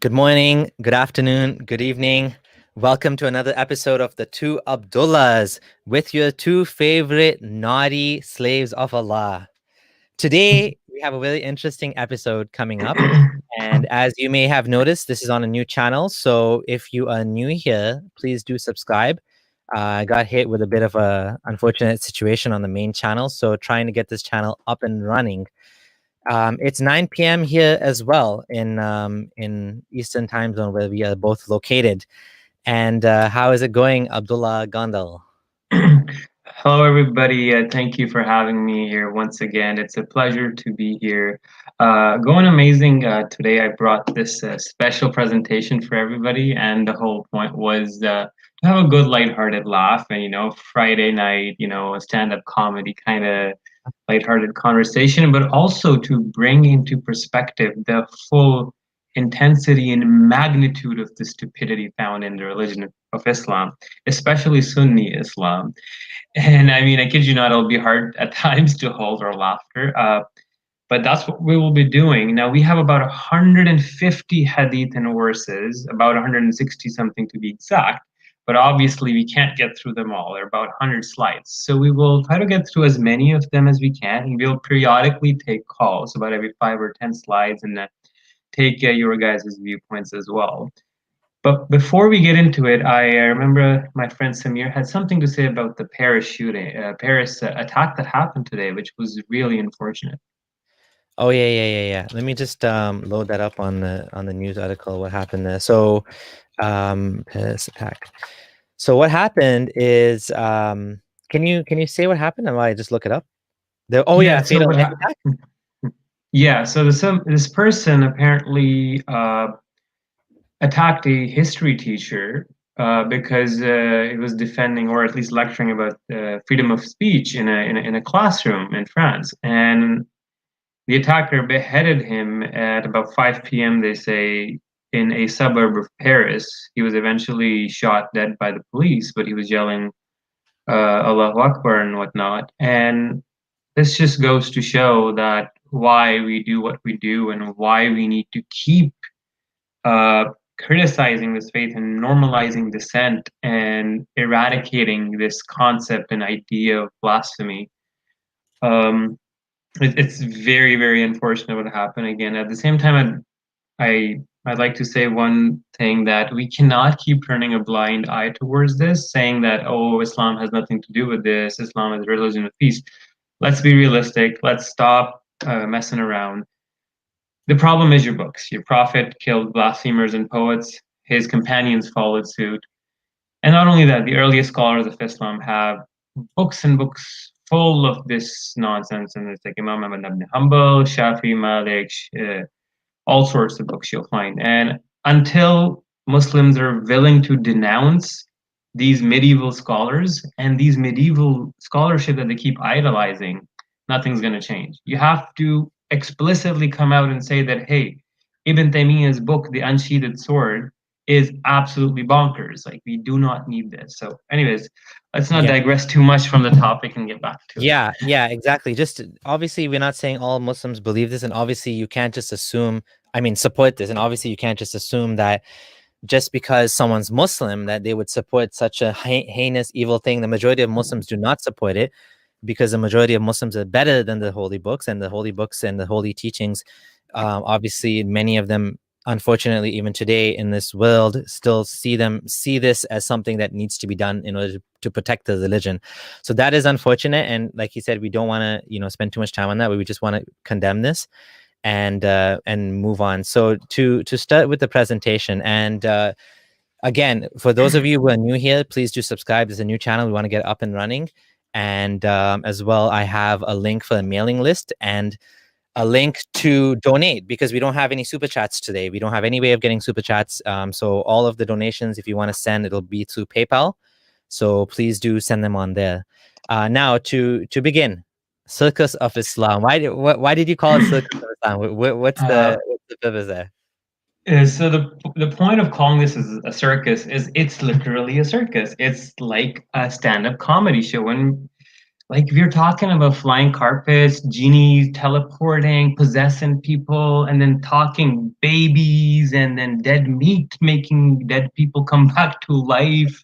Good morning, good afternoon, good evening. Welcome to another episode of the Two Abdullahs with your two favorite naughty slaves of Allah. Today, we have a really interesting episode coming up. And as you may have noticed, this is on a new channel. So if you are new here, please do subscribe. I got hit with a bit of a unfortunate situation on the main channel. So trying to get this channel up and running. It's 9 p.m. here as well in Eastern Time Zone where we are both located. And how is it going, Abdullah Gondal? Hello, everybody. Thank you for having me here once again. It's a pleasure to be here. Going amazing. Today, I brought this special presentation for everybody, and the whole point was to have a good, lighthearted laugh. And Friday night, a stand-up comedy kind of lighthearted conversation, but also to bring into perspective the full intensity and magnitude of the stupidity found in the religion of Islam, especially Sunni Islam. And I mean, I kid you not, it'll be hard at times to hold our laughter. But that's what we will be doing. Now, we have about 150 hadith and verses, about 160 something to be exact. But obviously, we can't get through them all. There are about 100 slides. So we will try to get through as many of them as we can. And we'll periodically take calls about every 5 or 10 slides and take your guys' viewpoints as well. But before we get into it, I remember my friend Samir had something to say about the Paris attack that happened today, which was really unfortunate. Oh yeah. Let me just load that up on the news article. What happened there? So, Paris attack. So what happened is, can you say what happened? Or I just look it up. Oh Yeah. yeah, So fatal what? egg attack. Yeah. So this person apparently attacked a history teacher because he was defending, or at least lecturing about freedom of speech in a classroom in France, and the attacker beheaded him at about 5 p.m., they say, in a suburb of Paris. He was eventually shot dead by the police, but he was yelling Allahu Akbar and whatnot. And this just goes to show that why we do what we do and why we need to keep uh, criticizing this faith and normalizing dissent and eradicating this concept and idea of blasphemy. Um, it's very, very unfortunate what happened again. At the same time, I'd like to say one thing, that we cannot keep turning a blind eye towards this, saying that, oh, Islam has nothing to do with this. Islam is a religion of peace. Let's be realistic. Let's stop messing around. The problem is your books. Your prophet killed blasphemers and poets. His companions followed suit. And not only that, the earliest scholars of Islam have books and books full of this nonsense. And it's like Imam Ahmad ibn Hanbal, Shafi, Malik, all sorts of books you'll find. And until Muslims are willing to denounce these medieval scholars and these medieval scholarship that they keep idolizing, nothing's going to change. You have to explicitly come out and say that, hey, Ibn Taymiyyah's book, The Unsheathed Sword, is absolutely bonkers. Like, we do not need this. So, anyways, let's not Yeah. digress too much from the topic and get back to it. Yeah, exactly. Just obviously, we're not saying all Muslims believe this, and obviously, you can't just assume. I mean, support this, and obviously, you can't just assume that just because someone's Muslim that they would support such a heinous, evil thing. The majority of Muslims do not support it because the majority of Muslims are better than the holy books and the holy books and the holy teachings. Obviously, many of them, unfortunately, even today in this world, still see this as something that needs to be done in order to protect the religion. So that is unfortunate. And like you said, we don't want to, spend too much time on that. We just want to condemn this and move on. So to start with the presentation, and again, for those of you who are new here, please do subscribe. There's a new channel. We want to get up and running. And as well, I have a link for a mailing list and a link to donate, because we don't have any super chats today. We don't have any way of getting super chats. So all of the donations, if you want to send, it'll be through PayPal. So please do send them on there. Now to begin, Circus of Islam. Why did you call it Circus of Islam? What's the purpose there? So the point of calling this a circus is it's literally a circus. It's like a stand-up comedy show. And Like if you're talking about flying carpets, genies teleporting, possessing people, and then talking babies, and then dead meat making dead people come back to life,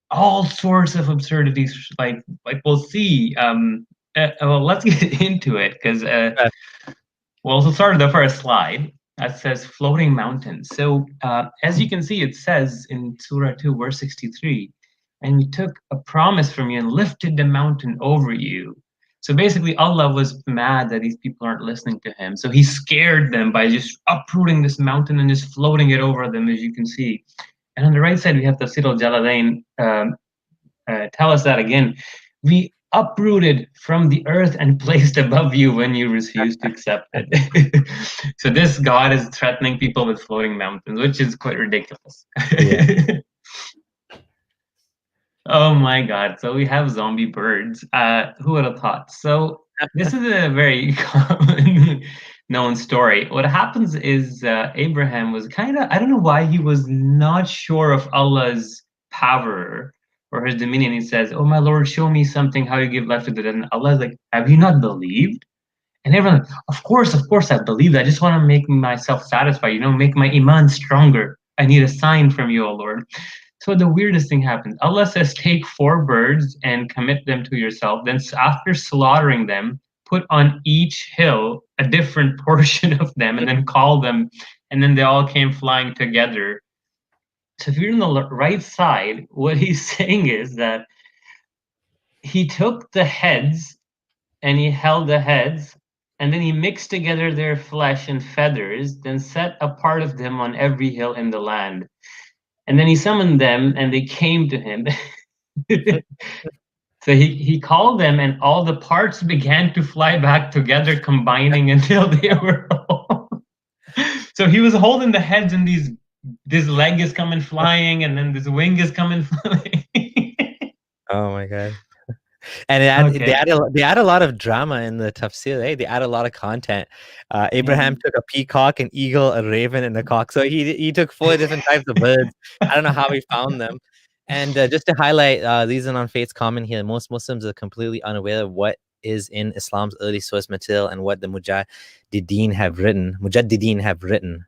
all sorts of absurdities. Like we'll see. Well, let's get into it because Uh, well, so start with the first slide that says floating mountains. So as you can see, it says in Surah 2, verse 63, and we took a promise from you and lifted the mountain over you. So basically, Allah was mad that these people aren't listening to him. So he scared them by just uprooting this mountain and just floating it over them, as you can see. And on the right side, we have Tafsir al-Jalalain tell us that again. We uprooted from the earth and placed above you when you refused to accept it. So this God is threatening people with floating mountains, which is quite ridiculous. yeah. Oh my God. So we have zombie birds. Who would have thought? So this is a very common known story. What happens is Abraham was kind of, I don't know why he was not sure of Allah's power or his dominion. He says, "Oh my Lord, show me something how you give life to the dead." And Allah is like, "Have you not believed?" And everyone, of course, I believe. I just want to make myself satisfied, make my iman stronger. I need a sign from you, O Lord. So the weirdest thing happens. Allah says, take 4 birds and commit them to yourself. Then after slaughtering them, put on each hill a different portion of them and then call them. And then they all came flying together. So if you're on the right side, what he's saying is that he took the heads and he held the heads, and then he mixed together their flesh and feathers, then set a part of them on every hill in the land. And then he summoned them, and they came to him. So he called them, and all the parts began to fly back together, combining until they were all. So he was holding the heads, and this leg is coming flying, and then this wing is coming flying. Oh my God. And Okay. they add a lot of drama in the tafsir. They add a lot of content. Abraham took a peacock, an eagle, a raven, and a cock. So he took 4 different types of birds. I don't know how he found them. And just to highlight, Leeson on Faith's comment here, most Muslims are completely unaware of what is in Islam's early source material and what the Mujaddideen have written.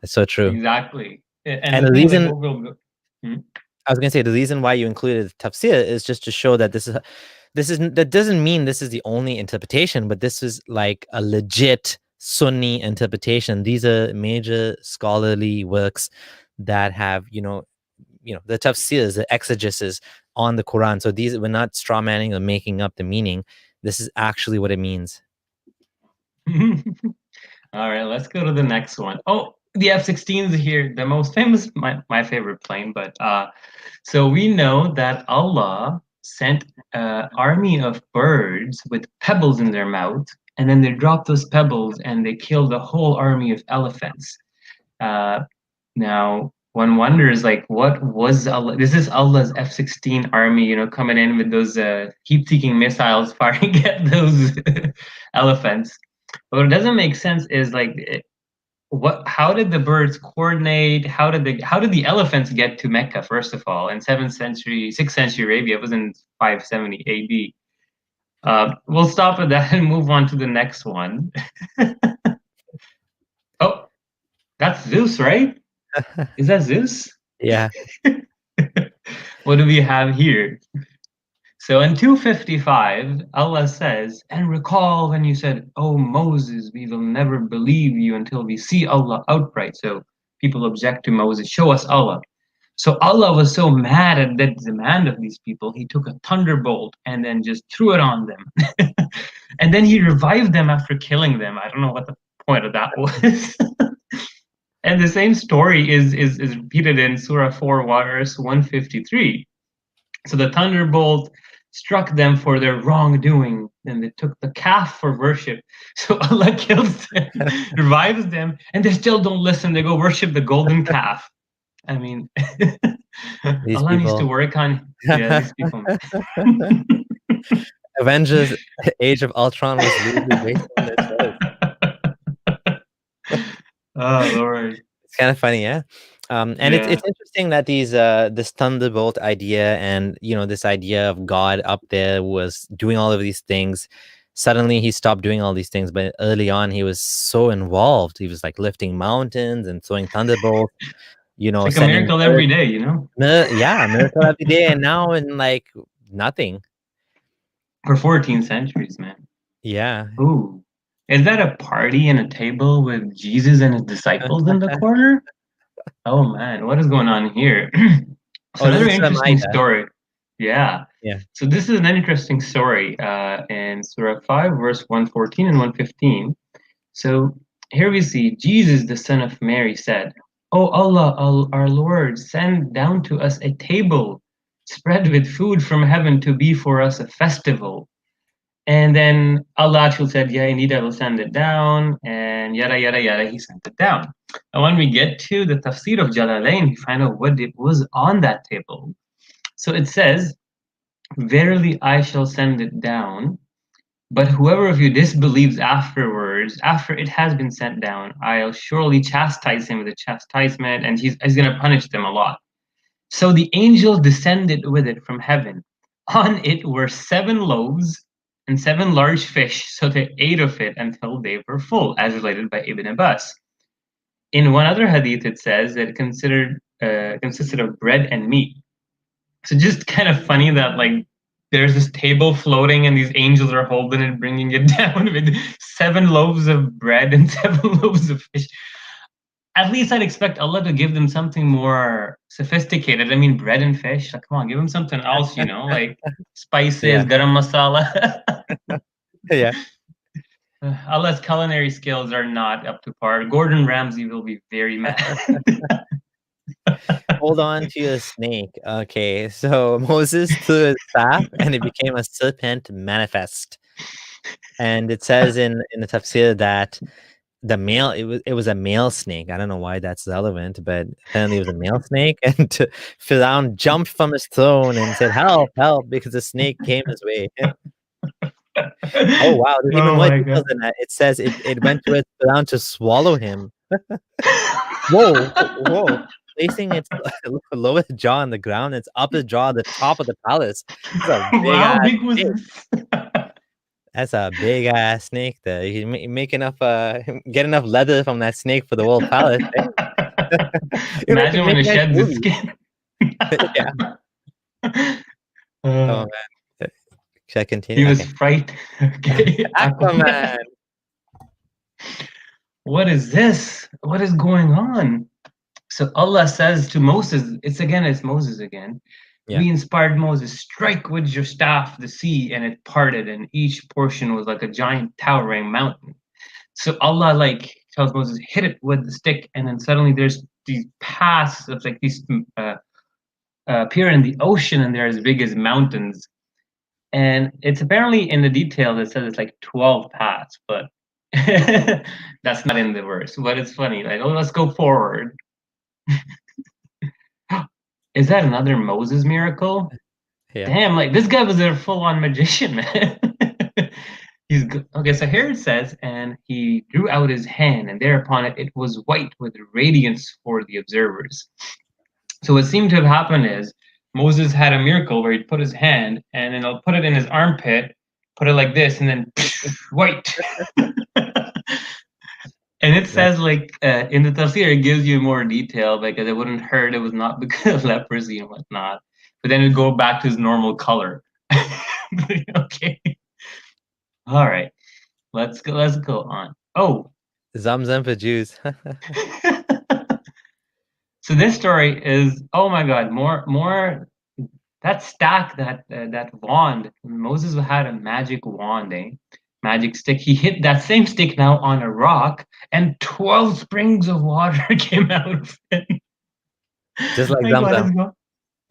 It's so true. Exactly. And And the the thing is, like, reason what we'll hmm? I was gonna say the reason why you included tafsir is just to show that that doesn't mean this is the only interpretation, but this is like a legit Sunni interpretation. These are major scholarly works that have the tafsirs, the exegesis on the Quran. So we're not strawmanning or making up the meaning. This is actually what it means. All right, let's go to the next one. Oh, the F-16s here, the most famous, my favorite plane. But so we know that Allah sent an army of birds with pebbles in their mouth, and then they dropped those pebbles and they killed a whole army of elephants. Uh, Now, one wonders, like, what was Allah? This is Allah's F-16 army, coming in with those heat-seeking missiles, firing at those elephants. But what doesn't make sense is like, what? How did the birds coordinate? How did the elephants get to Mecca? First of all, in 6th century Arabia, it was in 570 A.D. We'll stop at that and move on to the next one. Oh, that's Zeus, right? Is that Zeus? Yeah. What do we have here? So in 255, Allah says, and recall when you said, "Oh Moses, we will never believe you until we see Allah outright." So people object to Moses, show us Allah. So Allah was so mad at that demand of these people, he took a thunderbolt and then just threw it on them. And then he revived them after killing them. I don't know what the point of that was. And the same story is repeated in Surah 4, verse 153. So the thunderbolt struck them for their wrongdoing, and they took the calf for worship. So Allah kills them, revives them, and they still don't listen. They go worship the golden calf. I mean, These Allah needs to people. work on these people. Avengers Age of Ultron was loosely based on this. Oh Lord. It's kind of funny, yeah. And Yeah. it's interesting that these this thunderbolt idea and this idea of God up there was doing all of these things. Suddenly he stopped doing all these things, but early on he was so involved. He was like lifting mountains and throwing thunderbolts, It's like a sending miracle every birds. day, you know? Yeah, miracle every day, and now in like nothing. For 14 centuries, man. Yeah. Ooh. Is that a party and a table with Jesus and his disciples in the corner? Oh man, what is going on here? So Oh, this another is Surah interesting Maida. story. Yeah. Yeah. So this is an interesting story in Surah 5, verse 114 and 115. So here we see Jesus, the son of Mary, said, "O Allah, our Lord, send down to us a table spread with food from heaven to be for us a festival." And then Allah actually said, "Yeah, indeed, I will send it down," and yada yada yada. He sent it down. And when we get to the tafsir of Jalalain, we find out what it was on that table. So it says, "Verily, I shall send it down. But whoever of you disbelieves afterwards, after it has been sent down, I'll surely chastise him with a chastisement, and he's going to punish them a lot." So the angel descended with it from heaven. On it were 7 loaves and 7 large fish, so they ate of it until they were full, as related by Ibn Abbas. In one other hadith, it says that it consisted of bread and meat. So just kind of funny that like there's this table floating and these angels are holding it, bringing it down with 7 loaves of bread and 7 loaves of fish. At least I'd expect Allah to give them something more sophisticated. I mean, bread and fish. Like, come on, give them something else, like spices, Yeah. garam masala. Yeah. Allah's culinary skills are not up to par. Gordon Ramsay will be very mad. Hold on to your snake. Okay, so Moses threw his staff and it became a serpent manifest. And it says in the tafsir that it was a male snake. I don't know why that's relevant, but apparently it was a male snake. And Firaun jumped from his throne and said, "Help, help," because the snake came his way. Oh wow, there's even Oh more my details god. than that. It says it went to its Firaun to swallow him. Whoa, whoa. Placing its lower jaw on the ground, its upper jaw at the top of the palace. That's a big How ass big was snake. this? That's a big ass snake there. You can make enough get enough leather from that snake for the whole palace, eh? You Imagine when make it a nice sheds its movie. skin. Yeah. Oh Uh, man. Should I he continue? was Okay. frightened. Okay, Aquaman. Aquaman. What is this? What is going on? So Allah says to Moses, it's Moses again. Yeah. We inspired Moses, strike with your staff the sea, and it parted, and each portion was like a giant towering mountain. So Allah like tells Moses, hit it with the stick, and then suddenly there's these paths of like these appear in the ocean, and they're as big as mountains. And it's apparently in the details it says it's like 12 paths, but that's not in the verse. But it's funny, like, oh, let's go forward. Is that another Moses miracle? Yeah. Damn, like this guy was a full-on magician, man. He's good. Okay, so here it says, and he drew out his hand, and thereupon it was white with radiance for the observers. So what seemed to have happened is Moses had a miracle where he'd put his hand and then he'll put it in his armpit, put it like this, and then white. And it That, says like in the tafsir, it gives you more detail because it wouldn't hurt. It was not because of leprosy and whatnot. But then it go back to his normal color. Okay. All right. Let's go. Let's go on. Oh. Zamzam for Jews. So this story is, oh my God, more that stack, that wand. Moses had a magic wand, magic stick. He hit that same stick now on a rock, and 12 springs of water came out of it. Just like Like what Zamzam. is going?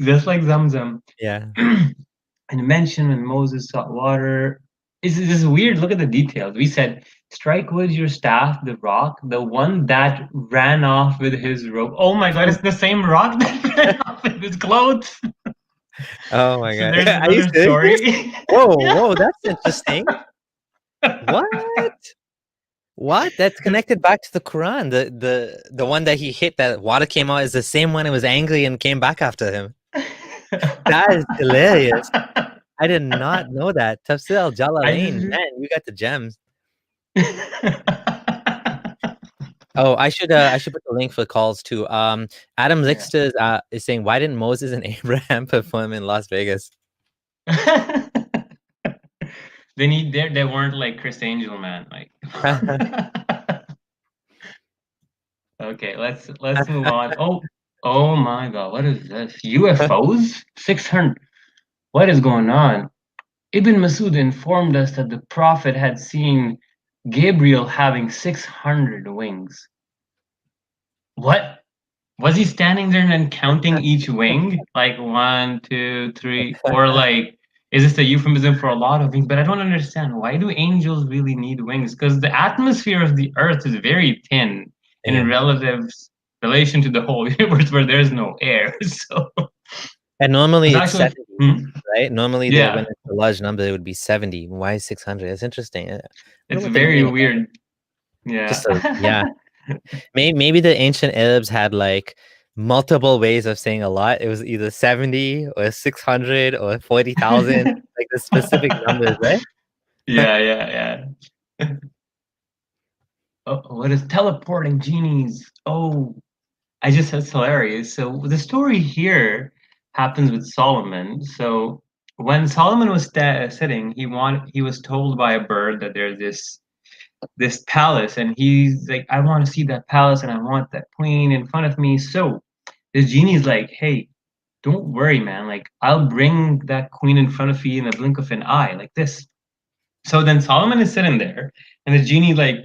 Just like Zamzam. Yeah. And mentioned when Moses sought water. This is weird. Look at the details. We said, strike with your staff the rock, the one that ran off with his robe. Oh my God, it's the same rock that ran off with his clothes. Oh my So god. there's Are you another serious? story. Whoa, Yeah. whoa, that's interesting. What? What? That's connected back to the Quran. The one that he hit, that water came out, is the same one. It was angry and came back after him. That is hilarious. I did not know that. Tafsir I al-Jalalain. just Man, you got the gems. Oh, I should put the link for calls too. Adam yeah. Lixter is saying, why didn't Moses and Abraham perform in Las Vegas? They weren't like Chris Angel, man. Like okay, let's move on. Oh my God, what is this? UFOs? 600. What is going on? Ibn Masud informed us that the Prophet had seen Gabriel having 600 wings. What? Was he standing there and then counting each wing? Like one, two, three, or like, is this a euphemism for a lot of wings? But I don't understand. Why do angels really need wings? Because the atmosphere of the earth is very thin in Yeah. relative relation to the whole universe where there's no air. So And normally it's it's actually, 70, right? Normally when yeah, it's a large number, it would be 70. Why 600? It's interesting. I wonder it's what the very meaning of that. weird. Yeah. Yeah. Maybe the ancient Arabs had like multiple ways of saying a lot. It was either 70 or 600 or 40,000, like the specific numbers, right? Yeah, yeah, yeah. Oh, what is teleporting genies? Oh, that's hilarious. So the story here happens with Solomon. So when Solomon was sitting, he was told by a bird that there's this palace, and he's like, I want to see that palace, and I want that queen in front of me. So the genie's like, hey, don't worry, man. Like I'll bring that queen in front of you in a blink of an eye, like this. So then Solomon is sitting there, and the genie like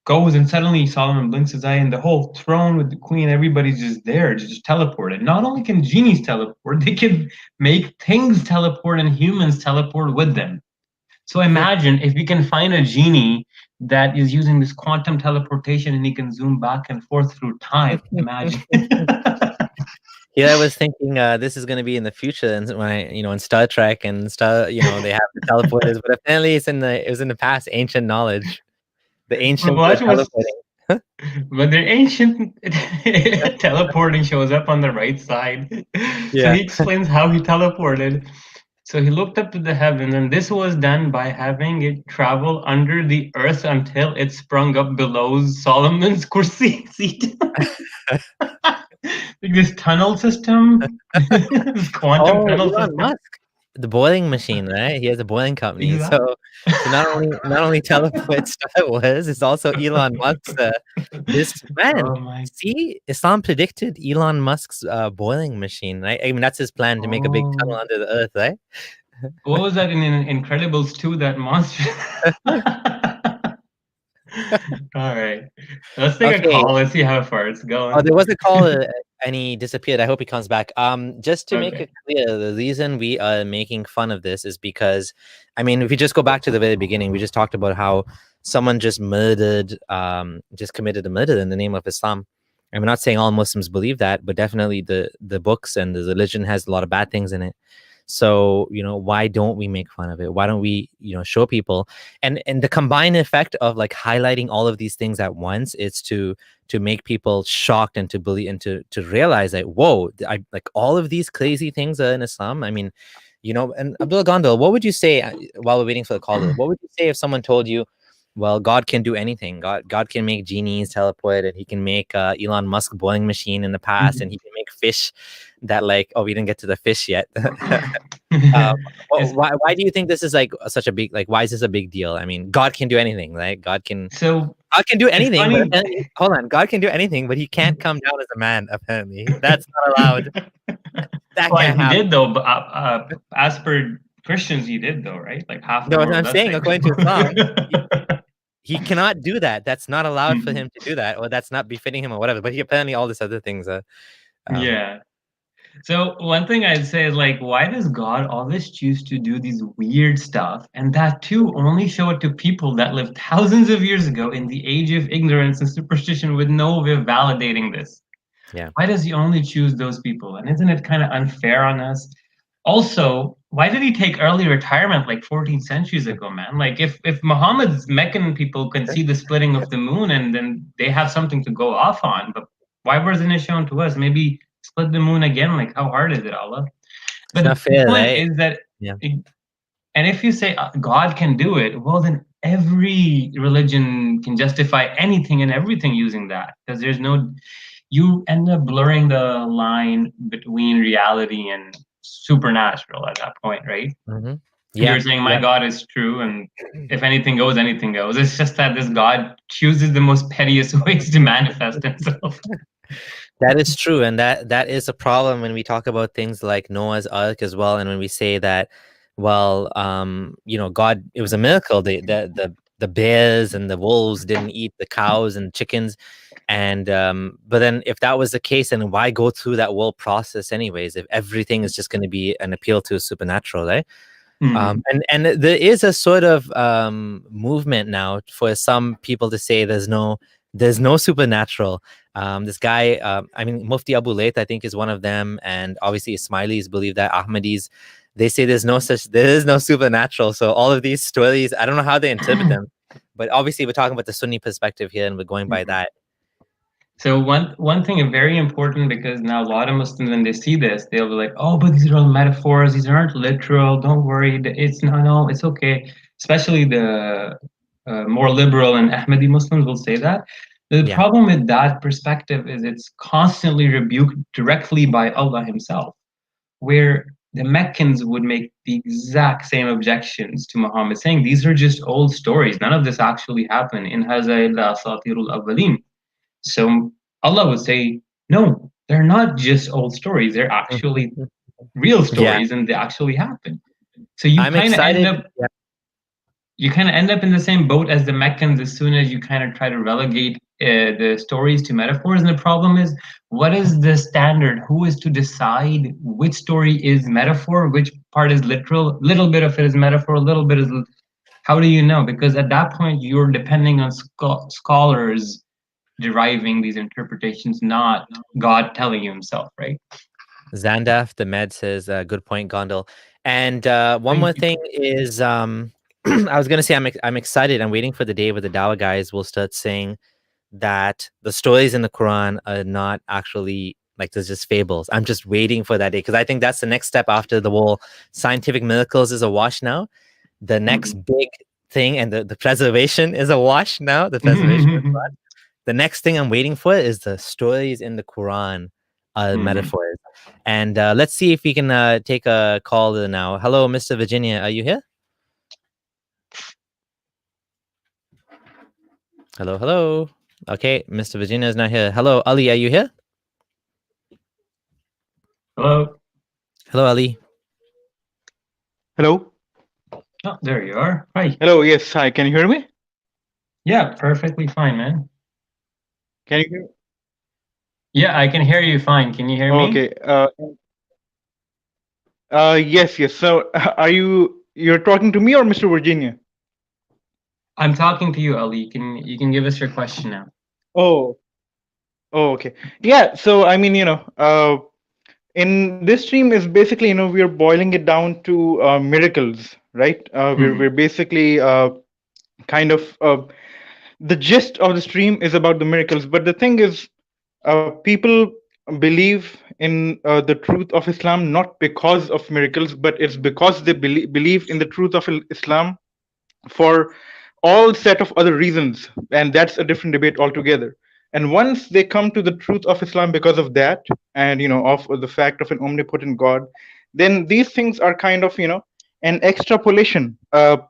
goes, and suddenly Solomon blinks his eye, and the whole throne with the queen, everybody's just there, just teleported. Not only can genies teleport, they can make things teleport and humans teleport with them. So imagine if we can find a genie that is using this quantum teleportation and he can zoom back and forth through time. Imagine. Here I was thinking this is going to be in the future, and when in Star Trek and Star, they have the teleporters, but apparently it was in the past, ancient knowledge, the ancient Watch what's teleporting. But their ancient teleporting shows up on the right side. So Yeah. he explains how he teleported. So he looked up to the heavens, and this was done by having it travel under the earth until it sprung up below Solomon's kursi seat. Like this tunnel system, this quantum Oh, tunnel Elon system. Musk, the boiling machine, right? He has a boiling company. Exactly. So not only teleports Star Wars, it's also Elon Musk's. This man, Oh my. see, Islam predicted Elon Musk's boiling machine, right? I mean, that's his plan to make a big tunnel Oh. under the earth, right? What was that in Incredibles 2? That monster. All right. Let's take a Okay. call. Let's see how far it's Oh, going. there was a call and he disappeared. I hope he comes back. Just to make it Okay. clear, the reason we are making fun of this is because, I mean, if we just go back to the very beginning, we just talked about how someone just committed a murder in the name of Islam. I'm not saying all Muslims believe that, but definitely the books and the religion has a lot of bad things in it. So, why don't we make fun of it? Why don't we, show people? And the combined effect of like highlighting all of these things at once is to make people shocked and to believe and to realize that, whoa, I like all of these crazy things are in Islam. I mean, and Abdullah Gondal, what would you say while we're waiting for the caller? What would you say if someone told you, well, God can do anything. God can make genies teleport, and he can make Elon Musk boiling machine in the past, and he can make fish that like, oh, we didn't get to the fish yet. It's, Why do you think this is like such a big, like, why is this a big deal? I mean, God can do anything, right? so God can do it's anything, but funny. apparently, hold on, God can do anything, but he can't come down as a man. Apparently, that's not allowed. That Well, can't he happen. did though, but as per Christians, he did though, right? Like half the No, what world I'm does saying, say. according to Islam, he cannot do that. That's not allowed for him to do that, or that's not befitting him, or whatever. But he apparently all these other things are. Um, Yeah. So one thing I'd say is like, why does God always choose to do these weird stuff, and that too only show it to people that lived thousands of years ago in the age of ignorance and superstition with no way of validating this? yeah. Why does he only choose those people? And isn't it kind of unfair on us? Also, why did he take early retirement like 14 centuries ago, man? Like if Muhammad's Meccan people can see the splitting of the moon and then they have something to go off on, but why wasn't it shown to us? Maybe split the moon again. Like how hard is it, Allah? It's But not the fair, point right? is that, Yeah. and if you say God can do it, well, then every religion can justify anything and everything using that because there's no, you end up blurring the line between reality and supernatural at that point, right? Hmm. Yeah. You're saying my Yeah. God is true, and if anything goes, anything goes. It's just that this God chooses the most pettiest ways to manifest himself. That is true, and that is a problem when we talk about things like Noah's Ark as well, and when we say that, well, God, it was a miracle. The bears and the wolves didn't eat the cows and chickens, and but then if that was the case, then why go through that whole process anyways? If everything is just going to be an appeal to supernatural, right? Mhm. And there is a sort of movement now for some people to say there's no supernatural. This guy, I mean, Mufti Abu Layth, I think, is one of them, and obviously Ismailis believe that. Ahmadis, they say there is no supernatural. So all of these stories, I don't know how they interpret them, but obviously we're talking about the Sunni perspective here, and we're going by that. So one thing very important, because now a lot of Muslims, when they see this, they'll be like, "Oh, but these are all metaphors. These aren't literal. Don't worry. It's no, it's okay." Especially the more liberal and Ahmadi Muslims will say that. The Yeah. problem with that perspective is it's constantly rebuked directly by Allah Himself, where the Meccans would make the exact same objections to Muhammad, saying these are just old stories. None of this actually happened. In haza illa asatirul awwalin. So Allah would say, no, they're not just old stories. They're actually real Yeah. stories and they actually happen. So I'm excited. Yeah. you kind of end up in the same boat as the Meccans as soon as you kind of try to relegate the stories to metaphors. And the problem is, what is the standard? Who is to decide which story is metaphor, which part is literal? Little bit of it is metaphor, a little bit is. How do you know? Because at that point, you're depending on scholars deriving these interpretations, not God telling you himself, right? Zandaf, the med says, good point, Gondel. And one Thank more you. thing is, I was gonna say I'm excited. I'm waiting for the day where the Dawa guys will start saying that the stories in the Quran are not actually like there's just fables. I'm just waiting for that day because I think that's the next step after the whole scientific miracles is a wash now. The next big thing and the preservation is a wash now. The preservation of the Quran. The next thing I'm waiting for is the stories in the Quran are metaphors. And let's see if we can take a call now. Hello, Mr. Virginia. Are you here? Hello, hello. Okay, Mr. Virginia is not here. Hello, Ali. Are you here? Hello. Hello, Ali. Hello. Oh, there you are. Hi. Hello. Yes. Hi. Can you hear me? Yeah, perfectly fine, man. Can you hear? Yeah, I can hear you fine. Can you hear me? Okay. Yes. Yes. So, you're talking to me or Mr. Virginia? I'm talking to you, Ali. You can give us your question now. Oh. Oh. Okay. Yeah. So, I mean, in this stream is basically, we are boiling it down to miracles, right? We're basically kind of the gist of the stream is about the miracles, but the thing is, people believe in the truth of Islam not because of miracles, but it's because they believe in the truth of Islam for all set of other reasons, and that's a different debate altogether. And once they come to the truth of Islam because of that, and of the fact of an omnipotent God, then these things are kind of an extrapolation, a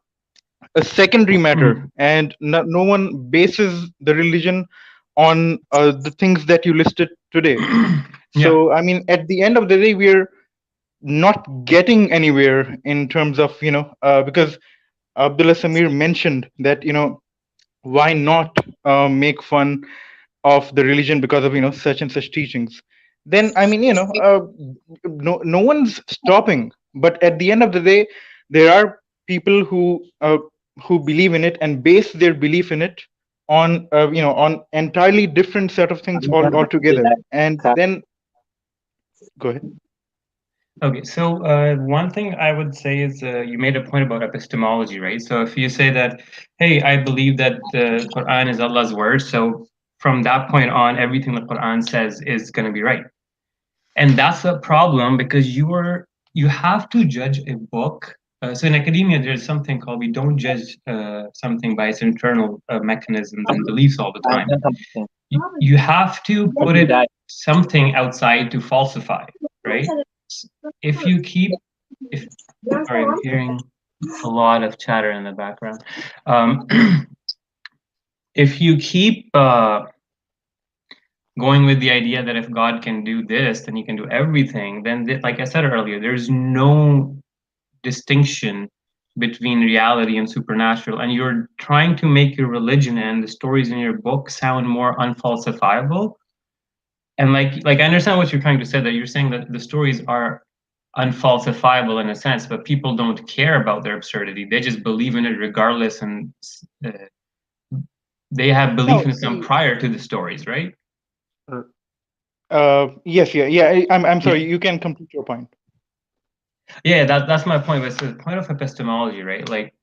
secondary matter, and no one bases the religion on the things that you listed today. Yeah. So, I mean, at the end of the day, we're not getting anywhere in terms of because Abdullah Samir mentioned that why not make fun of the religion because of such and such teachings. Then, I mean, no one's stopping. But at the end of the day, there are people who believe in it and base their belief in it on on entirely different set of things altogether. And then, go ahead. Okay, so one thing I would say is you made a point about epistemology, right? So if you say that, hey, I believe that the Quran is Allah's word, so from that point on, everything the Quran says is going to be right. And that's a problem because you have to judge a book. So in academia, there's something called we don't judge something by its internal mechanisms and beliefs all the time. You have to put it something outside to falsify, right? If you keep, if sorry, I'm hearing a lot of chatter in the background. Um, if you keep going with the idea that if God can do this, then he can do everything, then like I said earlier, there's no distinction between reality and supernatural, and you're trying to make your religion and the stories in your book sound more unfalsifiable. And like I understand what you're trying to say, that you're saying that the stories are unfalsifiable in a sense, but people don't care about their absurdity. They just believe in it regardless, and uh, they have belief No, in some see, prior to the stories, right? yes, yeah. I'm Yeah. sorry. You can complete your point. Yeah, that's my point. But it's the point of epistemology, right? Like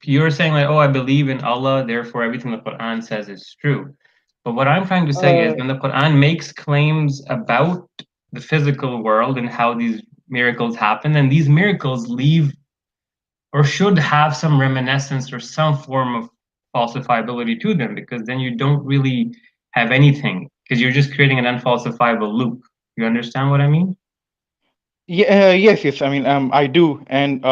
you're saying, like, oh, I believe in Allah, therefore everything the Quran says is true. But what I'm trying to say is, Uh, when the Quran makes claims about the physical world and how these miracles happen, then these miracles leave or should have some reminiscence or some form of falsifiability to them, because then you don't really have anything, because you're just creating an unfalsifiable loop. You understand what I mean? Yeah, yes. I mean, I do, and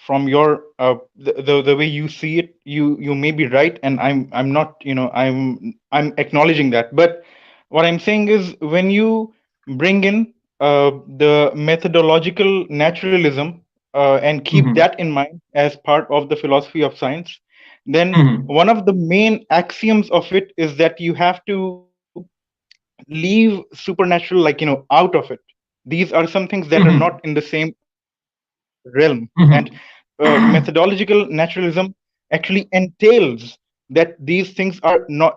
from your the way you see it, you may be right, and I'm not, I'm acknowledging that. But what I'm saying is, when you bring in the methodological naturalism and keep Mm-hmm. that in mind as part of the philosophy of science, then Mm-hmm. one of the main axioms of it is that you have to leave supernatural, out of it. These are some things that are not in the Mm-hmm. same realm. And Mm-hmm. methodological naturalism actually entails that these things are not,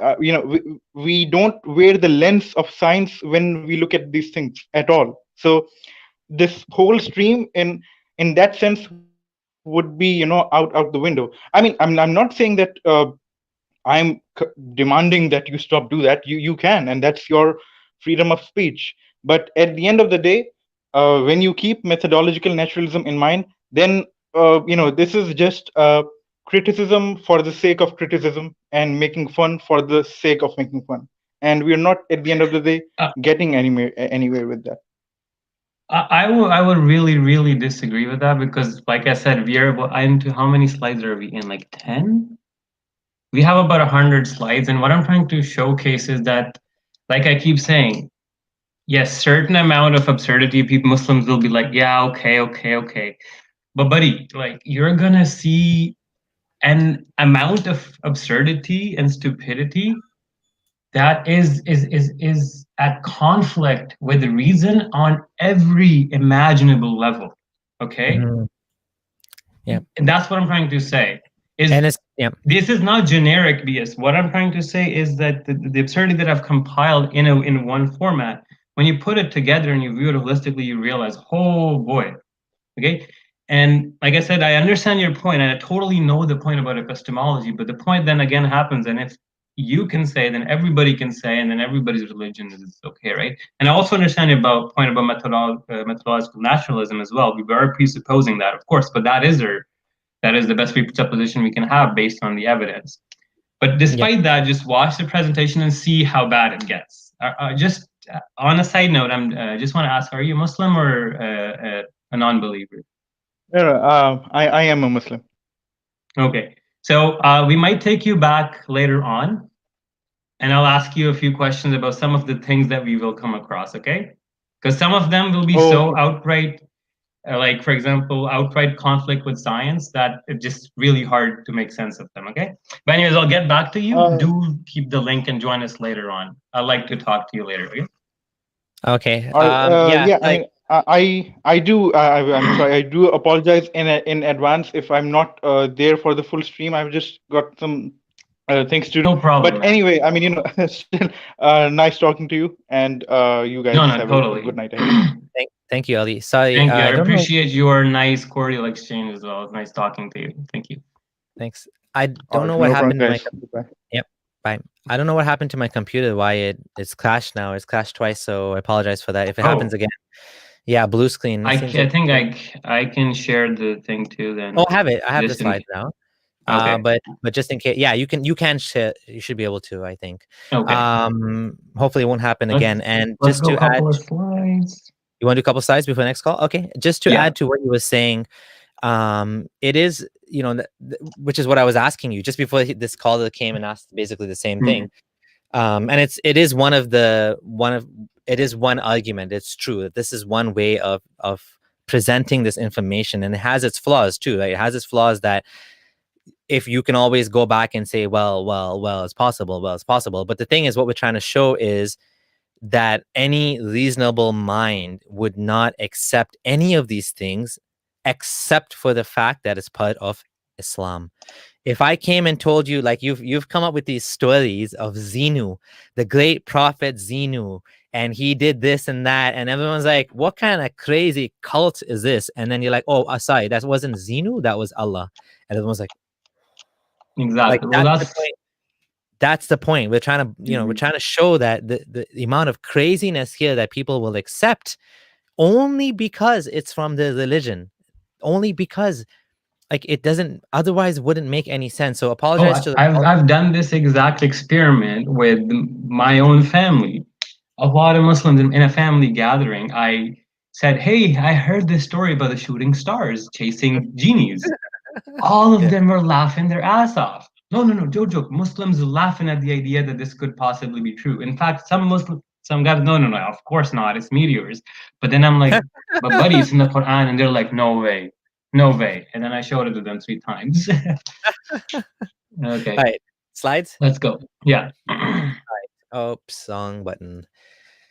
we don't wear the lens of science when we look at these things at all. So this whole stream in that sense would be, out the window. I mean, I'm not saying that demanding that you stop do that. You can, and that's your freedom of speech. But at the end of the day, when you keep methodological naturalism in mind, then this is just criticism for the sake of criticism and making fun for the sake of making fun. And we're not, at the end of the day, getting anywhere with that. I would really disagree with that, because like I said, we are into how many slides are we in? Like 10? We have about 100 slides, and what I'm trying to showcase is that, like I keep saying, yes, certain amount of absurdity, people, Muslims will be like, yeah, okay. But buddy, like you're gonna see an amount of absurdity and stupidity that is at conflict with reason on every imaginable level. Okay? Mhm. Yeah. And that's what I'm trying to say. Is And it's yeah. this is not generic BS. What I'm trying to say is that the absurdity that I've compiled in one format, when you put it together and you view it holistically, you realize, oh boy, okay. And like I said, I understand your point, and I totally know the point about epistemology. But the point then again happens, and if you can say, then everybody can say, and then everybody's religion is okay, right? And I also understand your point about methodological naturalism as well. We are presupposing that, of course, but that is the best presupposition we can have based on the evidence. But Yeah. despite that, just watch the presentation and see how bad it gets. Just on a side note, I'm just want to ask: are you Muslim or a non-believer? I am a Muslim. Okay, so we might take you back later on, and I'll ask you a few questions about some of the things that we will come across. Okay, because some of them will be so Okay. outright like for example outright conflict with science that it's just really hard to make sense of them. Okay, but anyways, I'll get back to you. Uh, Do keep the link and join us later on. I'd like to talk to you later. Okay. Okay. All right. Yeah. Yeah. I Like mean, I do. I'm sorry. I do apologize in advance if I'm not there for the full stream. I've just got some things to do. No problem, But man. anyway, I mean, still nice talking to you, and you No, guys no, have a good totally. night ahead. thank Thank you, Ali. Sorry, Thank you. I I don't know. appreciate your nice cordial exchange as well. It's nice talking to you. Thank you. Thanks. I All don't right, know no what problem, happened to my guys. Bye. Yep. Bye. I don't know what happened to my computer, why it's crashed now. It's crashed twice, so I apologize for that. If it happens Oh, again. Yeah, blue screen. It seems like think I can share the thing too then. Oh, I have it. I have the Just in slides now. Okay. But just in case, yeah, you can share. You should be able to, I think. Okay. Hopefully it won't happen again. And Let's just go to a add, couple of slides. you want to do a couple slides before the next call? Okay. Just to Yeah. add to what you were saying, it is, which is what I was asking you just before this caller came and asked basically the same thing. And it is one argument. It's true that this is one way of presenting this information, and it has its flaws too. Right? It has its flaws that if you can always go back and say, well, it's possible. But the thing is, what we're trying to show is that any reasonable mind would not accept any of these things except for the fact that it's part of Islam. If I came and told you, like you've come up with these stories of Zenu, the great prophet Zenu, and he did this and that, and everyone's like, what kind of crazy cult is this? And then you're like, oh, sorry, that wasn't Zenu, that was Allah. And everyone's like, Exactly. like, Well, that's the point. That's the point. We're trying to, we're trying to show that the amount of craziness here that people will accept only because it's from the religion, only because like it doesn't otherwise wouldn't make any sense. So apologize to the I've done this exact experiment with my own family. A lot of Muslims in a family gathering, I said, "Hey, I heard this story about the shooting stars chasing genies." All of them were laughing their ass off. No, Jojo. Muslims are laughing at the idea that this could possibly be true. In fact, some guys, no, of course not. It's meteors. But then I'm like, but buddy, it's in the Quran, and they're like, no way, no way. And then I showed it to them 3 times. Okay. All right, slides. Let's go. Yeah. Oh, song button.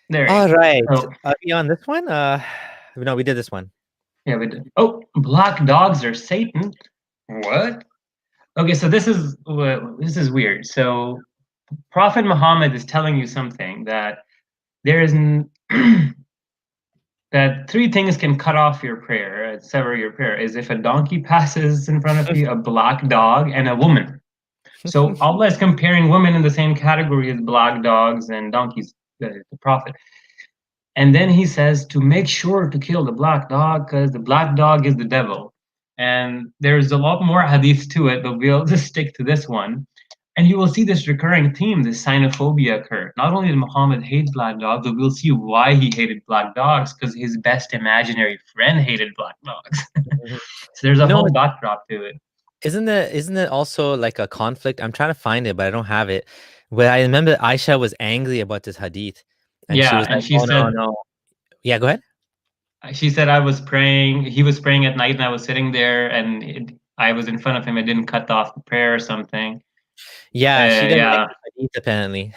There. All right. Oh. Are we on this one? No, we did this one. Yeah, we did. Oh, black dogs are Satan. What? Okay, so this is weird. So Prophet Muhammad is telling you something that there is that 3 things can cut off your prayer, sever your prayer. Is if a donkey passes in front of you, a black dog, and a woman. So Allah is comparing women in the same category as black dogs and donkeys, the Prophet. And then he says to make sure to kill the black dog because the black dog is the devil. And there's a lot more hadiths to it, but we'll just stick to this one. And you will see this recurring theme, this xenophobia occur. Not only did Muhammad hate black dogs, but we'll see why he hated black dogs, because his best imaginary friend hated black dogs. So there's a whole backdrop to it. Isn't it also like a conflict? I'm trying to find it, but I don't have it. Where I remember Aisha was angry about this hadith. And yeah, she was and like, she said, no. Yeah, go ahead. She said I was praying. He was praying at night, and I was sitting there, and I was in front of him. I didn't cut off the prayer or something. Yeah, she didn't like the hadith, apparently.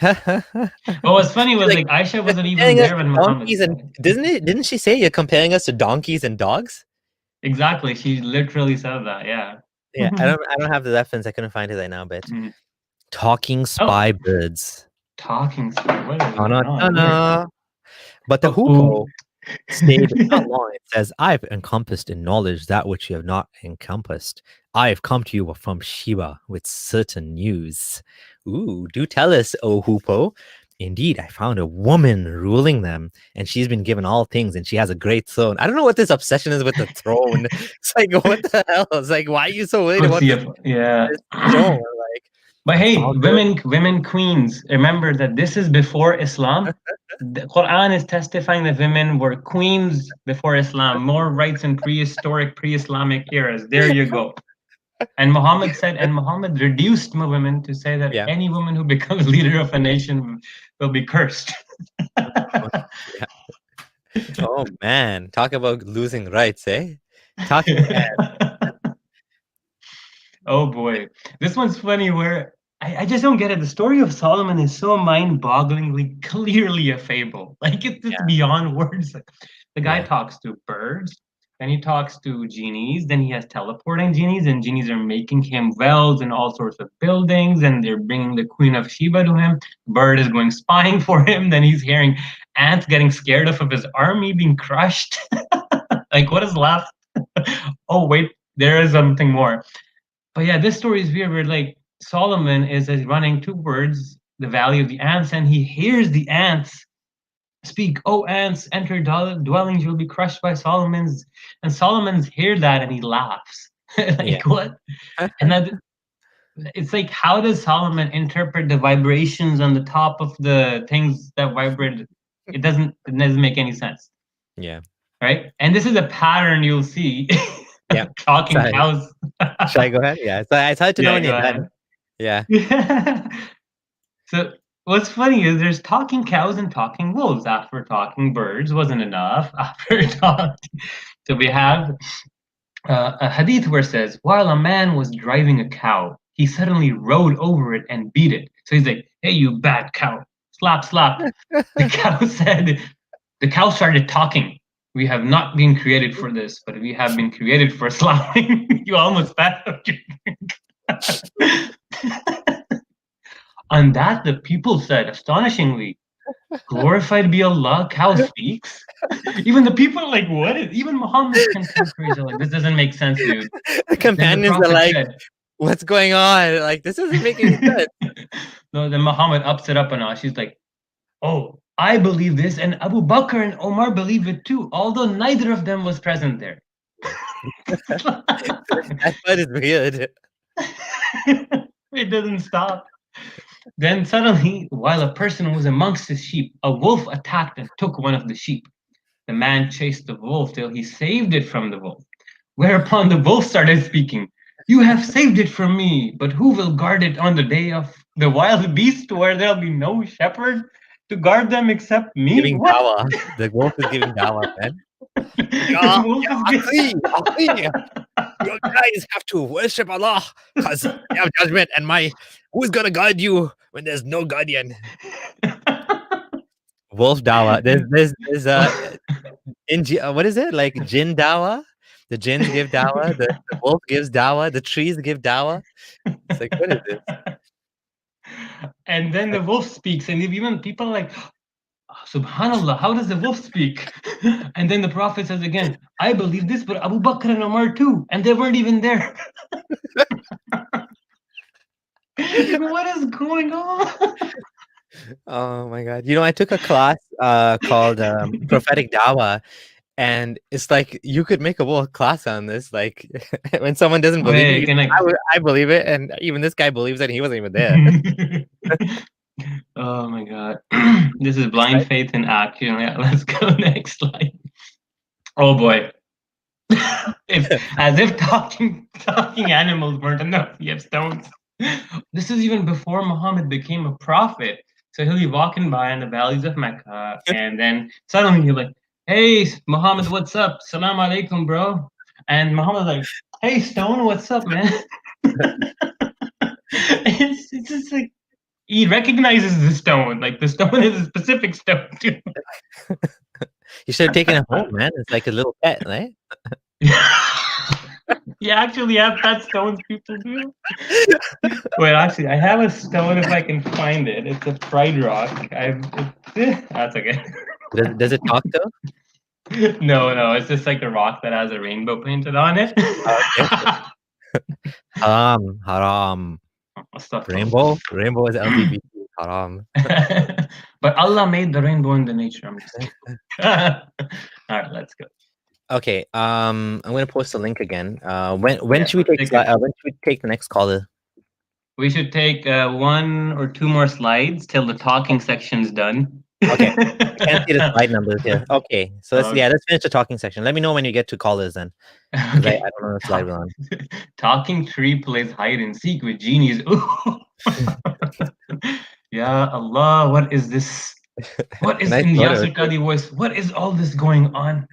What was funny was like Aisha wasn't even there when Muhammad. Didn't she say you're comparing us to donkeys and dogs? Exactly, she literally said that. Yeah. Yeah, I don't have the reference. I couldn't find it right now, but talking spy birds. Talking spy. What is going on? But the hoopoe stayed not long. It says, I've encompassed in knowledge that which you have not encompassed. I have come to you from Shiva with certain news. Ooh, do tell us, O hoopoe. Indeed, I found a woman ruling them, and she's been given all things, and she has a great throne. I don't know what this obsession is with the throne. It's like, what the hell? It's like, why are you so worried about this? Yeah. This throne? Like, but hey, women queens. Remember that this is before Islam. The Quran is testifying that women were queens before Islam. More rights in pre-Islamic eras. There you go. And Muhammad reduced women to say that any woman who becomes leader of a nation will be cursed. Oh man, talk about losing rights, eh? Oh boy, this one's funny. Where I just don't get it. The story of Solomon is so mind-bogglingly clearly a fable. Like it's beyond words. Like, the guy talks to birds, Then he talks to genies. Then he has teleporting genies, and genies are making him wells in all sorts of buildings, and they're bringing the Queen of Sheba to him. Bird is going spying for him. Then he's hearing ants getting scared of his army being crushed. Like, what is left? Oh, wait, there is something more. But yeah, this story is weird. Where like Solomon is running towards the valley of the ants, and he hears the ants speak. Oh, ants, enter dwellings. You'll be crushed by Solomon's. And Solomon's hear that, and he laughs. Like what? And that it's like, how does Solomon interpret the vibrations on the top of the things that vibrate? It doesn't make any sense. Yeah. Right. And this is a pattern you'll see. Yeah. Talking cows. Should I go ahead? Yeah. So it's hard to know when you're done. Yeah. So what's funny is there's talking cows and talking wolves. After talking birds wasn't enough. So we have a hadith where it says, while a man was driving a cow, he suddenly rode over it and beat it. So he's like, hey, you bad cow. Slap, slap. The cow started talking. We have not been created for this, but we have been created for slapping. You almost passed up. On that, the people said, astonishingly, glorified be Allah, cow speaks. Even the people are like, what is, even Muhammad's contemporaries are like, this doesn't make sense, dude. The companions are like, what's going on? Like, this doesn't make any sense. No, then Muhammad ups it up a notch. He's like, oh, I believe this, and Abu Bakr and Omar believe it too, although neither of them was present there. That part is weird. It doesn't stop. Then suddenly, while a person was amongst his sheep, a wolf attacked and took one of the sheep. The man chased the wolf till he saved it from the wolf. Whereupon the wolf started speaking, you have saved it from me, but who will guard it on the day of the wild beast where there'll be no shepherd to guard them except me? Giving dawah. The wolf is giving dawah, man. You guys have to worship Allah because you have judgment, and who's gonna guide you when there's no guardian? Wolf dawah. There's what is it, like jinn dawah? The jinns give dawah, the wolf gives dawah, the trees give dawah. It's like, what is this? And then the wolf speaks, and even people are like, Subhanallah, how does the wolf speak? And then the Prophet says again, I believe this, but Abu Bakr and Umar too, and they weren't even there. What is going on? Oh my God. I took a class called Prophetic Dawah, and it's like you could make a whole class on this. Like when someone doesn't believe it, I believe it, and even this guy believes it, and he wasn't even there. Oh my God. This is blind faith in action. Yeah, let's go next slide. Oh boy. As if talking animals weren't enough, you have stones. This is even before Muhammad became a prophet. So he'll be walking by in the valleys of Mecca, and then suddenly he's like, hey, Muhammad, what's up? Salam alaikum, bro. And Muhammad's like, hey, stone, what's up, man? It's just like, he recognizes the stone. Like, the stone is a specific stone, too. You should have taken it home, man. It's like a little pet, right? You actually have pet stones, people do? Wait, actually, I have a stone if I can find it. It's a pride rock. That's okay. Does it talk, though? No. It's just like a rock that has a rainbow painted on it. Okay. Haram. Rainbow is LGBT. Haram. But Allah made the rainbow in the nature. I'm just saying. All right, let's go. Okay. I'm gonna post a link again. When should we take the next caller? We should take 1 or 2 more slides till the talking section's done. Okay. I can't see the slide numbers here. Okay. So let's finish the talking section. Let me know when you get to callers then. Okay. I don't know the slide we're on. Talking tree plays hide and seek with genies. Ya Allah, what is this? What is in Yasir Qadi voice? What is all this going on?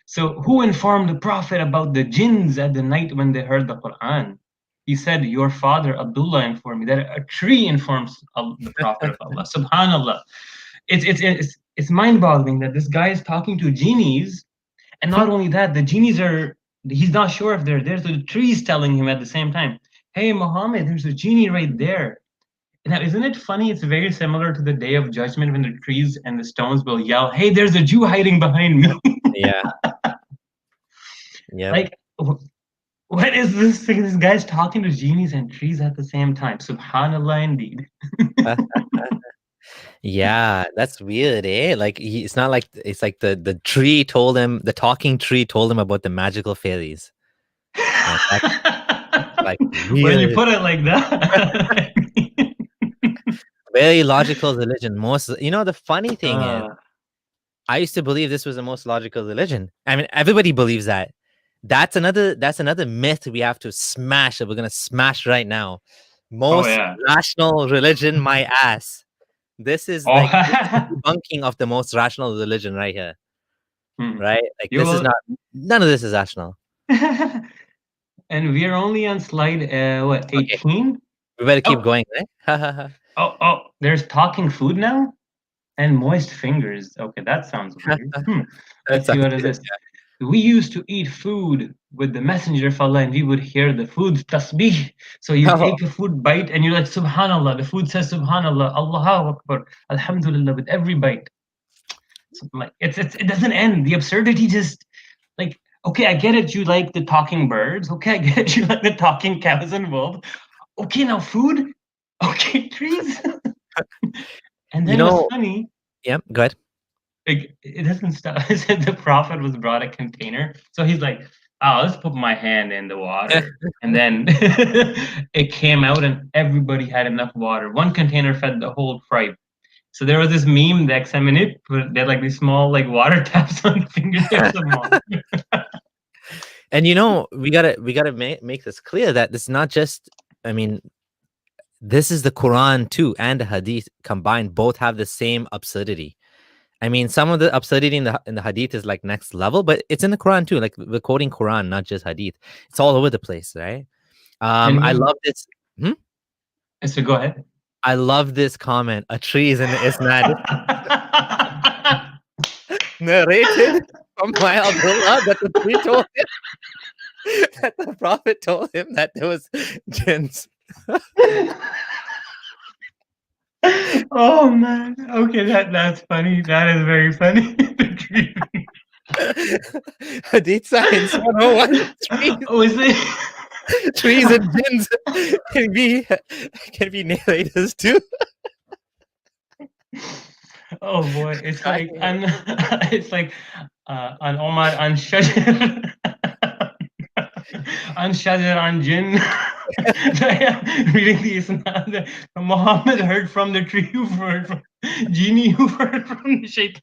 So who informed the Prophet about the jinns at the night when they heard the Quran? He said, your father Abdullah informed me that a tree informs the Prophet of Allah. Subhanallah. It's mind-boggling that this guy is talking to genies And not only that, the genies he's not sure if they're there. So the tree's telling him at the same time, hey, Muhammad, there's a genie right there. Now, isn't it funny? It's very similar to the Day of Judgment when the trees and the stones will yell, hey, there's a Jew hiding behind me. Yeah. Yeah. Like, what is this thing? This guy's talking to genies and trees at the same time. Subhanallah, indeed. Yeah, that's weird, eh? Like it's not like it's like the tree told him, the talking tree told him about the magical fairies. Like When you weird. put it like that. Very logical religion. Most, you know, the funny thing is, I used to believe this was the most logical religion. I mean, everybody believes that. That's another myth we have to smash, that we're gonna smash right now. Most rational religion, my ass. This is like debunking of the most rational religion right here. Right? Like this is not, none of this is rational. And we're only on slide what, 18? Okay. We better keep going, right? Oh, there's talking food now? And moist fingers. Okay, that sounds weird. Let's see what is this. We used to eat food with the messenger of Allah and we would hear the food tasbih. So you take a food bite and you're like, Subhanallah. The food says Subhanallah, Allahu Akbar, Alhamdulillah with every bite. So like it doesn't end. The absurdity just like, okay, I get it. You like the talking birds. Okay, I get it. You like the talking cows and wolves. Okay, now food. Okay, trees. And then what's funny? Yep, go ahead. It doesn't stop. It said the Prophet was brought a container. So he's like, oh, let's put my hand in the water. And then it came out and everybody had enough water. One container fed the whole tribe. So there was this meme that they had like these small like water taps on the fingertips of mom. And you know, we gotta make this clear that it's not just, I mean, this is the Quran too and the Hadith combined, both have the same absurdity. I mean, some of the absurdity in the Hadith is like next level, but it's in the Quran too. Like we're quoting Quran, not just Hadith. It's all over the place, right? I love this. So go ahead. I love this comment. A tree is in the Isnad. Narrated from my Abdullah that the tree told him that the Prophet told him that there was jinns. Oh man, okay, that's funny. That is very funny. Hadith science 101. Trees. Oh, is it? Trees and jinns can be narrators too. Oh boy, it's like on Omar on Shajar on Shajar on Jinn. Reading the Isnad. Muhammad heard from the tree, who heard from genie, who heard from the shaitan.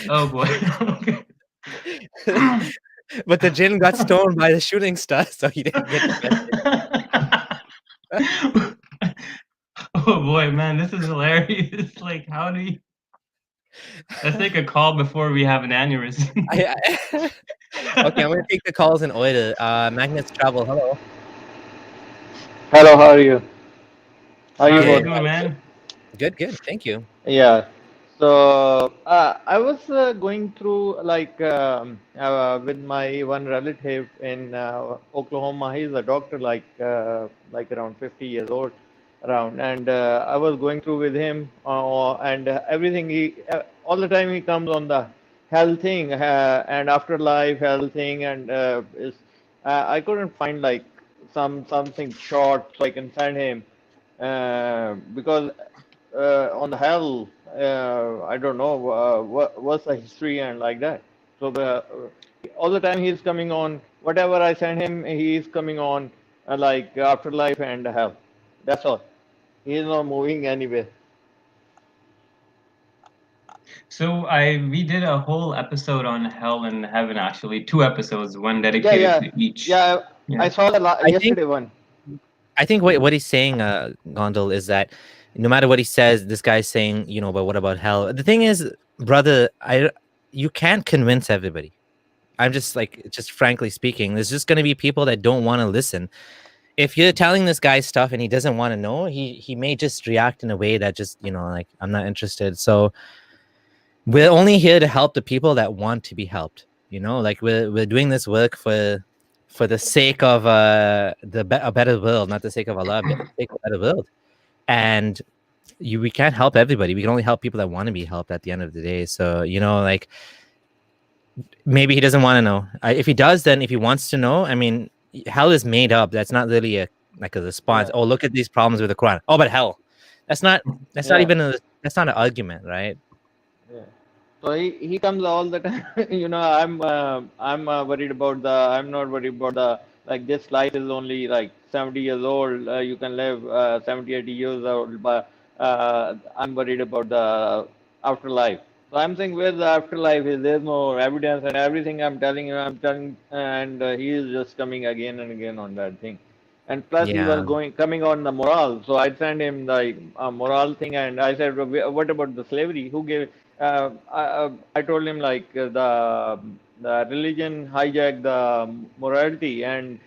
Oh boy. Okay. But the jinn got stoned by the shooting star, so he didn't get it. Oh boy, man, this is hilarious. Like, how do you... Let's take a call before we have an aneurysm. Okay, I'm going to take the calls in order. Magnets Travel, hello. Hello, how are you? How are you doing, man? Good, thank you. Yeah. So I was going through like with my one relative in Oklahoma. He's a doctor, like around 50 years old, around, and I was going through with him, and everything. He all the time he comes on the health thing and afterlife health thing, and I couldn't find like something short so I can send him because on the hell. I don't know what's the history and like that. So all the time he's coming on, whatever I send him, he's coming on like afterlife and hell. That's all. He's not moving anywhere. So we did a whole episode on hell and heaven, actually 2 episodes, one dedicated to each. Yeah, I saw the yesterday one. I think what he's saying, Gondal, is that no matter what he says, this guy's saying, you know, but what about hell? The thing is, brother, you can't convince everybody. I'm just frankly speaking, there's just going to be people that don't want to listen. If you're telling this guy stuff and he doesn't want to know, he may just react in a way that just, you know, like, I'm not interested. So we're only here to help the people that want to be helped. Like we're doing this work for the sake of a better world, not the sake of Allah, but the sake of a better world. And we can't help everybody. We can only help people that want to be helped at the end of the day. So like maybe he doesn't want to know. If he does, then if he wants to know, I mean, hell is made up. That's not really a response. Yeah. Oh, look at these problems with the Quran. Oh, but hell, that's not Yeah. even that's not an argument, right? Yeah. So he comes all the time. I'm worried about I'm not worried about like this life is only like 70 years old. You can live 70, 80 years old, but I'm worried about the afterlife. So I'm saying where the afterlife is. There's no evidence, and everything I'm telling you, I'm telling, and he is just coming again and again on that thing. And plus, he was Yeah. coming on the moral. So I sent him the moral thing, and I said, "What about the slavery? Who gave?" I told him like the religion hijacked the morality, and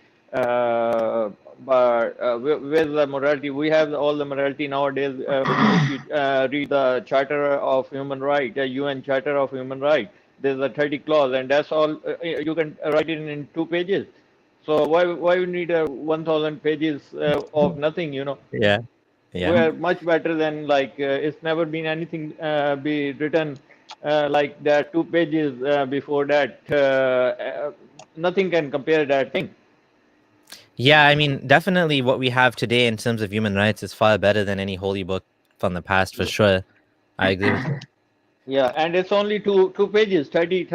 but where's the morality? We have all the morality nowadays. If you read the Charter of Human Rights, UN Charter of Human Rights, there's a 30 clause, and that's all. You can write it in 2 pages. So why you need 1,000 pages of nothing? Yeah. Yeah. We're much better than like it's never been anything be written like that 2 pages before that. Nothing can compare that thing. Yeah, I mean, definitely what we have today in terms of human rights is far better than any holy book from the past, for sure. I agree with you. Yeah, and it's only two pages, 30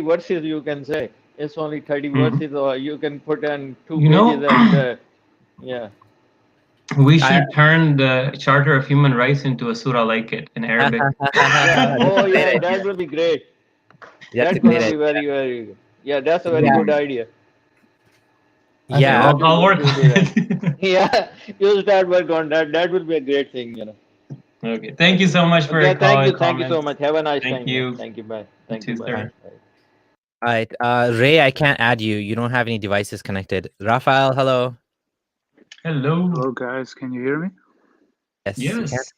verses you can say. It's only 30 verses, or you can put in two You pages know, and yeah. we I- should turn the Charter of Human Rights into a surah like it in Arabic. Yeah. That's a Oh great yeah, idea. that will be great. That's a That's great gonna be idea. very, very. Yeah, that's a very Yeah. good idea. Okay, Yeah. That well, I'll will work do on that. it. Yeah, you start work on that. That will be a great thing. Okay, thank you Okay. so much for Okay. your call and Thank you so comments. much. Have a nice Thank time. Yeah. you. Thank you. Bye. You Thank you. too, Bye. sir. Bye. All right. Ray, I can't add you. You don't have any devices connected. Rafael, hello. Hello. Hello guys, can you hear me? Yes, we can. Yes.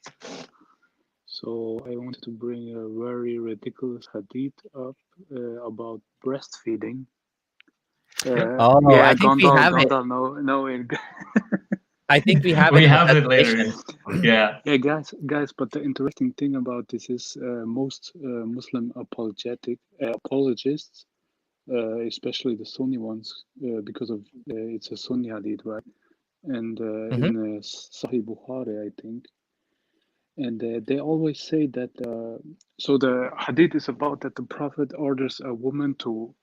So I wanted to bring a very ridiculous hadith up about breastfeeding. Oh, Yeah, I think we have it. no. I think we have it We in the have it later. presentation. Yeah. Yeah, guys. But the interesting thing about this is most Muslim apologists, especially the Sunni ones, because of it's a Sunni hadith, right? And Mhm. in Sahih Bukhari, I think. And they always say that, so the hadith is about that the Prophet orders a woman to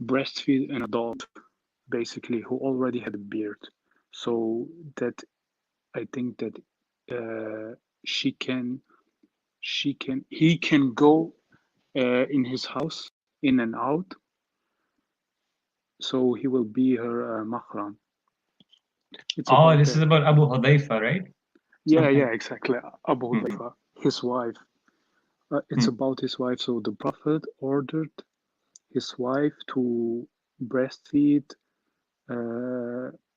breastfeed an adult, basically, who already had a beard. So that I think that he can go in his house in and out. So he will be her mahram. It's Oh, about this is about Abu Hudayfa, right? yeah, Something. exactly. Abu Mhm. Hudayfa, his wife. It's about his wife. So the Prophet ordered his wife to breastfeed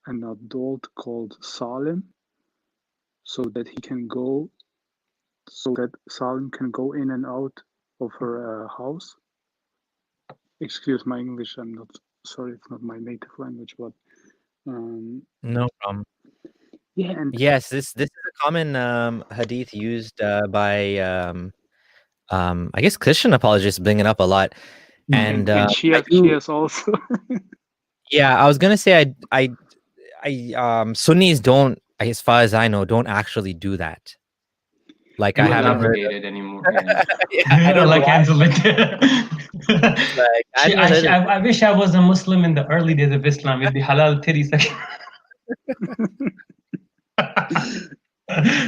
an adult called Salim, so that Salim can go in and out of her house. Excuse my English. I'm not sorry. It's not my native language, but No problem. yeah, and Yes, this is a common hadith used by I guess Christian apologists bring it up a lot. And and I she do, has also. yeah, I was gonna say Sunnis don't, as far as I know, don't actually do that. Like It I was haven't heard of, abrogated anymore. Yeah. yeah, I don't know Like why. cancel it. Like I never heard of I wish I was a Muslim in the early days of Islam. It'd be halal titty section.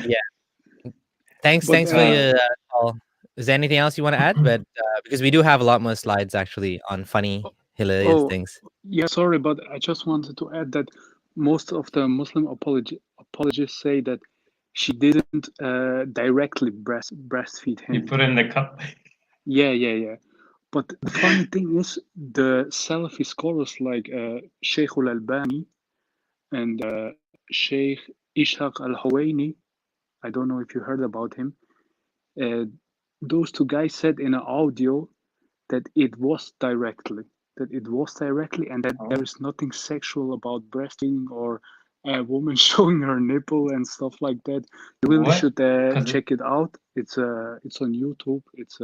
yeah. Thanks But for your call. Is there anything else you want to add? But because we do have a lot more slides actually on funny, hilarious oh things. yeah, sorry, but I just wanted to add that most of the Muslim apologists say that she didn't directly breastfeed You him. put in the cup. Yeah. But the funny thing is, the Salafi scholars like Sheikh al-Albani and Sheikh Ishaq al-Hawaini, I don't know if you heard about him, uh, those two guys said in an audio that it was directly, and that there is nothing sexual about breastfeeding or a woman showing her nipple and stuff like that. You really What? should 'Cause check it out. It's on YouTube. It's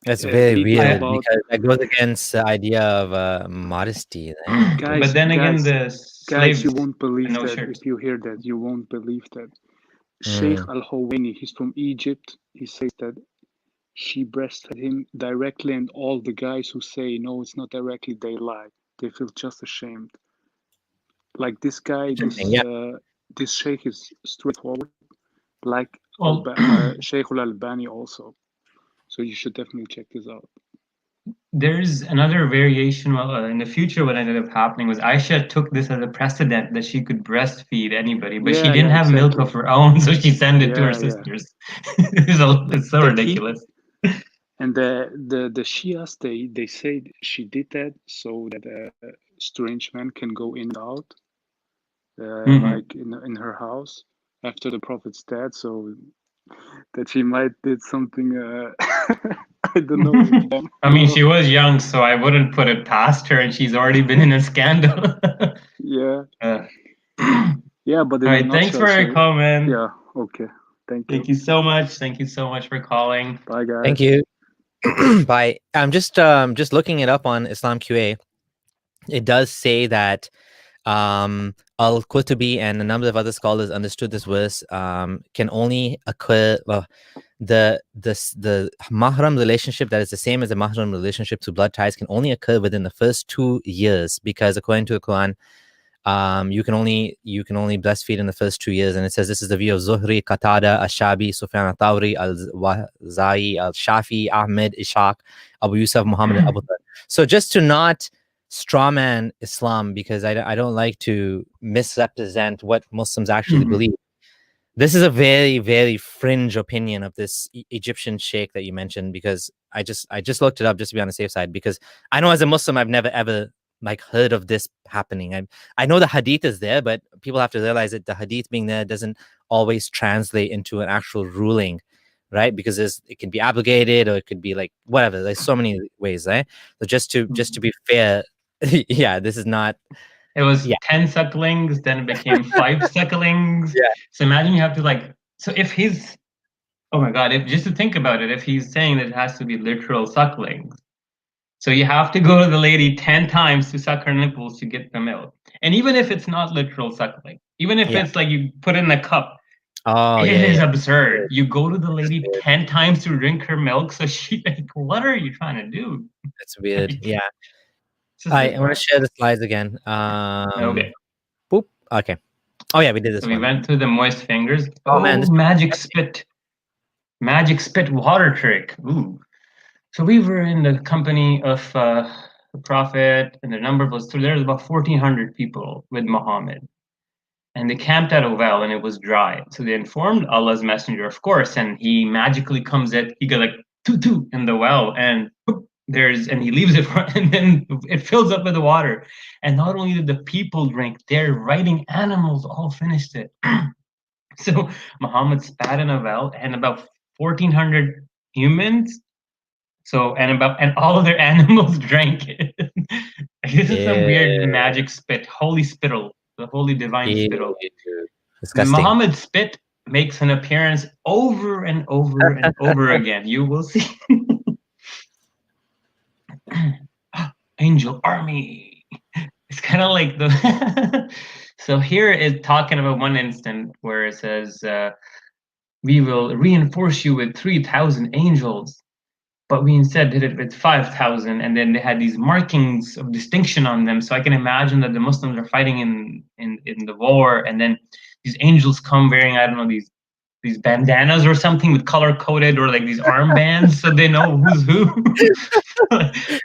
That's a very video weird about because that goes against the idea of modesty. Right? guys. But then again, the Guys, you slaves won't believe no that. shirt. If you hear that, you won't believe that. Mm. Sheikh Al-Hawani, he's from Egypt. He says that she breastfed him directly, and all the guys who say no, it's not directly, they lie. They feel just ashamed. Like this guy, Interesting, yeah. this sheikh is straightforward, like Well, Sheikh Al-Albani also. So you should definitely check this out. there's another variation. Well, in the future, what ended up happening was Aisha took this as a precedent that she could breastfeed anybody, but she didn't have milk of her own, so she sent it to her sisters. It's so ridiculous. And the Shias, they say she did that so that a strange man can go in and out, like in her house after the Prophet's dead, so that she might did something. I don't know. With them. I mean, she was young, so I wouldn't put it past her, and she's already been in a scandal. Yeah. Yeah, but all right. Thanks for your call, man. Yeah. Okay. Thank you. Thank you so much. Thank you so much for calling. Bye, guys. Thank you. Bye. I'm just looking it up on Islam QA. It does say that Al-Qurtubi and a number of other scholars understood this verse can only occur. Well, the mahram relationship that is the same as the mahram relationship to blood ties can only occur within the first 2 years, because according to the Quran, you can only breastfeed in the first 2 years, and it says this is the view of Zuhri, Qatada, Ash-Shabi, Sufyan al-Thawri, al-Wazai, al-Shafi, Ahmed, Ishaq, Abu Yusuf, Muhammad, and Abu Dhar. So just to not strawman Islam, because I don't like to misrepresent what Muslims actually believe. This is a very, very fringe opinion of this Egyptian sheikh that you mentioned, because I just looked it up just to be on the safe side, because I know as a Muslim I've never ever like heard of this happening. I know the hadith is there, but people have to realize that the hadith being there doesn't always translate into an actual ruling, right? Because it can be abrogated, or it could be like whatever. There's so many ways, right? So just to be fair, yeah, this is not. It was 10 sucklings, then it became 5 sucklings. Yeah. So imagine you have to so if he's, oh my God, just to think about it, if he's saying that it has to be literal sucklings, so you have to go to the lady 10 times to suck her nipples to get the milk. And even if it's not literal suckling, even if it's like you put in a cup, it is absurd. You go to the lady 10 times to drink her milk, so she what are you trying to do? That's weird. Yeah. I want to share the slides again. Okay. Boop. Okay. Oh yeah, we did this. So we went through the moist fingers. Oh man, this magic spit water trick. Ooh. So we were in the company of the Prophet, and the number was there's about 1,400 people with Muhammad, and they camped at a well, and it was dry. So they informed Allah's messenger, of course, and he magically comes at he got like toot in the well, and and he leaves it, and then it fills up with the water. And not only did the people drink, their riding animals all finished it. So Muhammad spat in a well, and about 1,400 humans. So and all of their animals drank it. This is some weird magic spit, holy spittle, the holy divine spittle. Disgusting. Muhammad's spit makes an appearance over and over and over again. You will see. Angel army. It's kind of like the. So here is talking about one instant where it says, "We will reinforce you with 3,000 angels." But we instead did it with 5,000, and then they had these markings of distinction on them. So I can imagine that the Muslims are fighting in the war, and then these angels come wearing, I don't know, these bandanas or something with color coded, or like these armbands, so they know who's who.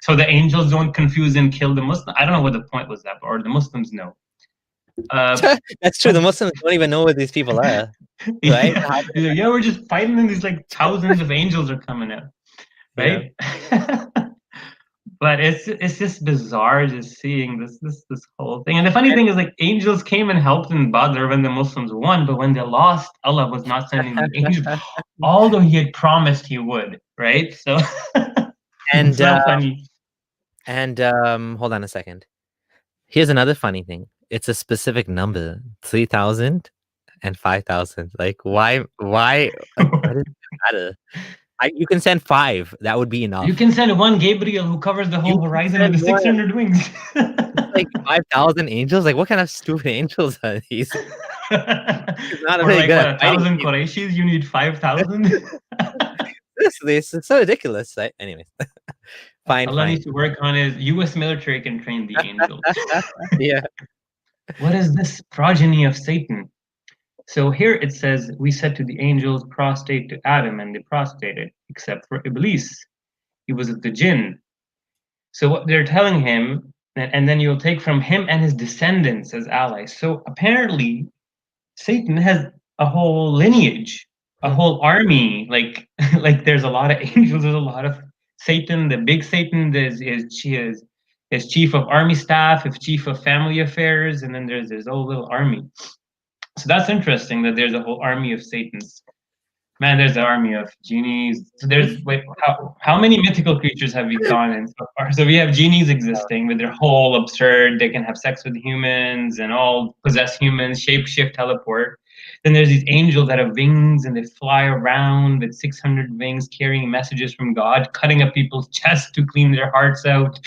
So the angels don't confuse and kill the Muslims. I don't know what the point was that, or the Muslims know. That's true. The Muslims don't even know what these people are, right? Yeah, we're just fighting, and these like thousands of angels are coming out. Right? Yeah. But it's just bizarre just seeing this whole thing. And the funny thing is, like, angels came and helped in Badr when the Muslims won, but when they lost, Allah was not sending the angels, although He had promised He would, right? So And it's so funny. hold on a second. Here's another funny thing. It's a specific number, 3,000 and 5,000. Like, why? Why does it matter? You can send 5. That would be enough. You can send one Gabriel who covers the whole horizon with the 600 wings. Like 5,000 angels. Like, what kind of stupid angels are these? It's not or really like good what, at fighting 1,000 people. Qurayshis, you need 5,000. This is so ridiculous. Right? Anyways, fine. Allah needs to work on his U.S. military can train the angels. Yeah. What is this progeny of Satan? So here it says, we said to the angels, prostrate to Adam, and they prostrated, except for Iblis. He was of the jinn. So what they're telling him, and then you'll take from him and his descendants as allies. So apparently, Satan has a whole lineage, a whole army. Like like there's a lot of angels, there's a lot of Satan. The big Satan is chief of army staff, is chief of family affairs, and then there's this whole little army. So that's interesting that there's a whole army of Satans. Man, there's an army of genies. So there's how many mythical creatures have we gone in so far? So we have genies existing with their whole absurd. They can have sex with humans and all possess humans, shapeshift, teleport. Then there's these angels that have wings and they fly around with 600 wings, carrying messages from God, cutting up people's chests to clean their hearts out.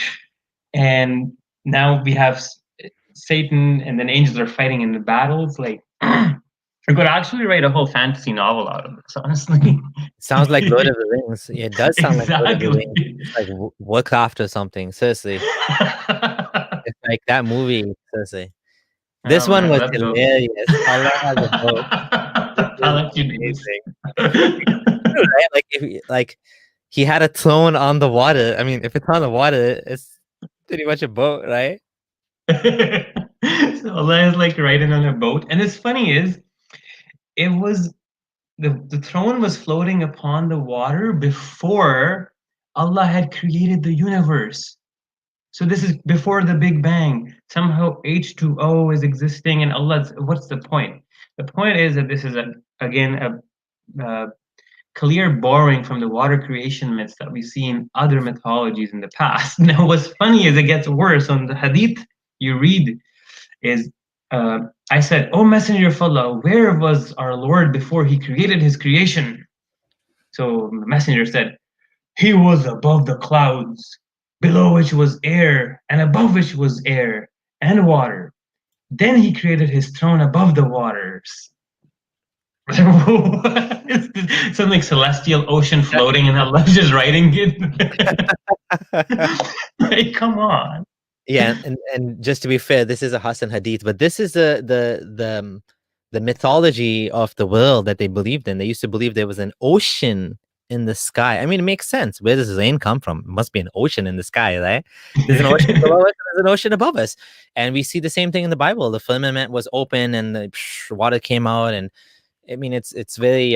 And now we have Satan, and then angels are fighting in the battles. Like, I could actually write a whole fantasy novel out of this, honestly. Sounds like Lord of the Rings. Yeah, it does sound like Lord of the Exactly. Rings. It's like Warcraft or something. Seriously. It's like that movie. Seriously. This Oh, one man, was let's go. hilarious. Allah has a boat. I'll let you do this. Amazing. Right? Like, like he had a throne on the water. I mean, if it's on the water, it's pretty much a boat, right? So Allah is like riding on a boat. And it's funny is, it was the throne was floating upon the water before Allah had created the universe. So this is before the Big Bang. Somehow H2O is existing, and Allah's. What's the point? The point is that this is again a clear borrowing from the water creation myths that we see in other mythologies in the past. Now, what's funny is it gets worse. On the Hadith you read is, I said, "O Messenger of Allah, where was our Lord before He created His creation?" So the Messenger said, "He was above the clouds, below which was air, and above which was air and water. Then He created His throne above the waters." Something like celestial ocean floating, and Allah just writing it. Like, come on. Yeah, and just to be fair, this is a Hassan Hadith, but this is the mythology of the world that they believed in. They used to believe there was an ocean in the sky. I mean, it makes sense. Where does rain come from? It must be an ocean in the sky, right? There's an ocean below us, there's an ocean above us. And we see the same thing in the Bible. The firmament was open and the water came out. And I mean, it's very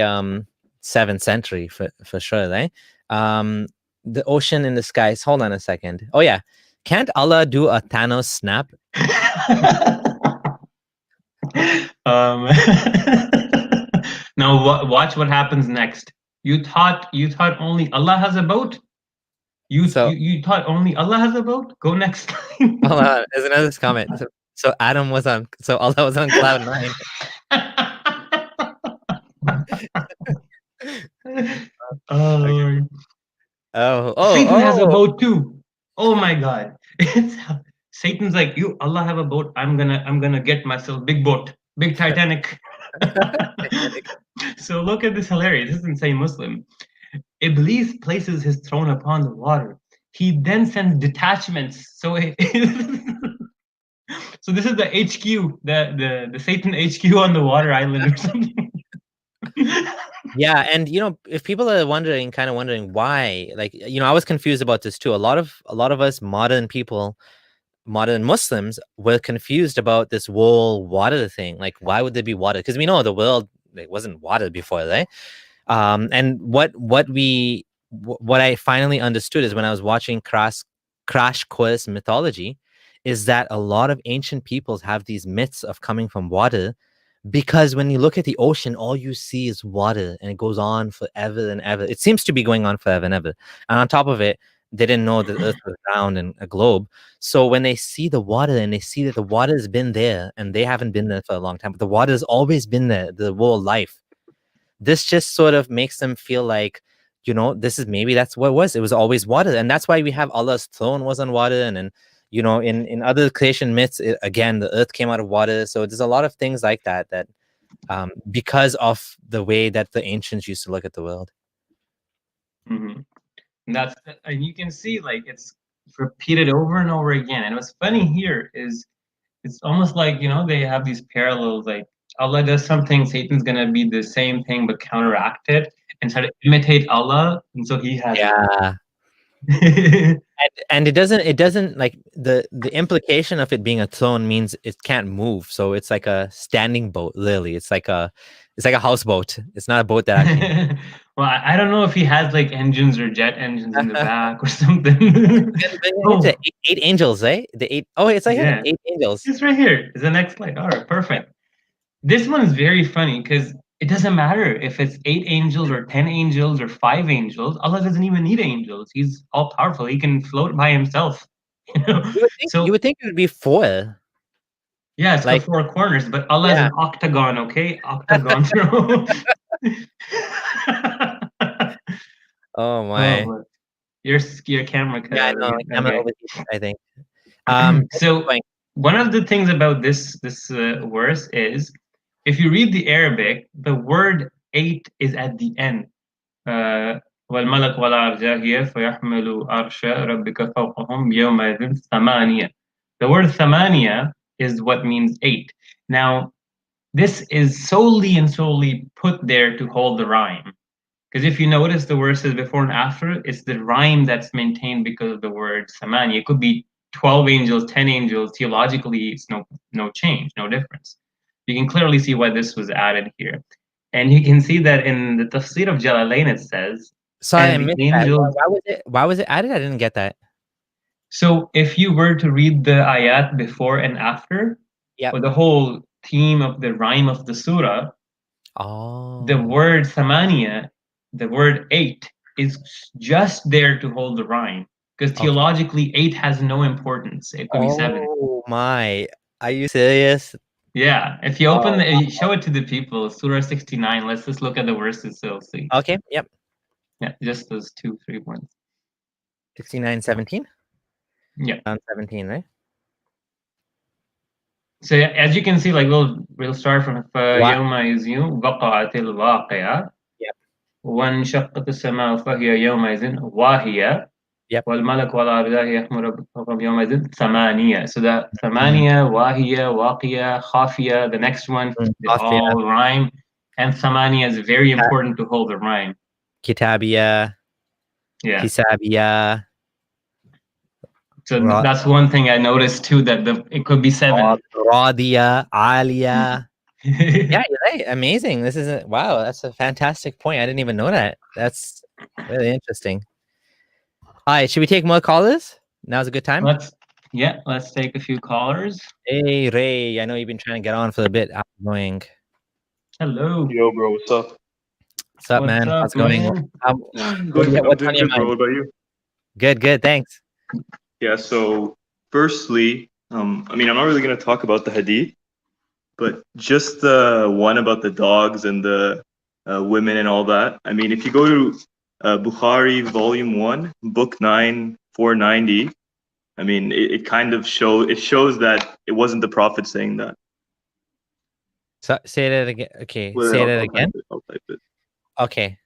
7th century for sure, right? The ocean in the skies. Hold on a second. Oh yeah. Can't Allah do a Thanos snap? Now watch what happens next. You thought only Allah has a boat? You thought only Allah has a boat? Go next line. Hold on, there's another comment. So Allah was on cloud 9. Oh, oh, Satan has a boat too. Oh my God. Satan's like, you, Allah have a boat. I'm gonna get myself big boat, big Titanic. So look at this hilarious. This is insane Muslim. Iblis places his throne upon the water. He then sends detachments. So so this is the HQ, the Satan HQ on the water island or something. Yeah, and if people are kind of wondering why, like, I was confused about this too. A lot of us modern people, modern Muslims, were confused about this whole water thing. Like, why would there be water? Because we know the world wasn't water before, right? And what I finally understood is when I was watching Crash crash course mythology is that a lot of ancient peoples have these myths of coming from water, because when you look at the ocean, all you see is water, and it goes on forever and ever. It seems to be going on forever and ever. And on top of it, they didn't know that the Earth was round and a globe. So when they see the water and they see that the water has been there, and they haven't been there for a long time, but the water has always been there, the whole life. This just sort of makes them feel like, this is, maybe that's what it was. It was always water, and that's why we have Allah's throne was on water, and then in other creation myths, again, the earth came out of water. So there's a lot of things like that because of the way that the ancients used to look at the world. Mm-hmm. And you can see like it's repeated over and over again. And what's funny here is it's almost like they have these parallels. Like Allah does something, Satan's gonna be the same thing but counteract it and try to imitate Allah, and so he has. Yeah. and it doesn't like the implication of it being a throne means it can't move, so it's like a standing boat, literally. It's like a houseboat. It's not a boat that actually well, I don't know if he has like engines or jet engines in the back or something. It's eight angels, eh? It's like 8 angels. It's right here. It's the next slide. All right, perfect. This one is very funny because it doesn't matter if it's 8 angels or 10 angels or 5 angels. Allah doesn't even need angels. He's all powerful. He can float by himself. You would think it would be 4. Yeah, it's like got 4 corners, but Allah is an octagon, okay? Octagon throne. Oh my. Your camera cut out. Yeah, camera overheated, I think. So one of the things about this verse is, if you read the Arabic, the word 8 is at the end. وَالْمَلَكُ وَلَا أَرْجَاهِيَ فَيَحْمِلُ أَرْشَ رَبِّكَ فَوْقَهُمْ يَوْمَئِذٍ ثَمَانِيَةٌ. The word ثَمَانِيَة is what means 8. Now, this is solely put there to hold the rhyme. Because if you notice the verses before and after, it's the rhyme that's maintained because of the word samani. It could be 12 angels, 10 angels. Theologically, it's no change, no difference. You can clearly see why this was added here. And you can see that in the tafsir of Jalalain, it says, sorry, I missed that. Why was it added? I didn't get that. So if you were to read the ayat before and after, or the whole theme of the rhyme of the surah, the word samaniya, the word 8, is just there to hold the rhyme. Because theologically, 8 has no importance. It could be 7. Oh my. Are you serious? Yeah. If you open show it to the people, Surah 69, let's just look at the verses so you'll see. Okay, yep. Yeah, just those 2-3 ones. 69, 17? Yeah. 17, right? So as you can see, like we'll start from يوم يزيون وقعت الواقعة. Yep. وانشقت السماء فهي يومئذ واهية. Yep. والملك على أرجائه يحمل ربهم يومئذ ثمانية. So that ثمانية, واهية, واقية, خافية, the next one, they all rhyme. And ثمانية is very important to hold the rhyme. Kitabiya. Yeah. Kisabiya. So that's one thing I noticed too, that it could be 7. Radiya, Aliya. Yeah, you're right. Amazing. This is wow. That's a fantastic point. I didn't even know that. That's really interesting. All right, should we take more callers? Now's a good time. Let's take a few callers. Hey Ray, I know you've been trying to get on for a bit. How's it going? Hello. Yo, bro. What's up? What's up, man? How's it going? I'm doing good, bro. What about you? Good. Thanks. Yeah. So, firstly, I'm not really going to talk about the hadith, but just the one about the dogs and the women and all that. I mean, if you go to Bukhari, Volume 1, Book 9, 490, I mean, it kind of shows that it wasn't the Prophet saying that. So, say that again. Okay, Well, say that again. I'll type it. Okay.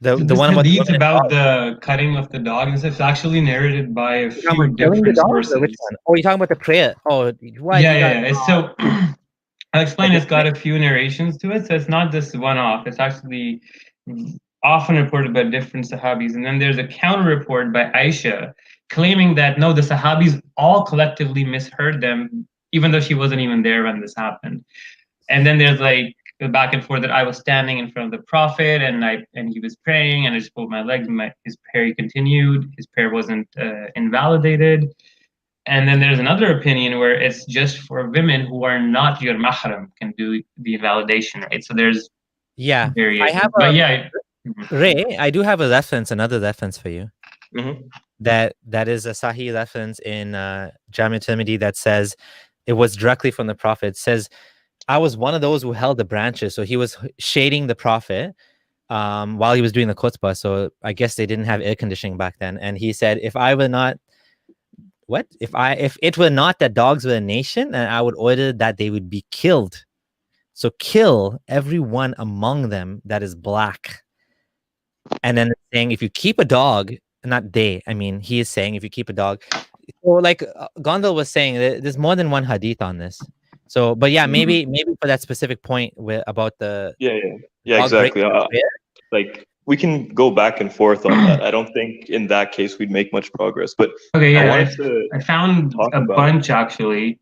The one about the cutting of the dog and stuff is actually narrated by a few different sources. Oh, you're talking about the prayer. Oh, what? Yeah. So I'll explain. It's got a few narrations to it, so it's not just one-off. It's actually often reported by different Sahabis, and then there's a counter report by Aisha claiming that no, the Sahabis all collectively misheard them, even though she wasn't even there when this happened. And then there's like back and forth that I was standing in front of the Prophet and he was praying, and I just pulled my legs, and his prayer continued. His prayer wasn't invalidated. And then there's another opinion where it's just for women who are not your mahram can do the invalidation, right? So there's I variation. have But yeah. Ray, I do have a reference, another reference for you. Mhm. That is a Sahih reference in Jami' Tirmidhi that says it was directly from the Prophet. It says, I was one of those who held the branches. So he was shading the Prophet while he was doing the khutbah. So I guess they didn't have air conditioning back then. And he said, if it were not that dogs were a nation, and I would order that they would be killed. So kill everyone among them that is black. And then saying, if you keep a dog, not they, I mean, he is saying, if you keep a dog. So like Gondal was saying, there's more than one hadith on this. So, but yeah, maybe for that specific point about the yeah, exactly. Like we can go back and forth on that. I don't think in that case we'd make much progress. But okay, yeah, I found a bunch actually.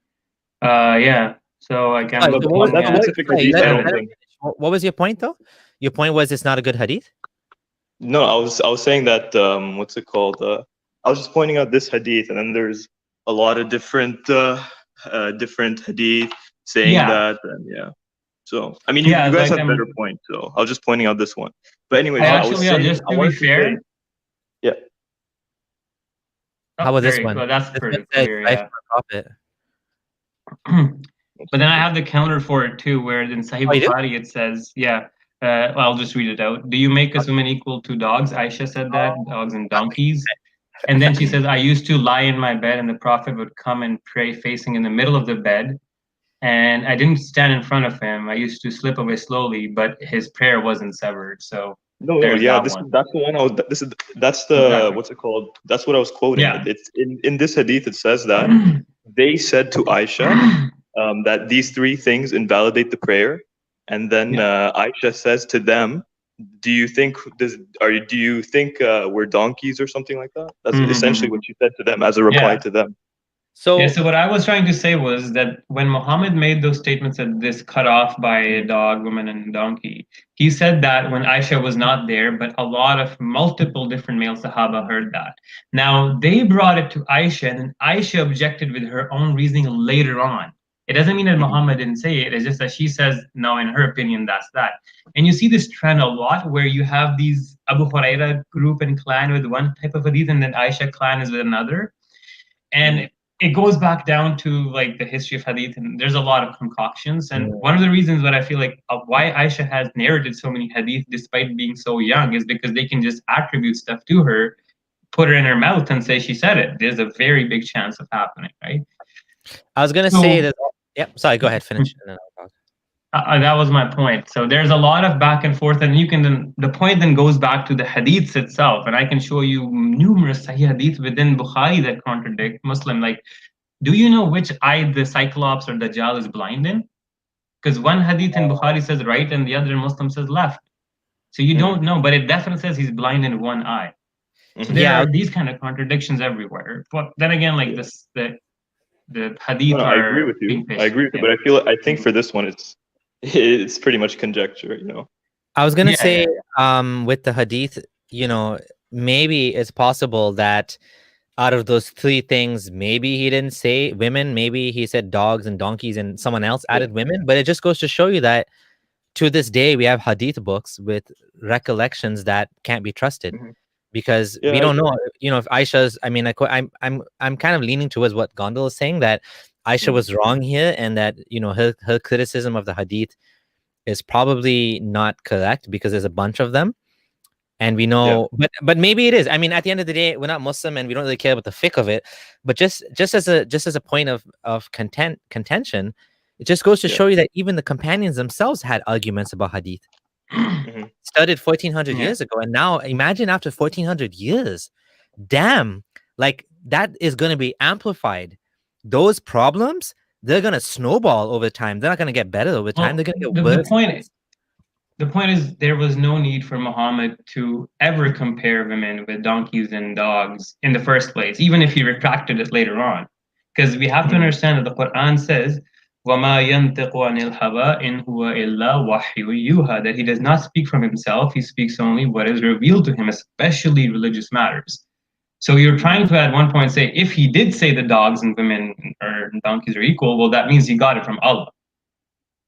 Yeah. So I can look on that specific hadith. I don't think. What was your point though? Your point was it's not a good hadith? No, I was saying that what's it called? I was just pointing out this hadith, and then there's a lot of different hadith saying that, and So I mean, you guys have better points. So I was just pointing out this one. But anyways, just to be fair. Yeah. How about this one? Well, that's pretty clear. Yeah. But then I have the counter for it too, where in Sahih Bukhari it says, I'll just read it out. Do you make us women equal to dogs? Aisha said that, dogs and donkeys. And then she says, I used to lie in my bed and the Prophet would come and pray facing in the middle of the bed. And I didn't stand in front of him. I used to slip away slowly, but his prayer wasn't severed. So that's the one. That's the what's it called? That's what I was quoting. Yeah. It's in this hadith. It says that they said to Aisha that these three things invalidate the prayer, and then Aisha says to them, "Do you think we're donkeys or something like that?" That's essentially what she said to them as a reply to them. So what I was trying to say was that when Muhammad made those statements that this cut off by a dog, woman, and donkey, he said that when Aisha was not there, but a lot of multiple different male Sahaba heard that. Now, they brought it to Aisha, and then Aisha objected with her own reasoning later on. It doesn't mean that Muhammad didn't say it. It's just that she says, no, in her opinion, that's that. And you see this trend a lot where you have these Abu Huraira group and clan with one type of hadith, and then Aisha clan is with another. And it goes back down to like the history of hadith, and there's a lot of concoctions. And one of the reasons that I feel like why Aisha has narrated so many hadith despite being so young is because they can just attribute stuff to her, put her in her mouth and say she said it. There's a very big chance of happening, right? I was going to say that. Yep. Sorry, go ahead, finish. That was my point. So there's a lot of back and forth, and the point then goes back to the hadiths itself, and I can show you numerous Sahih hadith within Bukhari that contradict Muslim. Like, do you know which eye the Cyclops or Dajjal is blind in? Because one hadith in Bukhari says right, and the other in Muslim says left. So you don't know, but it definitely says he's blind in one eye. So there are these kind of contradictions everywhere. But then again, like the hadith I agree with you. But I think for this one, it's pretty much conjecture, I was gonna say, with the hadith, maybe it's possible that out of those three things, maybe he didn't say women, maybe he said dogs and donkeys, and someone else added women. But it just goes to show you that to this day we have hadith books with recollections that can't be trusted. Because we don't know, if Aisha's. I mean, I'm kind of leaning towards what Gondal is saying, that Aisha was wrong here, and that her criticism of the hadith is probably not correct because there's a bunch of them, and we know. But maybe it is. I mean, at the end of the day, we're not Muslim, and we don't really care about the fiqh of it. But just as a point of contention, it just goes to show you that even the companions themselves had arguments about hadith. Started 1400 years ago, and now imagine after 1400 years, damn, like that is going to be amplified. Those problems, they're going to snowball over time. They're not going to get better over time. They're going to get worse. The point is there was no need for Muhammad to ever compare women with donkeys and dogs in the first place, even if he retracted it later on, because we have to understand that the Quran says وَمَا يَنْطِقُ عَنِ الْهَوَىٰ إِنْ هُوَ إِلَّا وَحْيٌ يُوحَىٰ, that he does not speak from himself, he speaks only what is revealed to him, especially religious matters. So you're trying to at one point say, if he did say the dogs and women or donkeys are equal, well, that means he got it from Allah.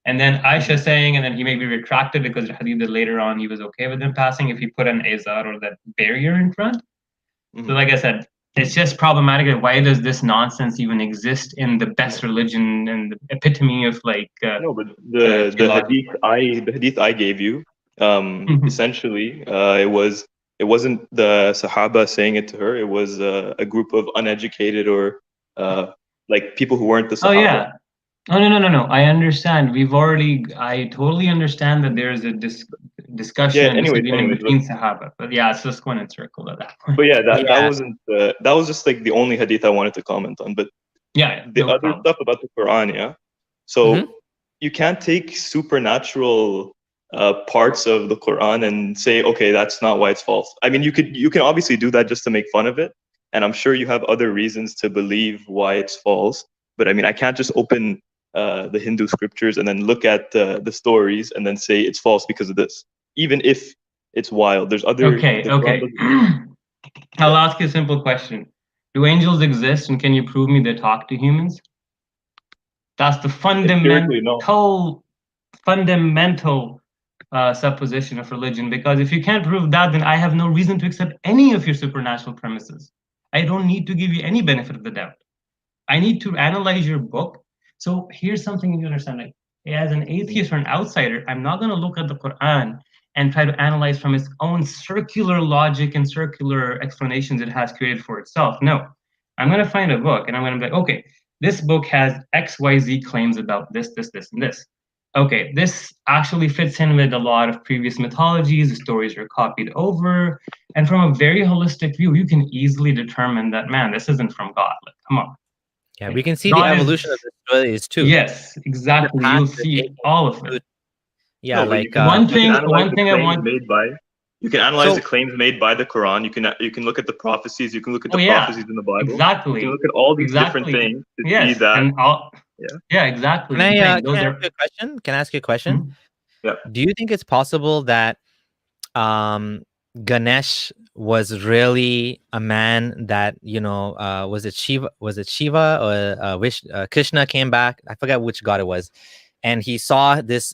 And then Aisha saying, and then he maybe retracted because the hadith that later on he was okay with them passing if he put an izar or that barrier in front. So like I said, it's just problematic. Why does this nonsense even exist in the best religion and the epitome of like? No, but the hadith I gave you, essentially, it wasn't the Sahaba saying it to her. It was a group of uneducated or like people who weren't the Sahaba. Oh yeah. Oh no. I understand. I totally understand that there is a discussion and disagreement between Sahaba. But yeah, it's just going in circle at that point. But yeah, that wasn't that was just like the only hadith I wanted to comment on. But yeah, the other stuff about the Quran, yeah. So you can't take supernatural parts of the Quran and say, okay, that's not why it's false. I mean, you can obviously do that just to make fun of it, and I'm sure you have other reasons to believe why it's false. But I mean, I can't just open the Hindu scriptures and then look at the stories and then say it's false because of this, even if it's wild. There's other. Okay. I'll ask you a simple question: do angels exist, and can you prove me they talk to humans? That's the fundamental supposition of religion. Because if you can't prove that, then I have no reason to accept any of your supernatural premises. I don't need to give you any benefit of the doubt. I need to analyze your book. So here's something you understand. Like, as an atheist or an outsider, I'm not going to look at the Quran and try to analyze from its own circular logic and circular explanations it has created for itself. No, I'm going to find a book and I'm going to be like, okay, this book has XYZ claims about this, and this. Okay, this actually fits in with a lot of previous mythologies. The stories are copied over. And from a very holistic view, you can easily determine that, man, this isn't from God. Like, come on. Yeah, we can see the evolution of the stories too. Yes, exactly. You'll see all of it. Yeah, no, like one thing I want. You can analyze the claims made by the Quran. You can look at the prophecies. You can look at the prophecies in the Bible. Exactly. You can look at all these different things to see that. Yeah, exactly. Can I ask you a question? Can I ask you a question? Yeah. Do you think it's possible that Ganesh was really a man that, was it Shiva or Krishna came back? I forget which god it was. And he saw this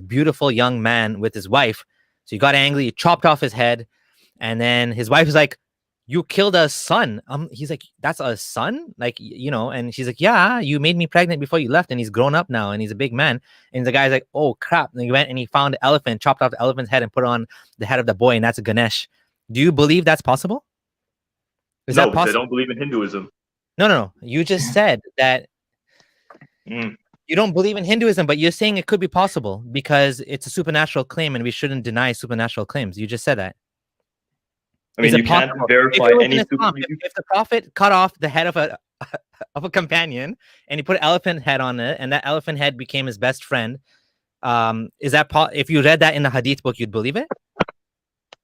beautiful young man with his wife. So he got angry, he chopped off his head. And then his wife was like, you killed a son. He's like, that's a son? Like, and she's like, yeah, you made me pregnant before you left. And he's grown up now and he's a big man. And the guy's like, oh crap. And he went and he found an elephant, chopped off the elephant's head and put on the head of the boy. And that's a Ganesh. Do you believe that's possible? Is that possible? I don't believe in Hinduism. No. You just said that you don't believe in Hinduism, but you're saying it could be possible because it's a supernatural claim and we shouldn't deny supernatural claims. You just said that. I mean, you can't verify any. If the prophet cut off the head of a companion and he put an elephant head on it, and that elephant head became his best friend, is that if you read that in the Hadith book, you'd believe it?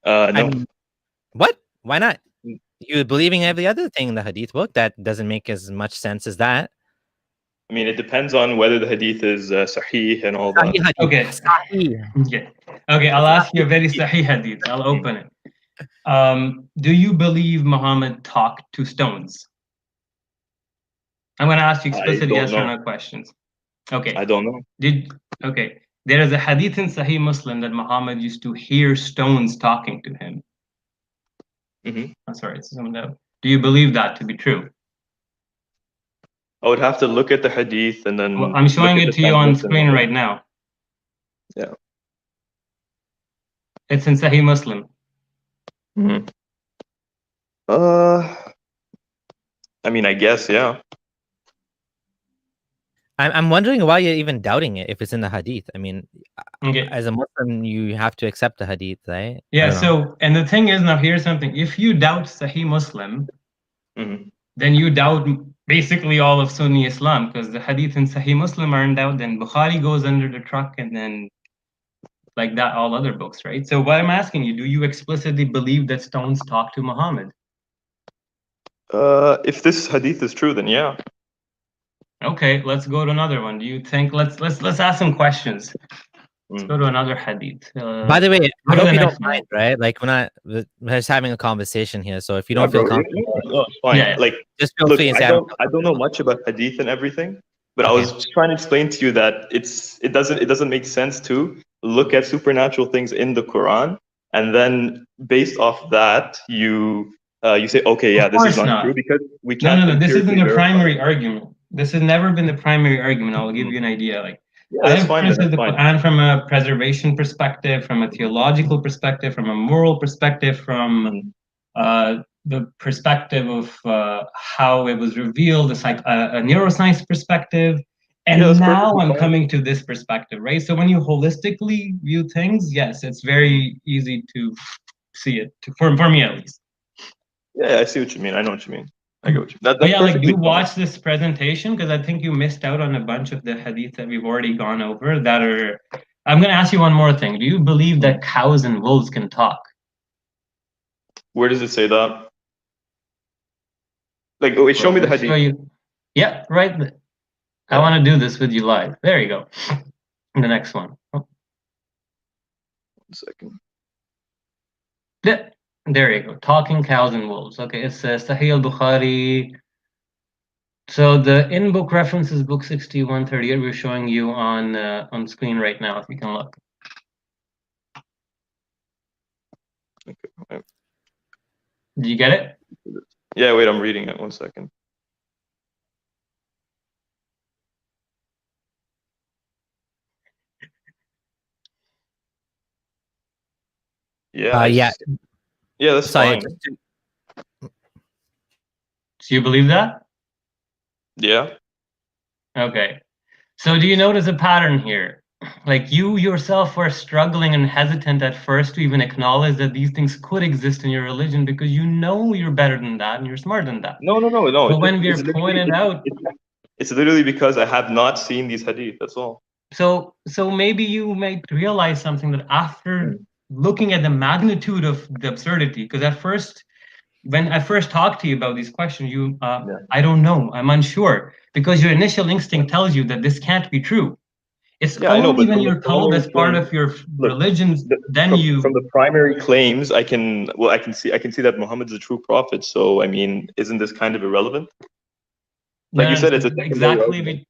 No. What? Why not? You're believing every other thing in the Hadith book. That doesn't make as much sense as that. I mean, it depends on whether the Hadith is Sahih and all that. Okay. Sahih. Okay. I'll ask you a very Sahih Hadith. I'll open it. Do you believe Muhammad talked to stones? I'm going to ask you explicit yes or no questions. Okay. I don't know. There is a hadith in Sahih Muslim that Muhammad used to hear stones talking to him. I'm sorry, it's zoomed out. Do you believe that to be true? I would have to look at the hadith and then. Well, I'm showing it to you on screen right now. Yeah. It's in Sahih Muslim. I mean, I guess, yeah. I'm wondering why you're even doubting it if it's in the Hadith. I mean, as a Muslim, you have to accept the Hadith, right? Yeah. So, and the thing is, now here's something: if you doubt Sahih Muslim, then you doubt basically all of Sunni Islam, because the Hadith in Sahih Muslim are in doubt. Then Bukhari goes under the truck, and then like that, all other books, right? So what I'm asking you, do you explicitly believe that stones talk to Muhammad? If this hadith is true, then yeah. Okay, let's go to another one. Do you think let's ask some questions. Let's go to another hadith. By the way, go I to hope the you don't next one. mind, right? Like we're just having a conversation here. So if you Yeah, don't feel bro, comfortable, no, it's fine. Yeah. Like, just feel look, free and I say, don't know much about hadith and everything, but I Okay. was just trying to explain to you that it doesn't make sense to look at supernatural things in the Quran and then based off that you say, okay, yeah, Of this is course not not. true because we No, can't no, no. This isn't empirically the verify. primary argument. This has never been the primary argument. I'll give you an idea. Like, Yeah, I that's have fine. Then, criticize that's the fine. Quran from a preservation perspective, from a theological perspective, from a moral perspective, from the perspective of how it was revealed, a neuroscience perspective. And Yeah, that's now perfectly I'm fine. coming to this perspective, right? So when you holistically view things, yes, it's very easy to see it, for me at least. Yeah, I see what you mean. I know what you mean. I get what you mean. But That's yeah, like perfectly do fine. watch this presentation because I think you missed out on a bunch of the hadith that we've already gone over that are. I'm going to ask you one more thing. Do you believe that cows and wolves can talk? Where does it say that? Like, wait, show me the I'll show hadith. you. Yeah, right. I want to do this with you live. There you go. The next one. One second. Yeah, there you go. Talking cows and wolves. Okay, it's Sahih al-Bukhari. So the in-book reference is book 6138. We're showing you on screen right now, if you can look. Okay. Did you get it? Yeah, wait, I'm reading it. 1 second. Yeah. yeah. Yeah, that's Sorry. fine. Do you believe that? Yeah. Okay. So do you notice a pattern here? Like you yourself were struggling and hesitant at first to even acknowledge that these things could exist in your religion because you know you're better than that and you're smarter than that. No. But when we're pointed out, it's literally because I have not seen these hadith. That's all. so maybe you might realize something that after looking at the magnitude of the absurdity, because at first, when I first talked to you about these questions, you I don't know, I'm unsure, because your initial instinct tells you that this can't be true. It's Yeah, I know, only but when from the you're told as part of your religion, then from the primary claims, I can see that Muhammad's a true prophet. So I mean, isn't this kind of irrelevant? Like you said, it's a exactly.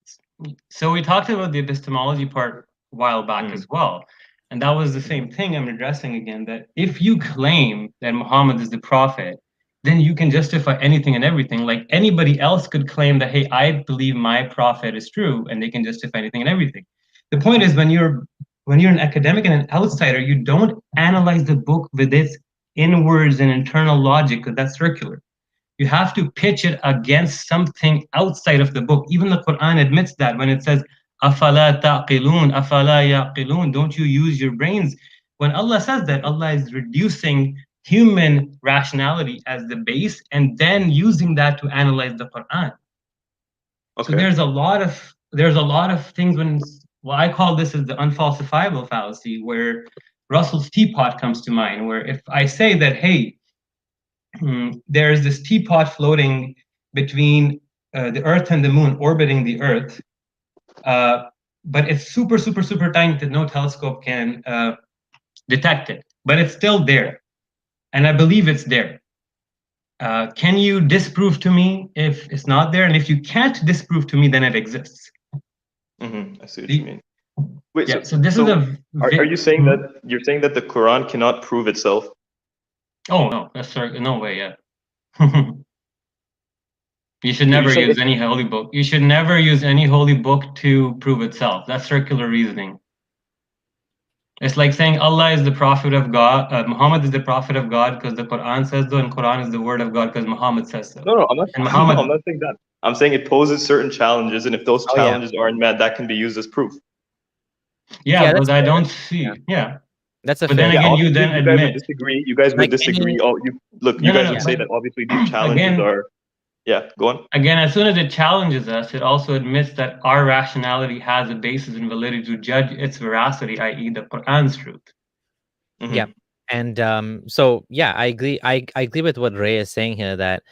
So we talked about the epistemology part a while back as well, and that was the same thing I'm addressing again. That if you claim that Muhammad is the prophet, then you can justify anything and everything. Like anybody else could claim that, hey, I believe my prophet is true, and they can justify anything and everything. The point is when you're an academic and an outsider, you don't analyze the book with its inwards and internal logic, because that's circular. You have to pitch it against something outside of the book. Even the Quran admits that when it says, "Afala taqilun, afala yaqilun," don't you use your brains? When Allah says that, Allah is reducing human rationality as the base and then using that to analyze the Quran. Okay. So there's a lot of things I call this as the unfalsifiable fallacy, where Russell's teapot comes to mind, where if I say that, hey, there's this teapot floating between the Earth and the Moon, orbiting the Earth, but it's super, super, super tiny that no telescope can detect it. But it's still there, and I believe it's there. Can you disprove to me if it's not there? And if you can't disprove to me, then it exists. I see what you mean. Wait, yeah, so this is are you saying that you're saying that the Quran cannot prove itself? Oh no, that's no way. Yeah. You should never use any holy book. You should never use any holy book to prove itself. That's circular reasoning. It's like saying Allah is the prophet of God, Muhammad is the prophet of God because the Quran says so, and Quran is the word of God because Muhammad says so. No, I'm not saying that. I'm saying it poses certain challenges, and if those challenges aren't met, that can be used as proof. Yeah, but I don't see. Yeah. That's a but then again, you then admit. You guys would disagree. You guys would disagree. You guys would say that obviously these challenges are. Yeah, go on. Again, as soon as it challenges us, it also admits that our rationality has a basis in validity to judge its veracity, i.e., the Quran's truth. Yeah, and so yeah, I agree. I agree with what Ray is saying here, that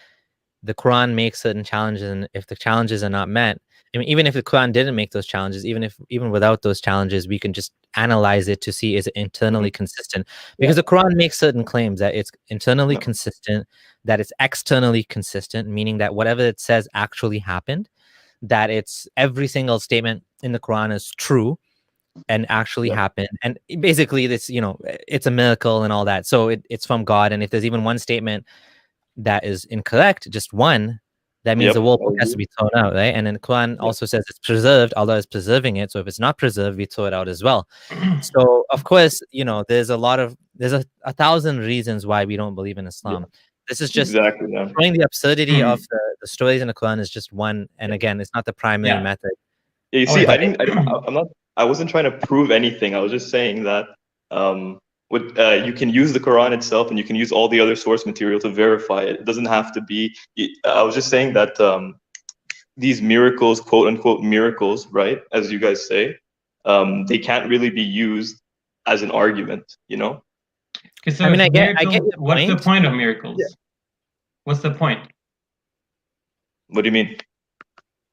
the Quran makes certain challenges, and if the challenges are not met, I mean, even if the Quran didn't make those challenges, even without those challenges, we can just analyze it to see is it internally consistent. Because the Quran makes certain claims that it's internally consistent, that it's externally consistent, meaning that whatever it says actually happened, that it's every single statement in the Quran is true and actually happened. And basically this, it's a miracle and all that. So it's from God. And if there's even one statement that is incorrect, just one, that means the whole book has to be thrown out, right? And then the Quran also says it's preserved, Allah is preserving it. So if it's not preserved, we throw it out as well. So of course, there's a thousand reasons why we don't believe in Islam. This is just showing the absurdity of the stories in the Quran is just one. And again, it's not the primary method. Yeah, you see, I wasn't trying to prove anything. I was just saying that you can use the Quran itself and you can use all the other source material to verify it. It doesn't have to be. I was just saying that these miracles, quote unquote miracles, right, as you guys say, they can't really be used as an argument, Okay, so I get your what's point. the point of miracles? What's the point? What do you mean?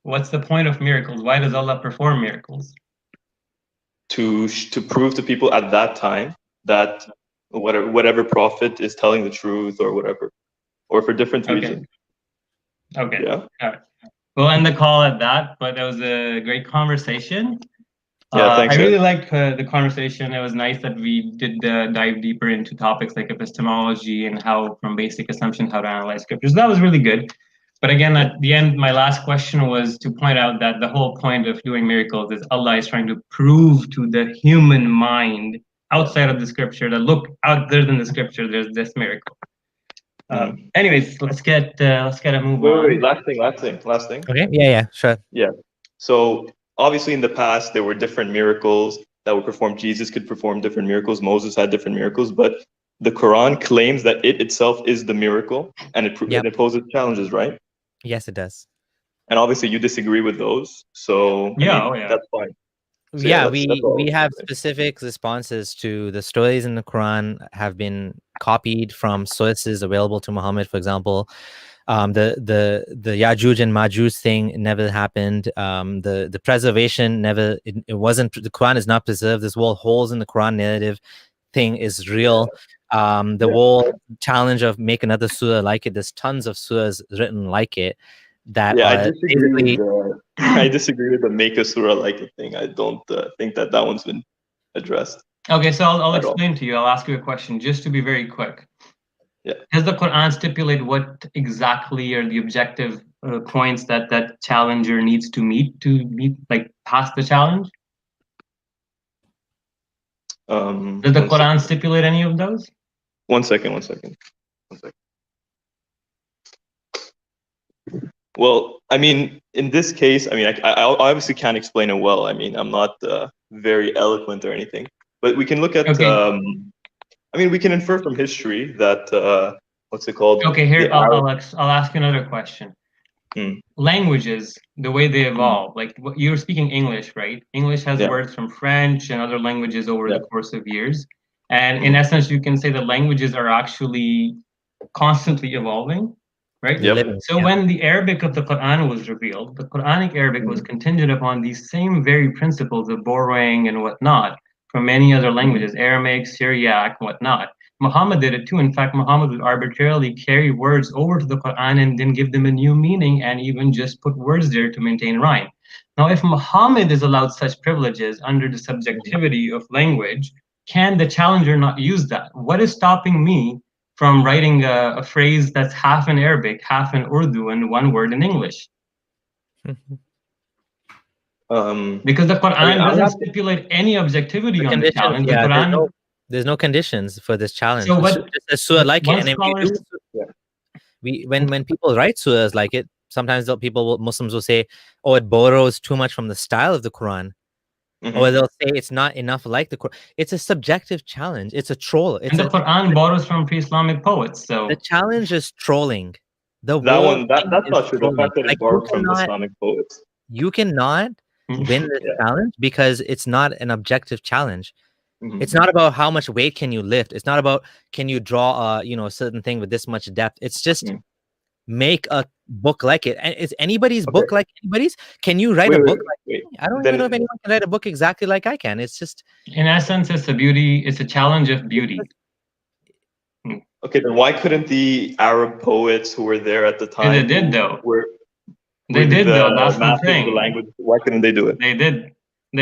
What's the point of miracles? Why does Allah perform miracles? To prove to people at that time that whatever prophet is telling the truth or whatever, or for different reasons. Okay. Yeah. All right. We'll end the call at that, but that was a great conversation. Yeah, thanks. I really liked the conversation. It was nice that we did dive deeper into topics like epistemology and how, from basic assumptions, how to analyze scriptures. That was really good. But again, at the end, my last question was to point out that the whole point of doing miracles is Allah is trying to prove to the human mind outside of the scripture that look, out there than the scripture, there's this miracle. Anyways, let's get a move on. Wait, last thing. Okay. Yeah. Sure. Yeah. So obviously, in the past, there were different miracles that were performed. Jesus could perform different miracles. Moses had different miracles, but the Quran claims that it itself is the miracle, and it poses challenges, right? Yes, it does. And obviously, you disagree with those, so that's fine. So we have specific responses to the stories in the Quran have been copied from sources available to Muhammad. For example, the Yajuj and Majuj thing never happened. The preservation never. It wasn't. The Quran is not preserved. This whole holes in the Quran narrative thing is real. The whole challenge of make another surah like it. There's tons of surahs written like it. That I disagree with the make a surah like it thing. I don't think that one's been addressed. Okay, so I'll explain to you. I'll ask you a question just to be very quick. Yeah. Does the Quran stipulate what exactly are the objective points that challenger needs to meet like pass the challenge? Does the Quran stipulate any of those? One second. Well, I mean, in this case, I mean, I obviously can't explain it well. I mean, I'm not very eloquent or anything, but we can look at. I mean, we can infer from history that what's it called? Okay, here I'll ask you another question. Languages, the way they evolve, like you're speaking English, right? English has words from French and other languages over the course of years, and in essence, you can say that languages are actually constantly evolving. Right? So when the Arabic of the Quran was revealed, the Quranic Arabic was contingent upon these same very principles of borrowing and whatnot from many other languages, Aramaic, Syriac, whatnot. Muhammad did it too. In fact, Muhammad would arbitrarily carry words over to the Quran and then give them a new meaning and even just put words there to maintain rhyme. Now, if Muhammad is allowed such privileges under the subjectivity of language, can the challenger not use that? What is stopping me from writing a phrase that's half in Arabic, half in Urdu, and one word in English? Because the Quran doesn't stipulate any objectivity on the challenge. Yeah, the Quran, there's no conditions for this challenge. So just a surah like it, and when people write surahs like it, sometimes Muslims will say, "Oh, it borrows too much from the style of the Quran." Or they'll say it's not enough like the Quran. It's a subjective challenge. It's a troll. And the Quran borrows from pre-Islamic poets. So the challenge is trolling. That's not true. The fact that it borrowed from Islamic poets. You cannot win this challenge because it's not an objective challenge. It's not about how much weight can you lift. It's not about can you draw a certain thing with this much depth. It's just make a book like it. And is anybody's Okay. book like anybody's? Can you write a book like wait. me? I don't Then- even know if anyone can write a book exactly like I can. It's just In essence, it's a challenge of beauty. Okay, then why couldn't the Arab poets who were there at the time? They did, though. They did, though. That's the masters of thing. the language. Why couldn't they do it? They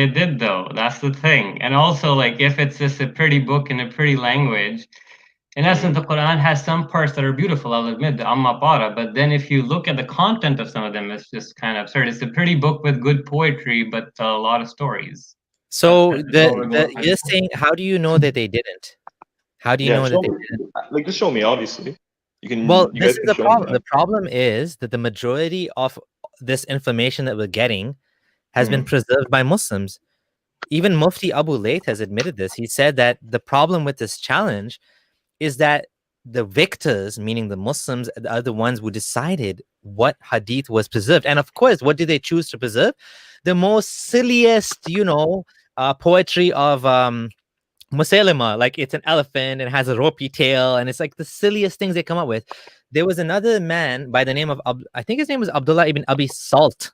did, though. That's the thing. And also, like, if it's just a pretty book in a pretty language, in essence, the Quran has some parts that are beautiful, I'll admit, the Amma Para, but then if you look at the content of some of them, it's just kind of absurd. It's a pretty book with good poetry, but a lot of stories. so That's all we're going for. you're saying, how do you know that they didn't? How do you know that they didn't? Like, just show me, obviously. You can. Well, you this guys is can the show me problem. that. The problem is that the majority of this information that we're getting has been preserved by Muslims. Even Mufti Abu Layth has admitted this. He said that the problem with this challenge is that the victors, meaning the Muslims, are the ones who decided what hadith was preserved. And of course, what did they choose to preserve? The most silliest, poetry of Musaylima, like it's an elephant and has a ropey tail, and it's like the silliest things they come up with. There was another man by the name of I think his name was Abdullah ibn Abi Salt,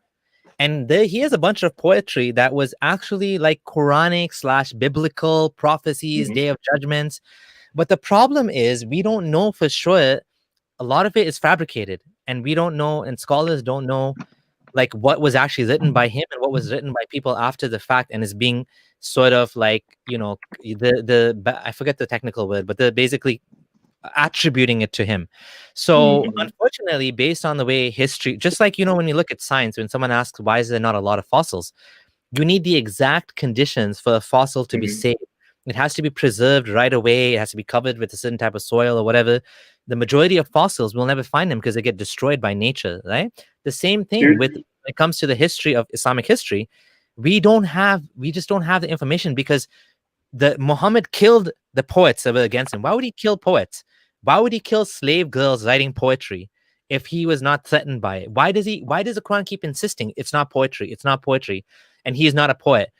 and he has a bunch of poetry that was actually like Quranic / biblical prophecies, Day of Judgments. But the problem is we don't know for sure. A lot of it is fabricated, and we don't know, and scholars don't know like what was actually written by him and what was written by people after the fact, and is being sort of like, I forget the technical word, but they're basically attributing it to him. So unfortunately, based on the way history, just like, when you look at science, when someone asks why is there not a lot of fossils, you need the exact conditions for a fossil to be saved. It has to be preserved right away. It has to be covered with a certain type of soil or whatever. The majority of fossils, we'll never find them because they get destroyed by nature, right? The same thing when it comes to the history of Islamic history. We just don't have the information because Muhammad killed the poets that were against him. Why would he kill poets? Why would he kill slave girls writing poetry if he was not threatened by it? Why does the Quran keep insisting it's not poetry, and he is not a poet?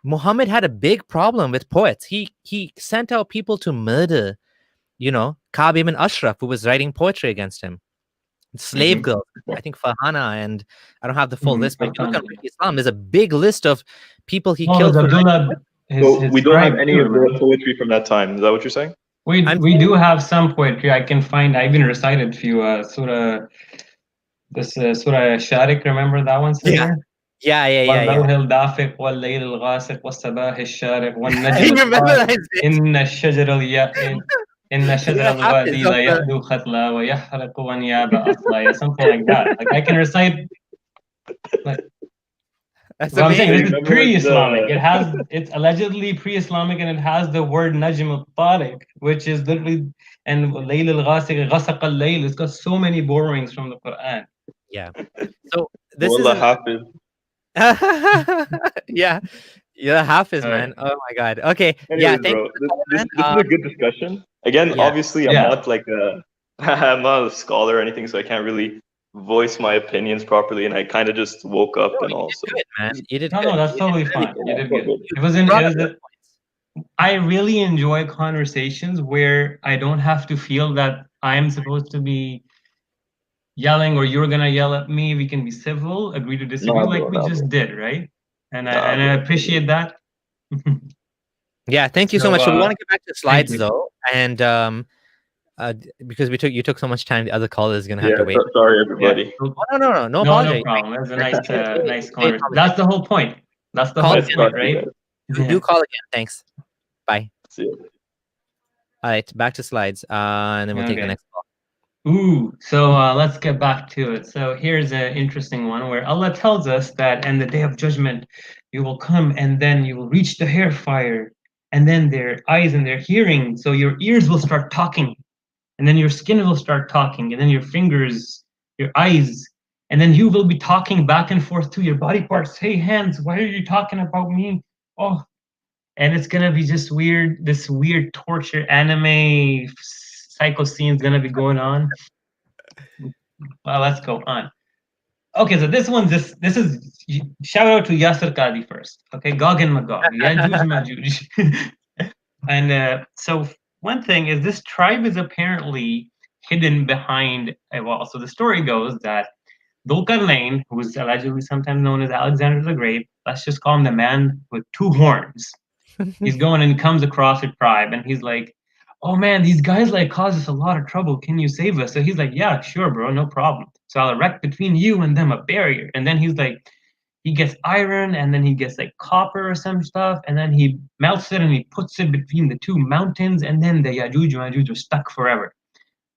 Muhammad had a big problem with poets. He sent out people to murder, Ka'b ibn Ashraf, who was writing poetry against him. Slave girls, I think Farhana, and I don't have the full list, but if you look at Islam, there's a big list of people he killed. So we don't have any of the poetry from that time. Is that what you're saying? We do have some poetry. I even recited a few Surah Sharik. Remember that one? Yeah. واللوح الدافق والليل الغاسق والصباح الشارق إن الشجر الوادي لا يأدو ختلا ويحرق ونياب أصلا, something like that. Like I can recite. That's what I'm saying, this is pre-Islamic. It's allegedly pre-Islamic, and it has the word Najm al-Tariq, which is literally, and Layl al-Ghasiq, Ghasaq al-Layl. It's got so many borrowings from the Quran. Yeah. So this is Hafiz. Yeah, Hafiz, man. Oh my God. Okay. Anyways, bro, this is a good discussion. Again, obviously, I'm not like I'm not a scholar or anything, so I can't really voice my opinions properly, and I kind of just woke up and all. So good, man. You did no, that's totally fine. You did good. I really enjoy conversations where I don't have to feel that I'm supposed to be yelling or you're gonna yell at me. We can be civil, agree to disagree, we just did, right? And I appreciate that. Yeah, thank you so much. So we want to get back to the slides though, and because you took so much time, the other caller is gonna have to wait. Sorry, everybody. Yeah. No apology. No problem. That's a nice conversation. That's the whole point. That's the whole point, right? Do call again. Thanks. Bye. See you. All right, back to slides, and then we'll take the next call. So let's get back to it. So here's an interesting one where Allah tells us that in the day of judgment, you will come and then you will reach the hair fire, and then their eyes and their hearing. So your ears will start talking, and then your skin will start talking, and then your fingers, your eyes, and then you will be talking back and forth to your body parts. Hey, hands, why are you talking about me? Oh, and it's gonna be just weird. This weird torture anime psycho scene is gonna be going on. Well, let's go on. Okay, so this is shout out to Yasser Qadi first. Okay, Gog and Magog, Yajuj Majuj. And so one thing is this tribe is apparently hidden behind a wall. So the story goes that Dhul-Qarnayn, who is allegedly sometimes known as Alexander the Great, let's just call him the man with two horns. He's going and comes across a tribe, and he's like, "Oh man, these guys like cause us a lot of trouble. Can you save us?" So he's like, "Yeah, sure, bro, no problem. So I'll erect between you and them a barrier." And then he's like, he gets iron, and then he gets like copper or some stuff, and then he melts it and he puts it between the two mountains, and then the Yajuj and Majuj are stuck forever.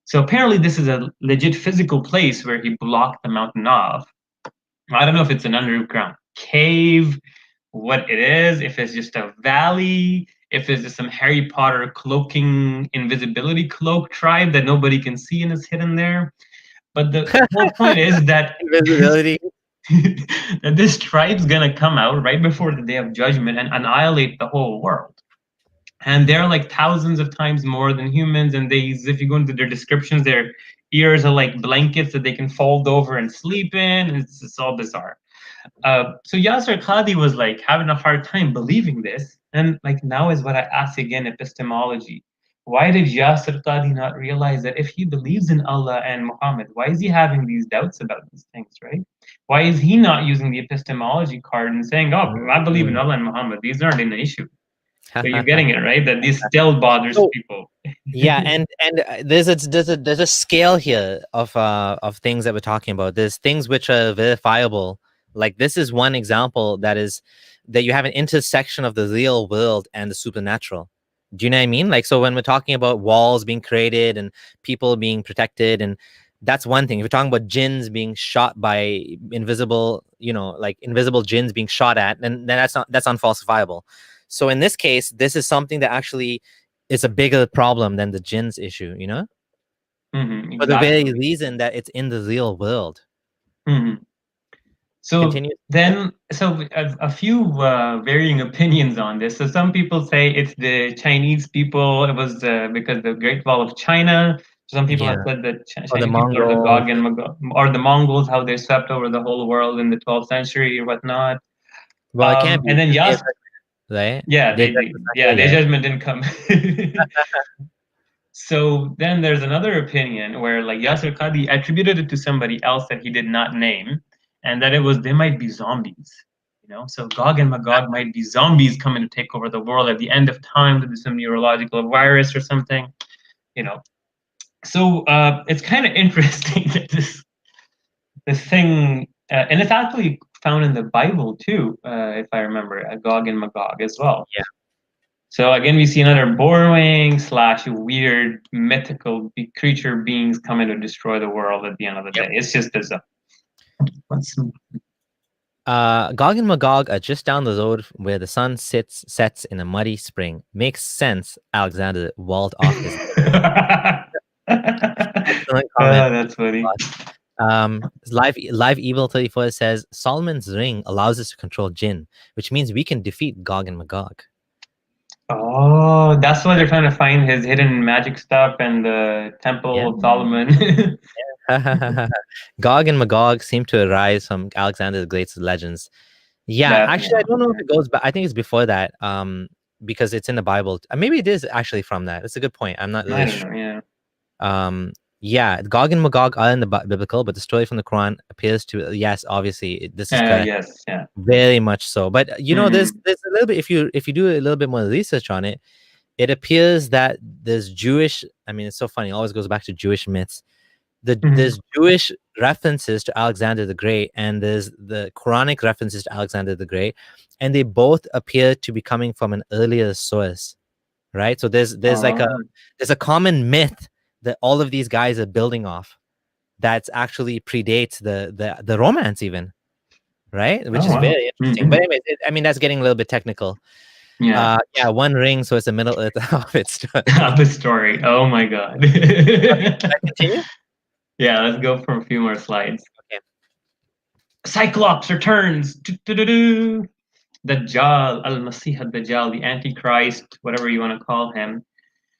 So apparently this is a legit physical place where he blocked the mountain off. I don't know if it's an underground cave, what it is, if it's just a valley, if it's just some Harry Potter cloaking invisibility cloak tribe that nobody can see and is hidden there. But the whole point is that Invisibility. that this tribe's gonna come out right before the day of judgment and annihilate the whole world. And they're like thousands of times more than humans, and if you go into their descriptions, their ears are like blankets that they can fold over and sleep in. It's all bizarre. So Yasser Qadi was like having a hard time believing this, and like now is what I ask again, epistemology. Why did Yasser Qadi not realize that if he believes in Allah and Muhammad, why is he having these doubts about these things, right? Why is he not using the epistemology card and saying, "Oh, I believe in Allah and Muhammad. These aren't an issue." So you're getting it, right? That this still bothers So- people. Yeah, and there's a scale here of things that we're talking about. There's things which are verifiable. Like this is one example that you have an intersection of the real world and the supernatural. Do you know what I mean? Like, so when we're talking about walls being created and people being protected, and that's one thing. If we're talking about jinns being shot by invisible, like invisible jinns being shot at, then that's unfalsifiable. So in this case, this is something that actually is a bigger problem than the jinns issue, Mm-hmm, for the very exactly. reason that it's in the real world. Mm-hmm. So Continue. then, a few varying opinions on this. So some people say it's the Chinese people. It was because the Great Wall of China. Some people have Yeah. said that Or the Chinese people are the Mongols. Gog and Magog, or the Mongols, how they swept over the whole world in the 12th century or whatnot. Well, it can't be. And then Because right? yeah, Their judgment's not here their yet. judgment didn't come. So then there's another opinion where like Yasser Qadi attributed it to somebody else that he did not name, and that they might be zombies. So Gog and Magog might be zombies coming to take over the world at the end of time with some neurological virus or something. So it's kind of interesting that this thing, and it's actually found in the Bible too, if I remember, Gog and Magog as well. Yeah. So again, we see another borrowing / weird mythical creature beings coming to destroy the world at the end of the day. It's just bizarre. Gog and Magog are just down the road where the sun sets in a muddy spring. Makes sense. Alexander walled off his. Excellent comment. That's funny. Live Evil 34 says Solomon's ring allows us to control jinn, which means we can defeat Gog and Magog. Oh, that's why they're trying to find his hidden magic stuff and the Temple of Solomon. Gog and Magog seem to arise from Alexander the Great's legends. Yeah, actually, I don't know if it goes back. I think it's before that, because it's in the Bible. Maybe it is actually from that. That's a good point. I'm not really sure. Yeah, Gog and Magog are in the biblical, but the story from the Quran appears to, yes, obviously this is correct. Yes, yeah, very much so. But there's a little bit, if you do a little bit more research on it, it appears that there's Jewish. I mean, it's so funny. It always goes back to Jewish myths. There's Jewish references to Alexander the Great, and there's the Quranic references to Alexander the Great, and they both appear to be coming from an earlier source, right? So there's like there's a common myth that all of these guys are building off that's actually predates the romance even, right? Which is very interesting. But anyway, I mean, that's getting a little bit technical. Yeah. One ring, so it's the middle of its story. Oh my god. Can I continue? Yeah, let's go for a few more slides. Okay. Cyclops returns. Dajjal, Al-Masih Dajjal, the Antichrist, whatever you want to call him.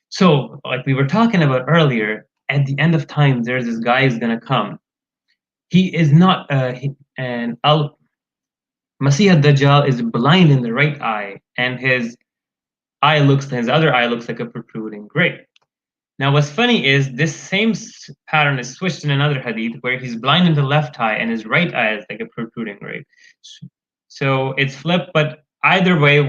So, like we were talking about earlier, at the end of time, there's this guy who's gonna come. He is not and Al-Masih Dajjal is blind in the right eye, and his other eye looks like a protruding grape. Now, what's funny is this same pattern is switched in another hadith where he's blind in the left eye and his right eye is like a protruding, right? So it's flipped, but either way,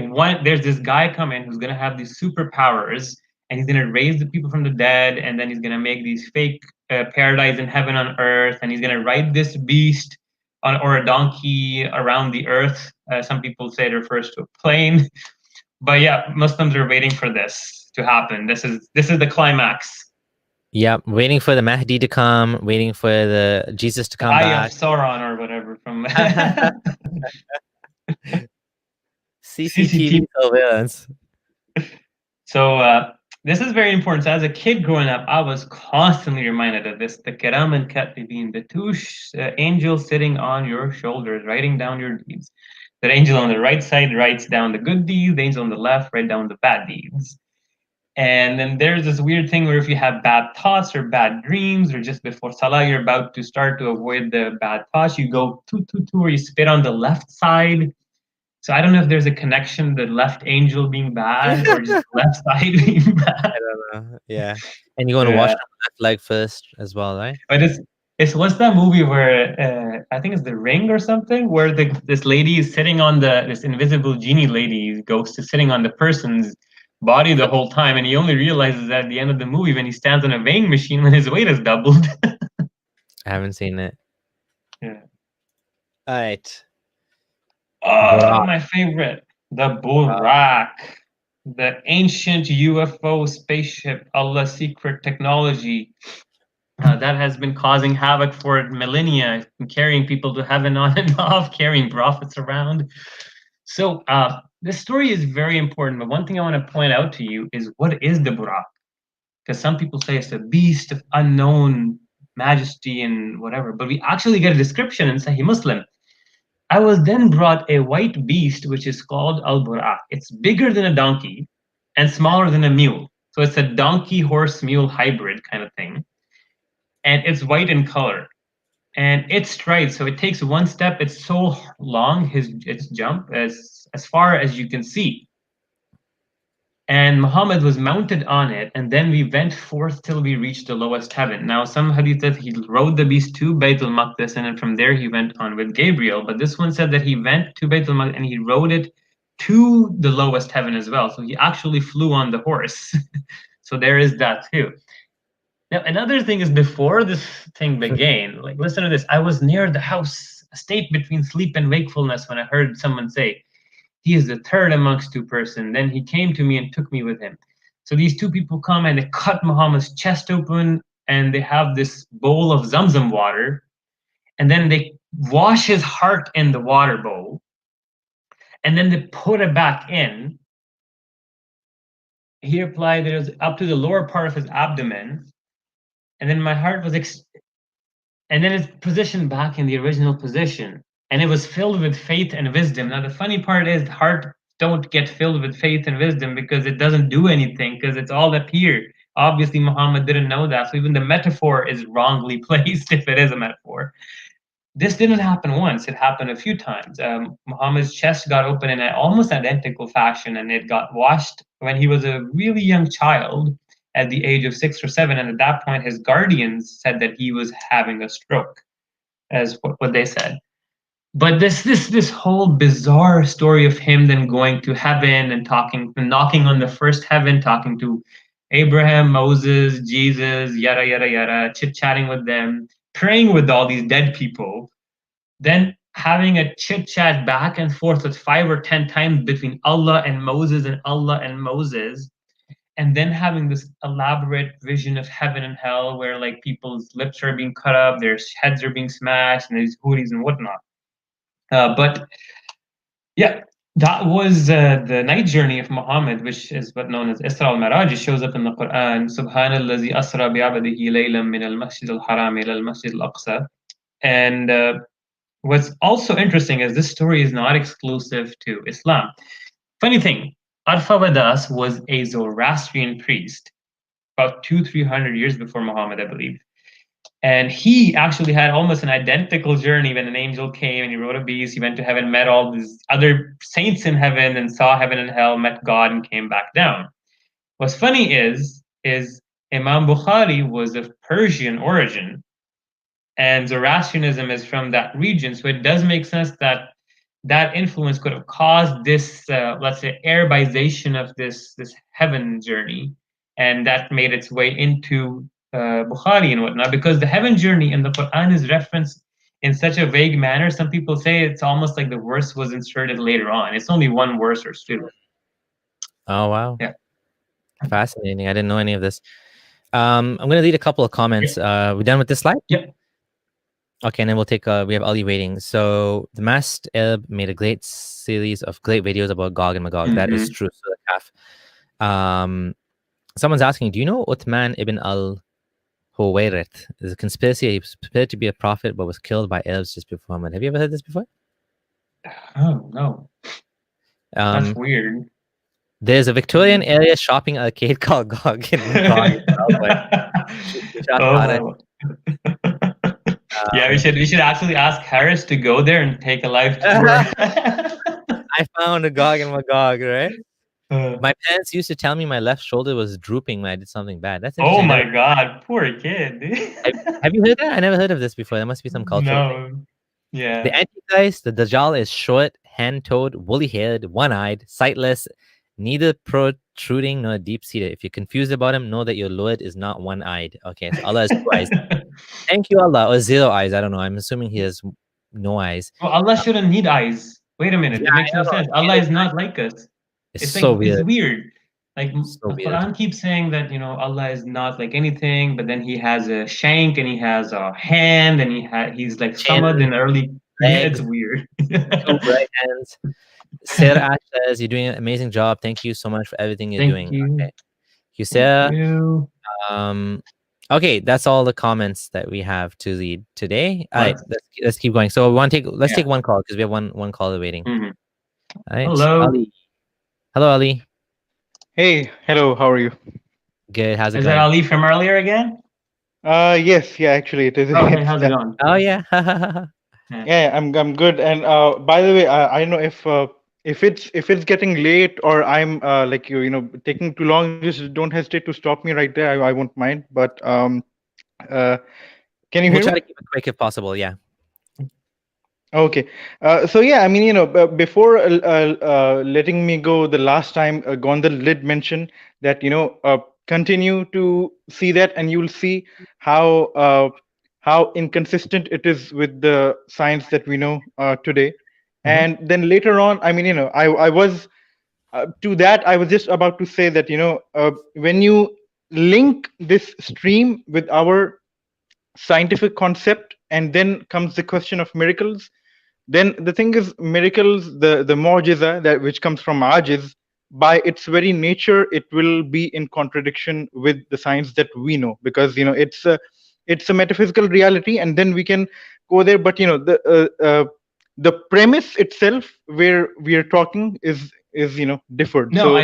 there's this guy coming who's gonna have these superpowers, and he's gonna raise the people from the dead, and then he's gonna make these fake paradise in heaven on earth, and he's gonna ride this beast or a donkey around the earth. Some people say it refers to a plane, but yeah, Muslims are waiting for this to happen. This is the climax. Yep, waiting for the Mahdi to come, waiting for the Jesus to come Eye back. of Sauron or whatever from CCTV surveillance. So this is very important. So as a kid growing up, I was constantly reminded of this. The Kiram and Katibin, the two angels sitting on your shoulders, writing down your deeds. The angel on the right side writes down the good deeds. The angel on the left writes down the bad deeds. And then there's this weird thing where if you have bad thoughts or bad dreams, or just before Salah, you're about to start to avoid the bad thoughts, you go two, or you spit on the left side. So I don't know if there's a connection, the left angel being bad or just the left side being bad. I don't know. Yeah. And you're going to wash the left leg first as well, right? But it's what's that movie where I think it's The Ring or something, where this lady is sitting on this invisible genie lady ghost is sitting on the person's body the whole time, and he only realizes at the end of the movie when he stands on a weighing machine when his weight is doubled. I haven't seen it. Yeah. All right. Oh, my favorite, the Burak, the ancient UFO spaceship, Allah's secret technology that has been causing havoc for millennia, carrying people to heaven on and off, carrying prophets around. So this story is very important, but one thing I want to point out to you is what is the Burak? Because some people say it's a beast of unknown majesty and whatever, but we actually get a description in Sahih Muslim. I was then brought a white beast, which is called al-Burak. It's bigger than a donkey and smaller than a mule. So it's a donkey, horse, mule hybrid kind of thing. And it's white in color. And it strides. So it takes one step. It's so long, its jump, as far as you can see. And Muhammad was mounted on it, and then we went forth till we reached the lowest heaven. Now, some hadith said he rode the beast to Baytul Maqdis, and then from there he went on with Gabriel. But this one said that he went to Baytul Maqdis and he rode it to the lowest heaven as well. So he actually flew on the horse. So there is that too. Now, another thing is before this thing began, like listen to this. I was near the house, a state between sleep and wakefulness, when I heard someone say, "He is the third amongst two persons." Then he came to me and took me with him. So these two people come and they cut Muhammad's chest open, and they have this bowl of Zamzam water, and then they wash his heart in the water bowl, and then they put it back in. He replied that it was up to the lower part of his abdomen, and then my heart was, and then it's positioned back in the original position. And it was filled with faith and wisdom. Now, the funny part is the heart don't get filled with faith and wisdom because it doesn't do anything, because it's all up here. Obviously, Muhammad didn't know that. So even the metaphor is wrongly placed if it is a metaphor. This didn't happen once. It happened a few times. Muhammad's chest got open in an almost identical fashion, and it got washed when he was a really young child at the age of 6 or 7. And at that point, his guardians said that he was having a stroke, as what they said. But this whole bizarre story of him then going to heaven and knocking on the first heaven, talking to Abraham, Moses, Jesus, yada yada yada, chit-chatting with them, praying with all these dead people, then having a chit-chat back and forth with 5 or 10 times between Allah and Moses and Allah and Moses, and then having this elaborate vision of heaven and hell where like people's lips are being cut up, their heads are being smashed, and there's hooties and whatnot. But yeah, that was the night journey of Muhammad, which is what known as Isra al-Miraj. It shows up in the Quran. Subhanallazi asra bi'abdihi laylan min al-masjid al-haram ila al-masjid al-aqsa. And what's also interesting is this story is not exclusive to Islam. Funny thing, Arfawadas was a Zoroastrian priest about 200-300 years before Muhammad, I believe. And he actually had almost an identical journey when an angel came and he rode a beast. He went to heaven, met all these other saints in heaven, and saw heaven and hell, met God, and came back down. What's funny is Imam Bukhari was of Persian origin, and Zoroastrianism is from that region. So it does make sense that that influence could have caused this, let's say, Arabization of this heaven journey, and that made its way into Bukhari and whatnot. Because the heaven journey in the Quran is referenced in such a vague manner. Some people say it's almost like the verse was inserted later on. It's only one verse or two. Oh wow. Yeah. Fascinating. I didn't know any of this. I'm gonna read a couple of comments. We done with this slide? Yep. Okay, and then we'll take we have Ali waiting. So the masked Arab made a great series of great videos about Gog and Magog. That is true. So the calf. Someone's asking, do you know Uthman ibn al-Huwayrith? There's a conspiracy. He was prepared to be a prophet but was killed by Arabs just before Muhammad. Have you ever heard this before? Oh no. That's weird. There's a Victorian area shopping arcade called Gog and Magog. Oh. Yeah, we should actually ask Harris to go there and take a live tour. I found a Gog and Magog, right? My parents used to tell me my left shoulder was drooping when I did something bad. That's oh interesting. my god, poor kid. Have you heard that? I never heard of this before. There must be some cultural thing. Yeah. The Antichrist, the Dajjal, is short, hand-toed, woolly-haired, one-eyed, sightless, neither protruding nor deep-seated. If you're confused about him, know that your Lord is not one-eyed. Okay, so Allah is two eyes. Thank you, Allah. Or 0 eyes. I don't know. I'm assuming he has no eyes. Well, Allah shouldn't need eyes. Wait a minute. That makes no sense. Allah is not like us. It's so like, weird. It's weird. Like so the Quran keeps saying that, you know, Allah is not like anything, but then he has a shank and he has a hand and he's like Samad in early. Yeah, it's weird. 2 right hands. Sarah Ash says, you're doing an amazing job. Thank you so much for everything you're doing. You. Okay. You, Sarah. Thank you. Okay, that's all the comments that we have to read today. All right, let's keep going. So we want to take take one call because we have one caller waiting. All right. Hello. Ali. Hello, Ali. Hey, hello. How are you? Good. How's it going? Is that Ali from earlier again? Yes, yeah, actually it is. Oh, hey, how's it going? Oh yeah. Yeah, I'm good. And by the way, I don't know if it's getting late or I'm like you know taking too long, just don't hesitate to stop me right there. I won't mind. But can you hear We'll try me? to keep it quick if possible. Yeah. Okay. So yeah, I mean, you know, before letting me go the last time, Gondal did mention that, you know, continue to see that and you'll see how inconsistent it is with the science that we know today. And then later on, I mean, you know, I was to that, I was just about to say that, you know, when you link this stream with our scientific concept, and then comes the question of miracles, then the thing is, miracles, the mu'jiza that which comes from ajiz, by its very nature, it will be in contradiction with the science that we know, because you know it's a metaphysical reality, and then we can go there. But you know the premise itself where we are talking is you know differed. No, so,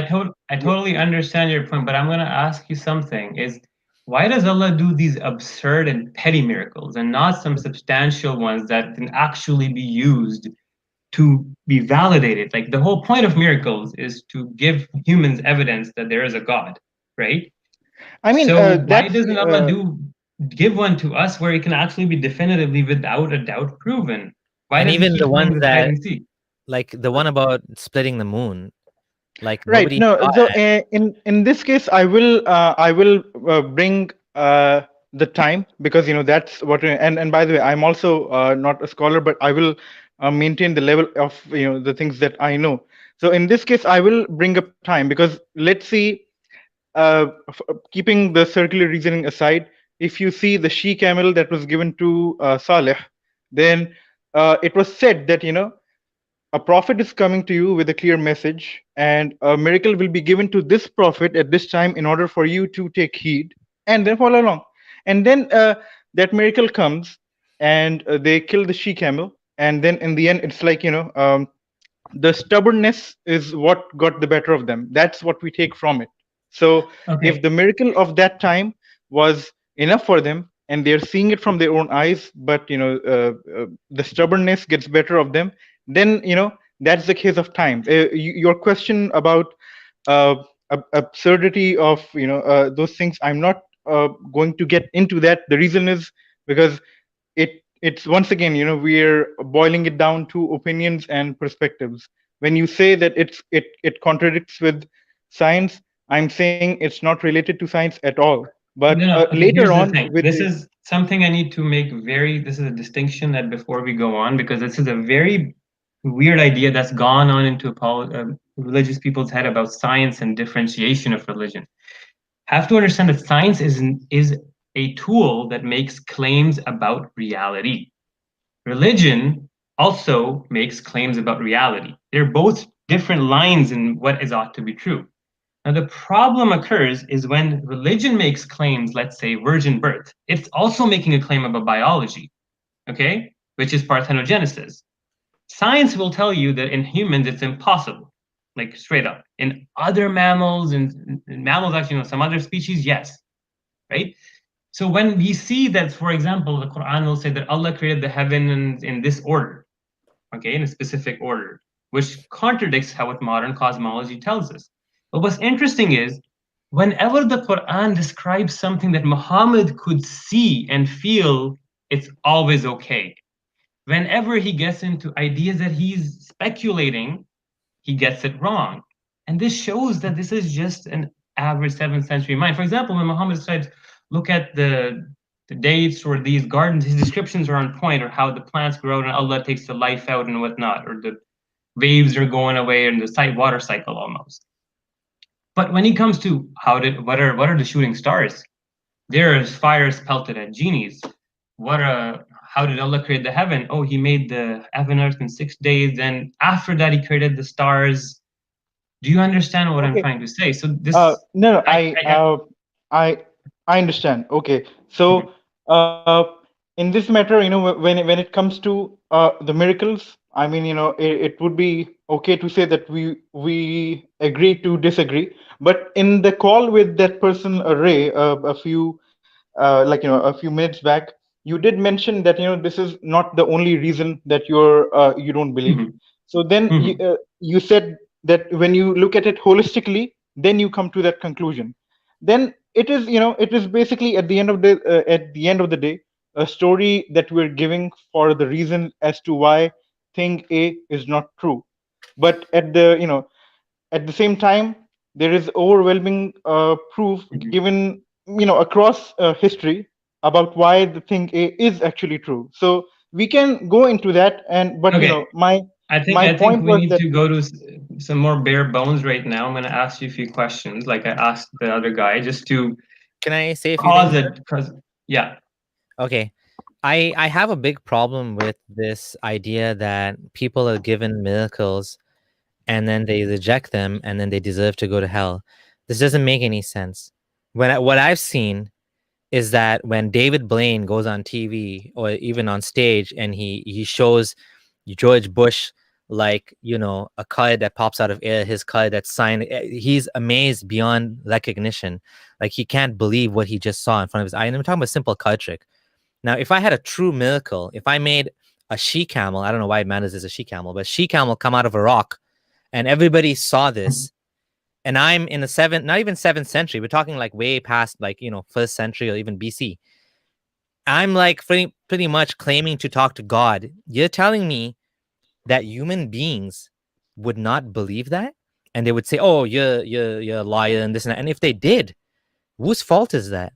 I totally understand your point, but I'm going to ask you something. Is why does Allah do these absurd and petty miracles and not some substantial ones that can actually be used to be validated? Like the whole point of miracles is to give humans evidence that there is a God, right? I mean, so why doesn't Allah give one to us where it can actually be definitively without a doubt proven? Why and does even he keep the ones doing that, hide and seek? like the one about splitting the moon, like right? nobody No, saw so it. in this case, I will bring the time, because you know that's what. And by the way, I'm also not a scholar, but I will maintain the level of you know the things that I know. So in this case, I will bring up time, because let's see, keeping the circular reasoning aside, if you see the she camel that was given to Saleh, then it was said that you know a prophet is coming to you with a clear message, and a miracle will be given to this prophet at this time in order for you to take heed and then follow along. And then that miracle comes, and they kill the she camel, and then in the end it's like you know the stubbornness is what got the better of them. That's what we take from it. So if the miracle of that time was enough for them and they're seeing it from their own eyes, but you know the stubbornness gets better of them, then you know that's the case of time. Your question about absurdity of you know those things, I'm not going to get into that. The reason is because it's once again, we're boiling it down to opinions and perspectives. When you say that it contradicts with science, I'm saying it's not related to science at all. But No, no. Okay, later here's the on, thing. with This the is something I need to make very. This is a distinction that before we go on, because this is a very weird idea that's gone on into religious people's head about science and differentiation of religion. Have to understand that science is a tool that makes claims about reality. Religion also makes claims about reality. They're both different lines in what is ought to be true. Now, the problem occurs is when religion makes claims, let's say virgin birth, it's also making a claim about biology, okay, which is parthenogenesis. Science will tell you that in humans it's impossible, like straight up. In other mammals, in mammals, actually, some other species, yes, right? So when we see that, for example, the Quran will say that Allah created the heaven in this order, okay, in a specific order, which contradicts how what modern cosmology tells us. But what's interesting is whenever the Quran describes something that Muhammad could see and feel, it's always okay. Whenever he gets into ideas that he's speculating, he gets it wrong. And this shows that this is just an average 7th century mind. For example, when Muhammad said, look at the dates or these gardens, his descriptions are on point, or how the plants grow and Allah takes the life out and whatnot, or the waves are going away and the water cycle almost. But when it comes to what are the shooting stars? There is fires pelted at genies. How did Allah create the heaven? Oh, he made the heaven and earth in 6 days. Then after that, he created the stars. Do you understand what I'm okay, trying to say? So this, no, I understand. Okay, so in this matter, when it comes to the miracles, I mean, it would be okay to say that we agree to disagree. But in the call with that person, Ray, a few a few minutes back, you did mention that this is not the only reason that you don't believe. Mhm, So then mhm. you said that when you look at it holistically, then you come to that conclusion. Then it is basically at the end of the day a story that we're giving for the reason as to why thing A is not true. But at the same time, there is overwhelming proof Mhm. given across history about why the thing A is actually true. So we can go into that, and but Okay, my I think point we was need that to go to some more bare bones right now. I'm going to ask you a few questions, like I asked the other guy, just to Can I say a few cause things? it. Cause yeah. Okay. I have a big problem with this idea that people are given miracles and then they reject them and then they deserve to go to hell. This doesn't make any sense. What I've seen is that when David Blaine goes on TV or even on stage and he shows George Bush like a card that pops out of air, his card that's signed, he's amazed beyond recognition. Like he can't believe what he just saw in front of his eye. And I'm talking about a simple card trick. Now, if I had a true miracle, if I made a she camel, I don't know why it matters as a she camel, but she camel come out of a rock and everybody saw this, and I'm in the not even 7th century, we're talking like way past like, 1st century or even BC. I'm like pretty much claiming to talk to God. You're telling me that human beings would not believe that? And they would say, oh, you're a liar and this and that. And if they did, whose fault is that?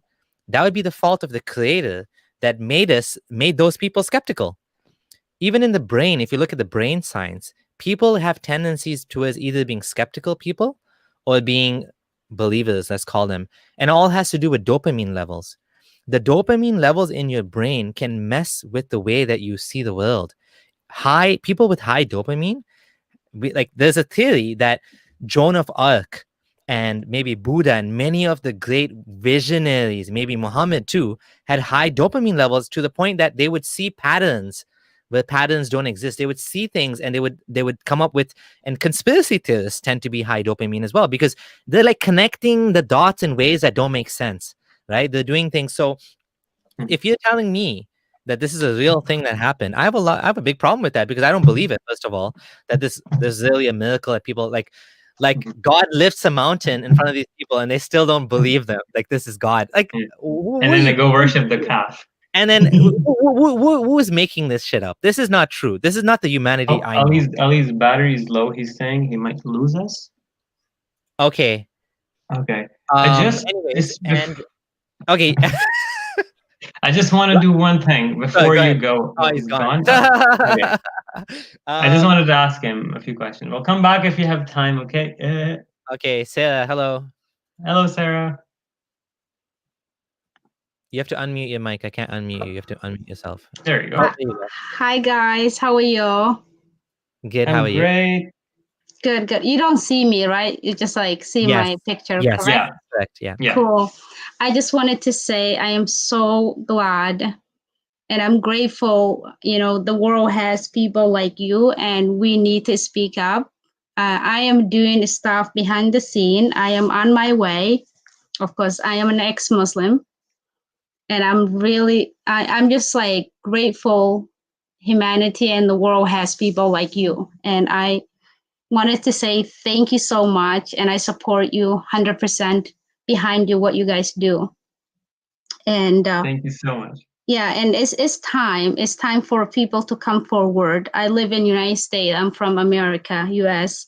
That would be the fault of the creator that made those people skeptical. Even in the brain, if you look at the brain science, people have tendencies towards either being skeptical people or being believers, let's call them. And all has to do with dopamine levels. The dopamine levels in your brain can mess with the way that you see the world. High people with high dopamine, there's a theory that Joan of Arc and maybe Buddha and many of the great visionaries, maybe Muhammad too, had high dopamine levels to the point that they would see patterns where patterns don't exist. They would see things and they would come up with, and conspiracy theorists tend to be high dopamine as well because they're like connecting the dots in ways that don't make sense, right? They're doing things. So if you're telling me that this is a real thing that happened, I have a big problem with that because I don't believe it. First of all, that there's really a miracle that people like. Like God lifts a mountain in front of these people, and they still don't believe them. Like this is God. Like, Yeah. wh- And what then are they you go worship the calf. And then who is making this shit up? This is not true. This is not the humanity Oh, I know. Ali's battery is low. He's saying he might lose us. Okay. Okay. I just Anyways, this and okay. I just want to do one thing before Go you ahead. go. Oh, Oh, he's he's gone. gone. Okay. I just Um, wanted to ask him a few questions. We'll come back if you have time. Okay. okay, Sarah, hello. Hello, Sarah. You have to unmute your mic. I can't unmute you. You have to unmute yourself. There you Oh, go. there you go. Hi guys, how are you? Good. How I'm are you? great. Good, good. You don't see me, right? You just like see Yes. my picture, Yes. correct? Yeah. Correct. Yeah. Yeah. Cool. I just wanted to say I am so glad and I'm grateful, the world has people like you and we need to speak up. I am doing stuff behind the scene. I am on my way. Of course, I am an ex-Muslim and I'm just like grateful humanity and the world has people like you. And I wanted to say thank you so much and I support you 100% behind you what you guys do. And Thank you so much. yeah, and it's time for people to come forward. I live in United States. I'm from America, US,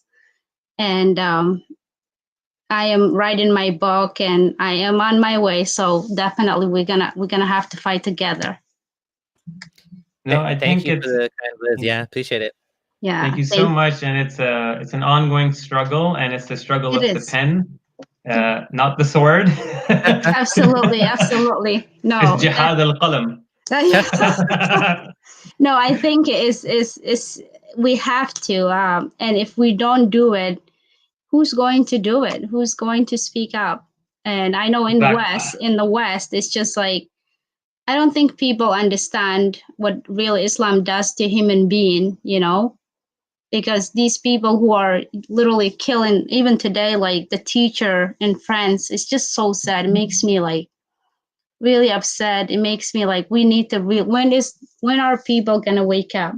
and I am writing my book and I am on my way, so definitely we're gonna have to fight together. No, I Thank think you for it's. the kind words. Yeah, appreciate it. Yeah, Thank you so much, and it's an ongoing struggle, and it's the struggle It of the is. pen, not the sword. Absolutely, absolutely. No, It's jihad al-qalam. no, I think is we have to, and if we don't do it, who's going to do it? Who's going to speak up? And I know in the West, it's just like I don't think people understand what real Islam does to human being, because these people who are literally killing even today, like the teacher in France, it's just so sad. It makes me like really upset. It makes me like we need to when are people gonna wake up?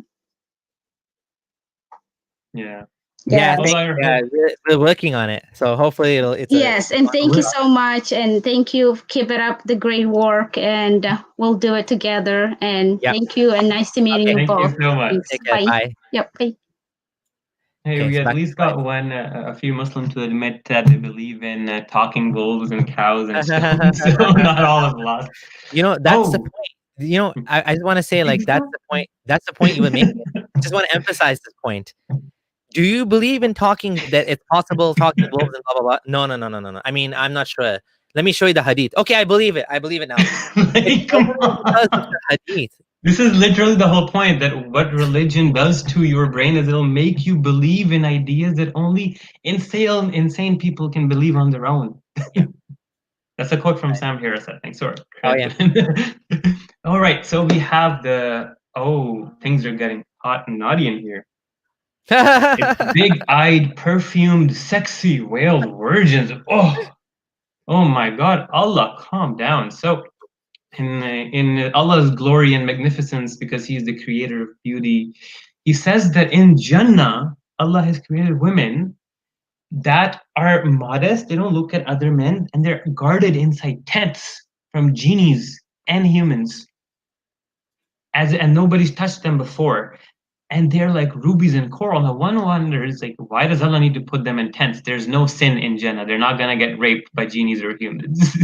Yeah. Yeah, Well, I hope. we're working on it. So hopefully Yes, and thank you so much, and thank you. Keep it up, the great work, and we'll do it together. And thank you, and nice to meeting you Thank both. you so much. Thanks. Take care. Bye. Yep. Bye. Hey, Okay, we so at back least got a few Muslims to admit that they believe in talking wolves and cows and stones. So not all is lost. That's the point. I just want to say, like, that's the point. That's the point you were making. I just want to emphasize this point. Do you believe in that it's possible talking wolves and blah blah blah? No. I mean, I'm not sure. Let me show you the hadith. Okay, I believe it. I believe it now. Like, come on. The hadith. This is literally the whole point, that what religion does to your brain is it'll make you believe in ideas that only insane people can believe on their own. Yeah. That's a quote from Sam Harris, I think. Sorry. Oh yeah. All right, so we have things are getting hot and naughty in here. It's big-eyed, perfumed, sexy, wailed virgins. Oh my God, Allah, calm down. So, in Allah's glory and magnificence, because He is the creator of beauty, He says that in Jannah, Allah has created women that are modest. They don't look at other men, and they're guarded inside tents from genies and humans, and nobody's touched them before. And they're like rubies and coral. Now, one wonders, like, why does Allah need to put them in tents? There's no sin in Jannah. They're not going to get raped by genies or humans.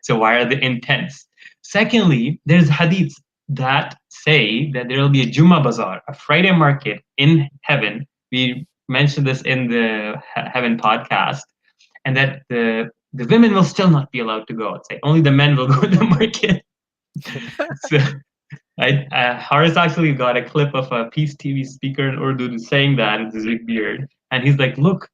So why are they in tents? Secondly, there's hadiths that say that there will be a Jummah Bazaar, a Friday market in heaven. We mentioned this in the Heaven podcast, and that the women will still not be allowed to go outside. Only the men will go to the market. So, Horace actually got a clip of a Peace TV speaker in Urdu saying that with his big beard, and he's like, "Look,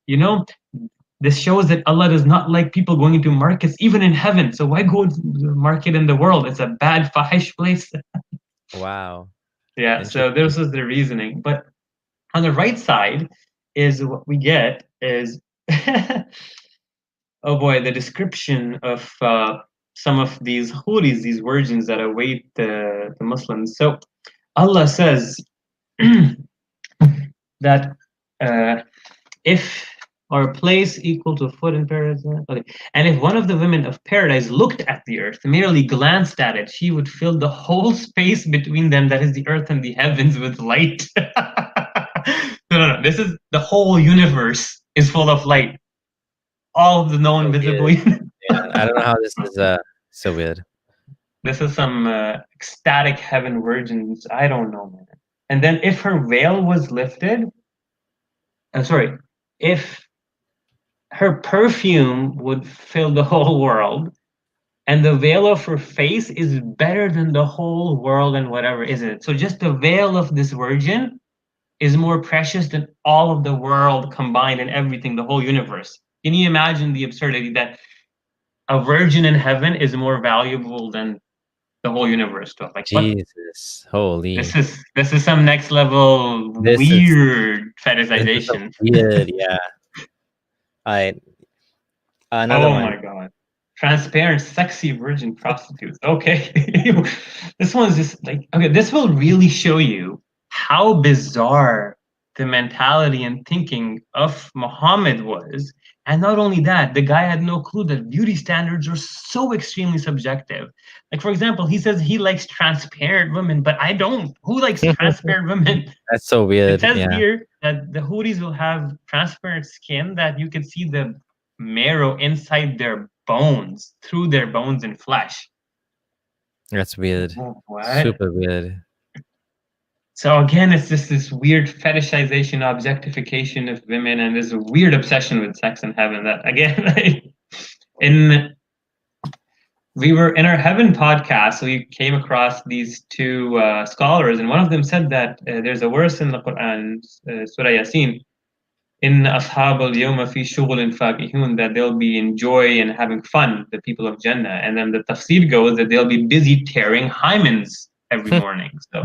this shows that Allah does not like people going into markets, even in heaven. So why go to the market in the world? It's a bad fahish place." Wow. Yeah. So this is the reasoning. But on the right side is what we get is, oh boy, the description of some of these huris, these virgins that await the Muslims. So Allah says that if or a place equal to a foot in paradise. Okay. And if one of the women of paradise looked at the earth, merely glanced at it, she would fill the whole space between them, that is the earth and the heavens, with light. No. This is the whole universe is full of light. All of the known visible universe. Yeah, I don't know how this is so weird. This is some ecstatic heaven virgins. I don't know, man. And then if her veil was lifted, if her perfume would fill the whole world, and the veil of her face is better than the whole world and whatever is in it. So just the veil of this virgin is more precious than all of the world combined and everything, the whole universe. Can you imagine the absurdity that a virgin in heaven is more valuable than the whole universe? Like, Jesus, holy! This is some next level weird fetishization. Weird, yeah. Another one. Oh my god. Transparent, sexy virgin prostitutes. Okay. This one's just like, okay, this will really show you how bizarre the mentality and thinking of Muhammad was. And not only that, the guy had no clue that beauty standards are so extremely subjective. Like, for example, he says he likes transparent women, but I don't. Who likes transparent women? That's so weird. It says here that the Houthis will have transparent skin that you can see the marrow inside their bones, through their bones and flesh. That's weird. What? Super weird. So again, it's just this weird fetishization, objectification of women, and this weird obsession with sex in heaven. That again, we were in our heaven podcast, we came across these two scholars, and one of them said that there's a verse in the Quran, Surah Yasin, in Ashab al-Yawma fi shughulin fakihun, that they'll be in joy and having fun, the people of Jannah. And then the tafsir goes that they'll be busy tearing hymens every morning. So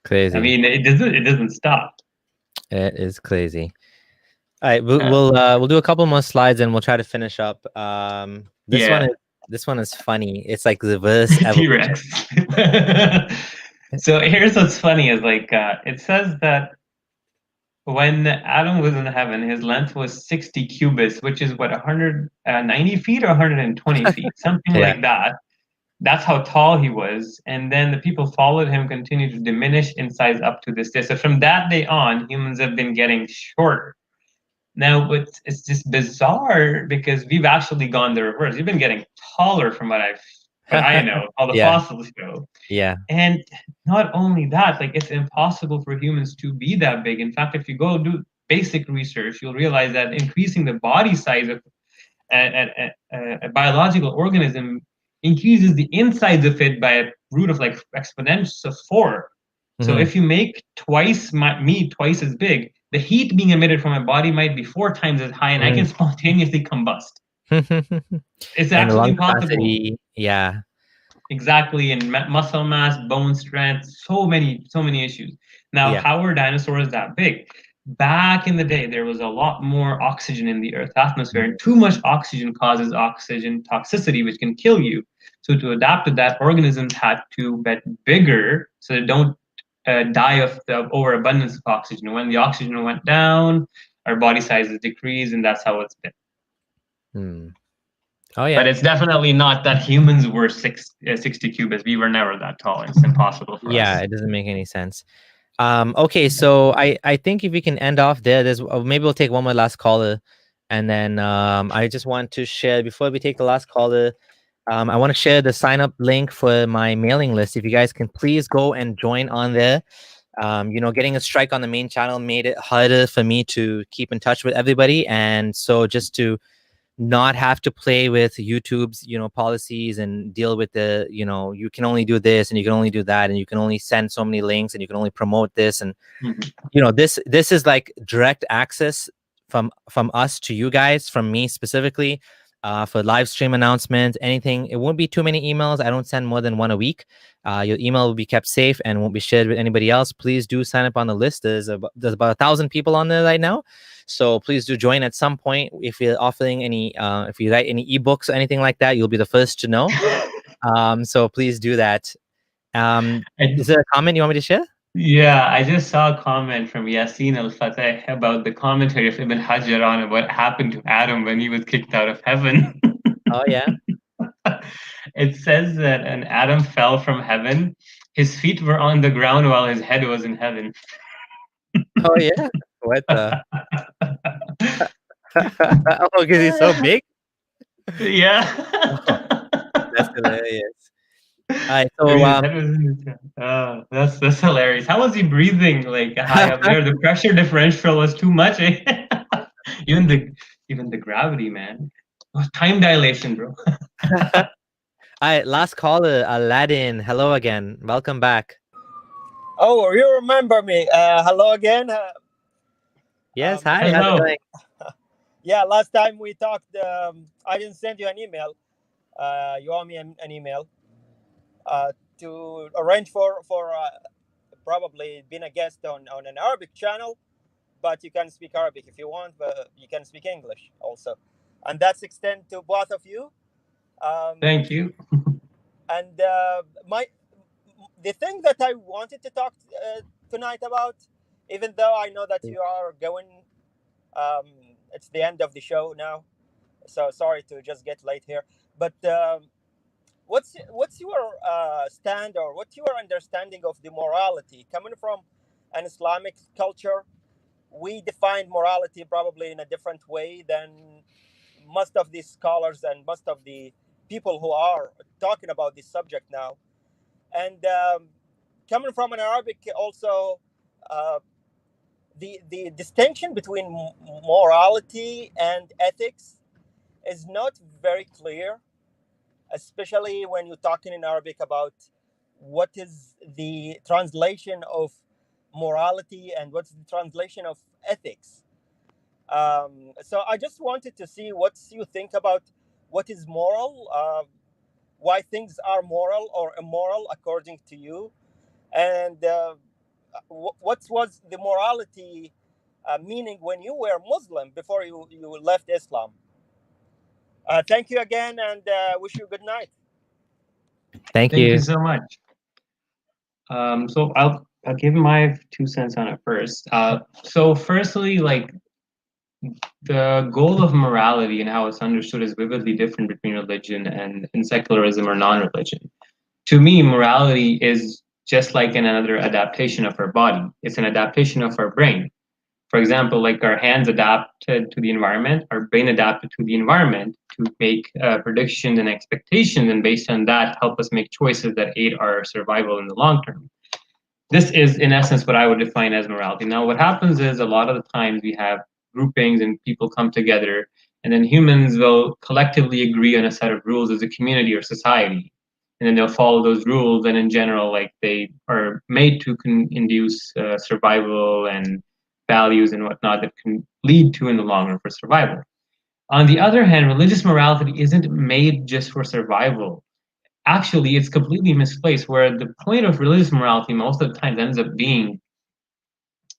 crazy. I mean, it doesn't stop. It is crazy. All right, we'll do a couple more slides and we'll try to finish up. This one is funny. It's like reverse T-Rex. So here's what's funny is like it says that when Adam was in heaven, his length was 60 cubits, which is what, 190 feet or 120 feet, something like that. That's how tall he was. And then the people followed him, continued to diminish in size up to this day. So from that day on, humans have been getting shorter. Now, it's just bizarre because we've actually gone the reverse. We've been getting taller from what I know, all the fossils show. Yeah. And not only that, like, it's impossible for humans to be that big. In fact, if you go do basic research, you'll realize that increasing the body size of a biological organism increases the insides of it by a root of like exponentials of 4. So if you make me twice as big, the heat being emitted from my body might be 4 times as high, and I can spontaneously combust. It's actually possible. Yeah. Exactly, and muscle mass, bone strength, so many issues. Now, how were dinosaurs that big? Back in the day, there was a lot more oxygen in the Earth's atmosphere, and too much oxygen causes oxygen toxicity, which can kill you. So to adapt to that, organisms had to get bigger so they don't die of the overabundance of oxygen. When the oxygen went down, our body sizes decreased, and that's how it's been. Oh yeah, but it's definitely not that humans were 60 cubits. We were never that tall. It's impossible for us. Yeah, it doesn't make any sense. Okay, so I think if we can end off there, maybe we'll take one more last caller, and then I just want to share before we take the last caller. I want to share the sign up link for my mailing list. If you guys can please go and join on there. Getting a strike on the main channel made it harder for me to keep in touch with everybody, and so just to not have to play with YouTube's policies and deal with the you can only do this and you can only do that and you can only send so many links and you can only promote this and this is like direct access from us to you guys, from me specifically, for live stream announcements, anything. It won't be too many emails. I don't send more than 1 a week. Your email will be kept safe and won't be shared with anybody else. Please do sign up on the list. There's about 1,000 people on there right now, so please do join at some point. If you're offering any if you write any ebooks or anything like that, you'll be the first to know. So please do that. Is there a comment you want me to share? Yeah, I just saw a comment from Yasin Al-Fateh about the commentary of Ibn Hajar on what happened to Adam when he was kicked out of heaven. Oh yeah. It says that an Adam fell from heaven. His feet were on the ground while his head was in heaven. Oh yeah. What the? Oh, because he's so big. Yeah. That's hilarious. All right, I mean, so his head was in his head. That's hilarious. How was he breathing like high up there? The pressure differential was too much. Eh? even the gravity, man. Oh, time dilation, bro. all right, last caller, Aladdin. Hello again. Welcome back. Oh, you remember me? Hello again. Yes, hi. How's it Hello. going? Yeah, last time we talked, I didn't send you an email. You owe me an email to arrange for probably being a guest on an Arabic channel, but you can speak Arabic if you want, but you can speak English also, and that's extend to both of you. Thank you. And the thing that I wanted to talk tonight about, even though I know that you are going, it's the end of the show now, so sorry to just get late here. But what's your stand, or what's your understanding of the morality coming from an Islamic culture? We define morality probably in a different way than most of these scholars and most of the people who are talking about this subject now. And coming from an Arabic also, uh, the distinction between morality and ethics is not very clear, especially when you're talking in Arabic about what is the translation of morality and what's the translation of ethics. So I just wanted to see what you think about what is moral, why things are moral or immoral according to you, and what was the morality meaning when you were Muslim before you left Islam. Thank you again, and wish you good night. Thank Thank you. you so much. So I'll give my 2 cents on it first. So firstly, like the goal of morality and how it's understood is vividly different between religion and secularism or non-religion. To me, morality is just like another adaptation of our body. It's an adaptation of our brain. For example, like our hands adapted to the environment, our brain adapted to the environment to make predictions and expectations, and based on that, help us make choices that aid our survival in the long term. This is, in essence, what I would define as morality. Now, what happens is a lot of the times we have groupings and people come together, and then humans will collectively agree on a set of rules as a community or society. And then they'll follow those rules, and in general, like they are made to induce survival and values and whatnot that can lead to in the long run for survival. On the other hand, religious morality isn't made just for survival. Actually, it's completely misplaced, where the point of religious morality most of the time ends up being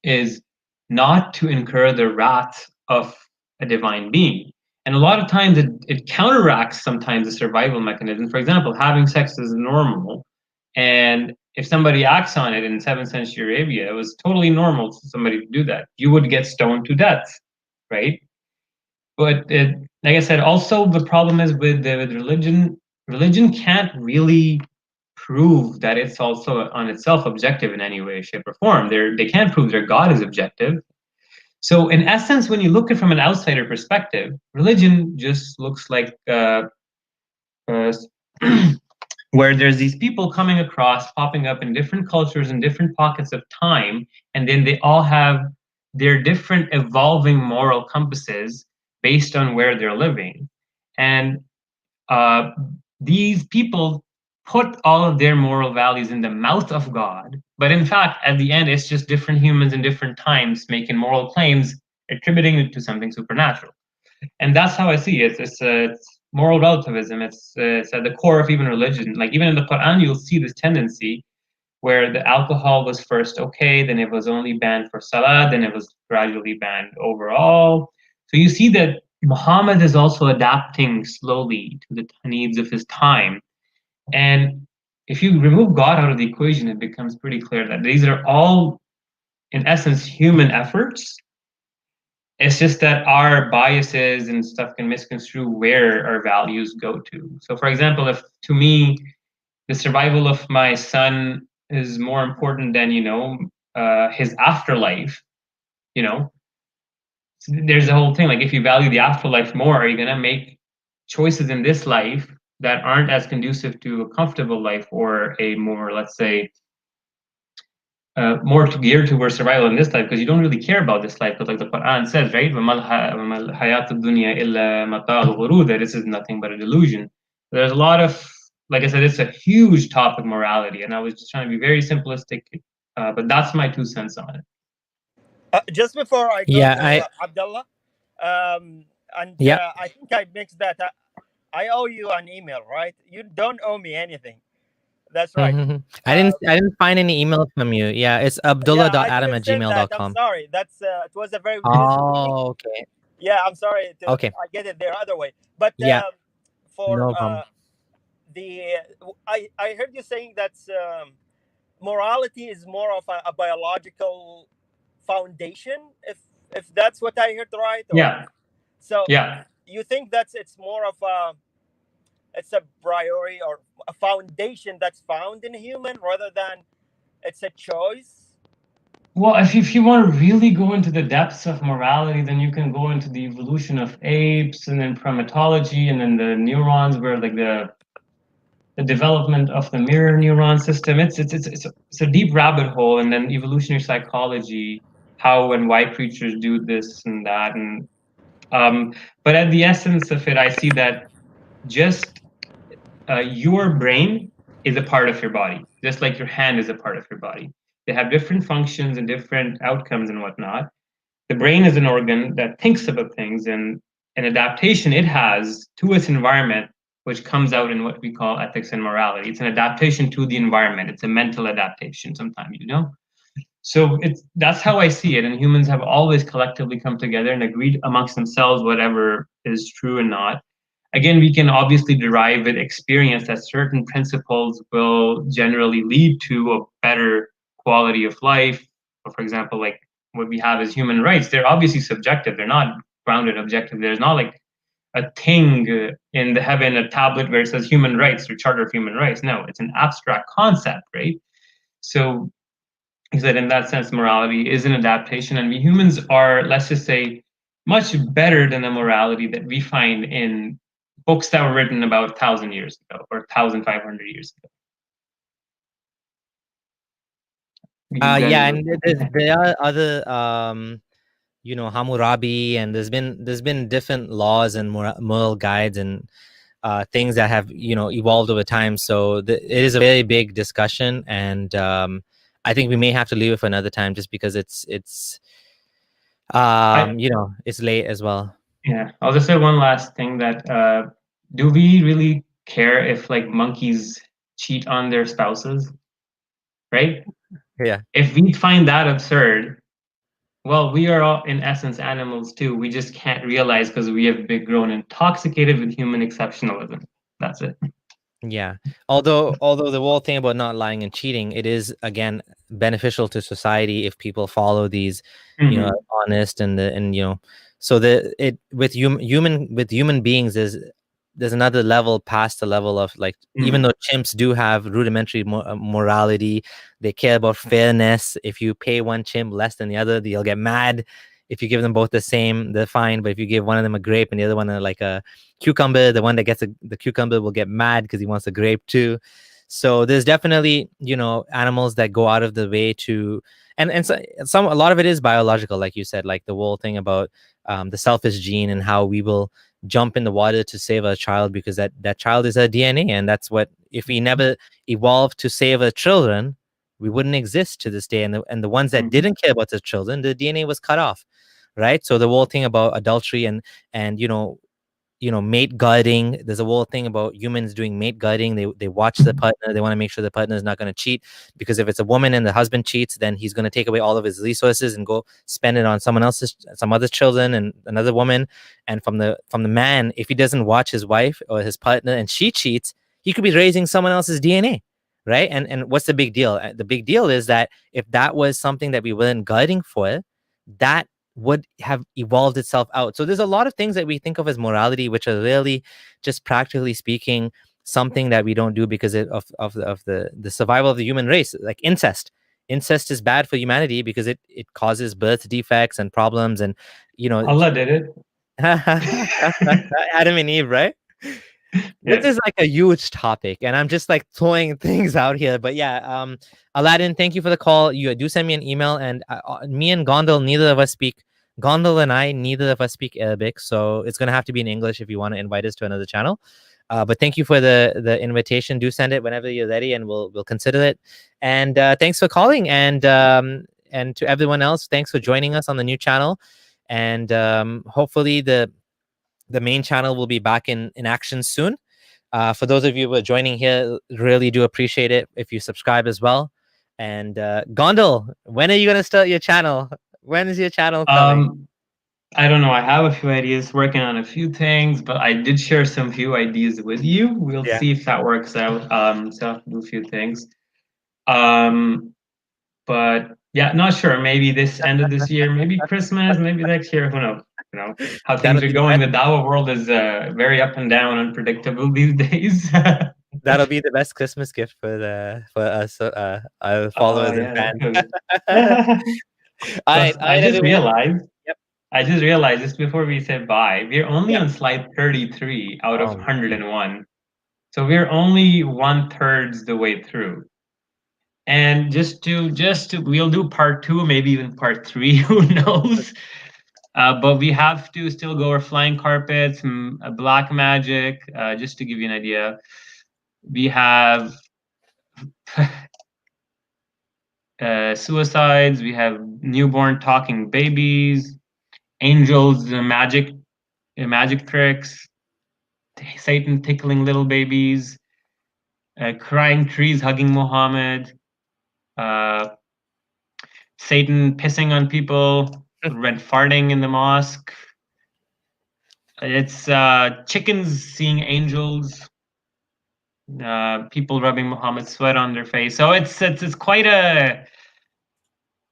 is not to incur the wrath of a divine being. And a lot of times it counteracts sometimes the survival mechanism. For example, having sex is normal. And if somebody acts on it in 7th century Arabia, it was totally normal for somebody to do that. You would get stoned to death, right? But like I said, also the problem is with religion. Religion can't really prove that it's also on itself objective in any way, shape, or form. They can't prove their God is objective. So, in essence, when you look at it from an outsider perspective, religion just looks like where there's these people coming across, popping up in different cultures in different pockets of time, and then they all have their different evolving moral compasses based on where they're living. And these people put all of their moral values in the mouth of God, but in fact, at the end, it's just different humans in different times making moral claims, attributing it to something supernatural. And that's how I see it. It's moral relativism. It's at the core of even religion. Like even in the Quran, you'll see this tendency where the alcohol was first okay, then it was only banned for salah, then it was gradually banned overall. So you see that Muhammad is also adapting slowly to the needs of his time. And if you remove God out of the equation, it becomes pretty clear that these are all, in essence, human efforts. It's just that our biases and stuff can misconstrue where our values go to. So, for example, if to me the survival of my son is more important than his afterlife, there's the whole thing. Like, if you value the afterlife more, are you gonna make choices in this life that aren't as conducive to a comfortable life, or a more, let's say, more geared towards survival in this life, because you don't really care about this life, because like the Quran says, right? وَمَا الْحَيَاةُ الدُّنْيَا إِلَّا مَتَاعُ الْغُرُورِ, that this is nothing but a delusion. There's a lot of, like I said, it's a huge topic, morality, and I was just trying to be very simplistic, but that's my 2 cents on it. Just before I go Yeah, to Abdullah, and yeah. I think I mixed that. I owe you an email, right? You don't owe me anything. That's right. I didn't find any email from you. Yeah, it's Yeah, I abdullah.adam didn't at send that. I'm gmail.com. sorry. That's it was a very busy week. Oh, okay. Yeah, I'm sorry. Okay. I get it there other way. But Yeah, for no problem. I heard you saying that morality is more of a biological foundation. If that's what I heard right. Yeah. So Yeah. you think it's more of it's a priori or a foundation that's found in a human rather than it's a choice? Well, if you want to really go into the depths of morality, then you can go into the evolution of apes, and then primatology, and then the neurons, where like the development of the mirror neuron system. It's a deep rabbit hole, and then evolutionary psychology, how and why creatures do this and that, and but at the essence of it, I see that just your brain is a part of your body, just like your hand is a part of your body. They have different functions and different outcomes and whatnot. The brain is an organ that thinks about things, and an adaptation it has to its environment, which comes out in what we call ethics and morality. It's an adaptation to the environment. It's a mental adaptation sometimes, So that's how I see it. And humans have always collectively come together and agreed amongst themselves whatever is true and not. Again, we can obviously derive with experience that certain principles will generally lead to a better quality of life. Or, for example, like what we have as human rights, they're obviously subjective. They're not grounded objective. There's not like a thing in the heaven, a tablet where it says human rights or charter of human rights. No, it's an abstract concept, right? So he said, in that sense, morality is an adaptation, and we humans are, let's just say, much better than the morality that we find in books that were written about 1,000 years ago or 1,500 years ago. Yeah, and there are other Hammurabi, and there's been different laws and moral guides and things that have evolved over time. So it is a very big discussion, and I think we may have to leave it for another time, just because it's late as well. Yeah, I'll just say one last thing, that do we really care if like monkeys cheat on their spouses, right? Yeah. If we find that absurd, well, we are all in essence animals too. We just can't realize because we have been grown intoxicated with human exceptionalism. That's it. Yeah. Although the whole thing about not lying and cheating, it is again beneficial to society if people follow these, honest and so with human beings there's another level past the level of like, even though chimps do have rudimentary morality, they care about fairness. If you pay one chimp less than the other, they'll get mad. If you give them both the same, they're fine. But if you give one of them a grape and the other one like a cucumber, the one that gets the cucumber will get mad because he wants a grape too. So there's definitely animals that go out of the way to, and so a lot of it is biological, like you said, like the whole thing about the selfish gene and how we will jump in the water to save a child because that child is our DNA, and that's what, if we never evolved to save our children, we wouldn't exist to this day. And the ones that didn't care about the children, the DNA was cut off, right? So the whole thing about adultery and mate guarding, there's a whole thing about humans doing mate guarding. They watch the partner. They want to make sure the partner is not going to cheat, because if it's a woman and the husband cheats, then he's going to take away all of his resources and go spend it on some other children and another woman. And from the man, if he doesn't watch his wife or his partner and she cheats, he could be raising someone else's DNA, right? And what's the big deal? The big deal is that if that was something that we weren't guiding for, that would have evolved itself out. So there's a lot of things that we think of as morality, which are really just practically speaking something that we don't do because of the survival of the human race, like incest. Incest is bad for humanity because it causes birth defects and problems, and Allah did it. Adam and Eve, right? This is like a huge topic, and I'm just like throwing things out here. But yeah, Aladdin, thank you for the call. You do send me an email, and me and Gondal, neither of us speak. Gondal and I, neither of us speak Arabic, so it's gonna have to be in English if you want to invite us to another channel. But thank you for the invitation. Do send it whenever you're ready, and we'll consider it. And thanks for calling, and to everyone else, thanks for joining us on the new channel. And hopefully the main channel will be back in action soon. For those of you who are joining here, really do appreciate it if you subscribe as well. And Gondal, when are you gonna start your channel? When is your channel coming? I don't know. I have a few ideas, working on a few things, but I did share some few ideas with you. We'll see if that works out. So I have to do a few things. But yeah, not sure. Maybe this end of this year, maybe Christmas, maybe next year. Who knows? How things are going. The Dawa world is very up and down, unpredictable these days. That'll be the best Christmas gift for us, our followers and fans. I just realized. Yep. I just realized just before we said bye, we're only on slide 33 out of 101. So we're only 1/3 the way through. And just to we'll do part 2, maybe even part 3, who knows? But we have to still go over flying carpets, black magic, just to give you an idea. We have suicides, we have newborn talking babies, angels, magic tricks, Satan tickling little babies, crying trees hugging Muhammad, Satan pissing on people, red farting in the mosque. It's chickens seeing angels, people rubbing Muhammad's sweat on their face. So it's quite a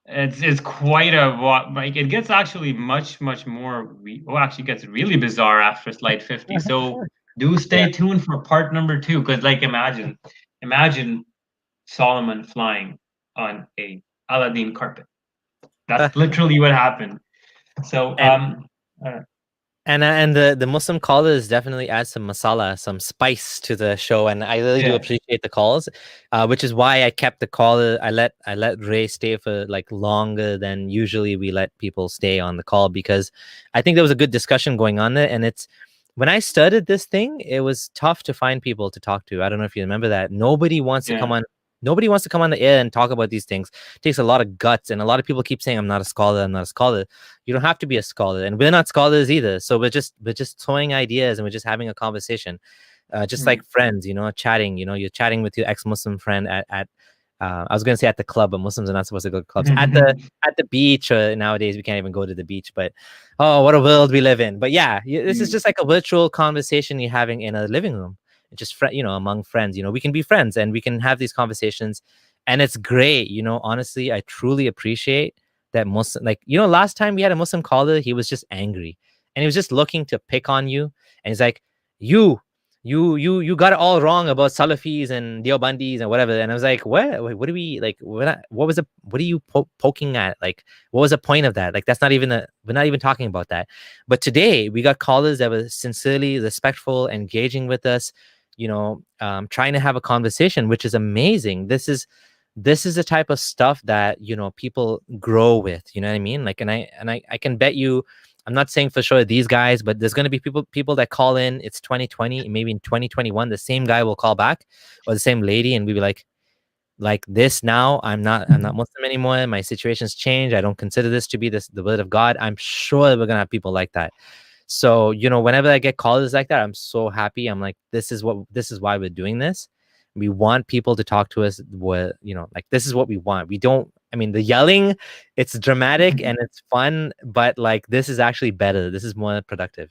like it gets actually much more. Actually gets really bizarre after slide 50. So do stay tuned for part number 2, because like imagine Solomon flying on a Aladdin carpet. That's literally what happened. So and the Muslim callers definitely add some masala, some spice to the show, and I really do appreciate the calls, which is why I kept the caller. I let Ray stay for like longer than usually we let people stay on the call, because I think there was a good discussion going on there. And it's when I started this thing, it was tough to find people to talk to. I don't know if you remember that. Nobody wants to come on. Nobody wants to come on the air and talk about these things. It takes a lot of guts, and a lot of people keep saying, I'm not a scholar. You don't have to be a scholar, and we're not scholars either. So we're just throwing ideas, and we're just having a conversation, just like friends, chatting. You're chatting with your ex-Muslim friend at I was going to say at the club, but Muslims are not supposed to go to clubs. At the beach, or nowadays we can't even go to the beach. But oh, what a world we live in! But yeah, this is just like a virtual conversation you're having in a living room. Just among friends, we can be friends and we can have these conversations, and it's great. Honestly, I truly appreciate that Muslim, last time we had a Muslim caller, he was just angry and he was just looking to pick on you, and he's like, you got it all wrong about Salafis and Deobandis and whatever. And I was like, what do we like? What are you poking at? Like, what was the point of that? Like, that's not even we're not even talking about that. But today we got callers that were sincerely respectful, engaging with us, trying to have a conversation, which is amazing. This is the type of stuff that people grow with. You know what I mean? Like, and I can bet you, I'm not saying for sure these guys, but there's going to be people that call in. It's 2020, maybe in 2021, the same guy will call back, or the same lady, and we'll be like this now. I'm not Muslim anymore. My situation's changed. I don't consider this to be the word of God. I'm sure we're gonna have people like that. So, whenever I get callers like that, I'm so happy. I'm like, this is why we're doing this. We want people to talk to us. Like, this is what we want. We don't, the yelling, it's dramatic and it's fun, but like, this is actually better. This is more productive.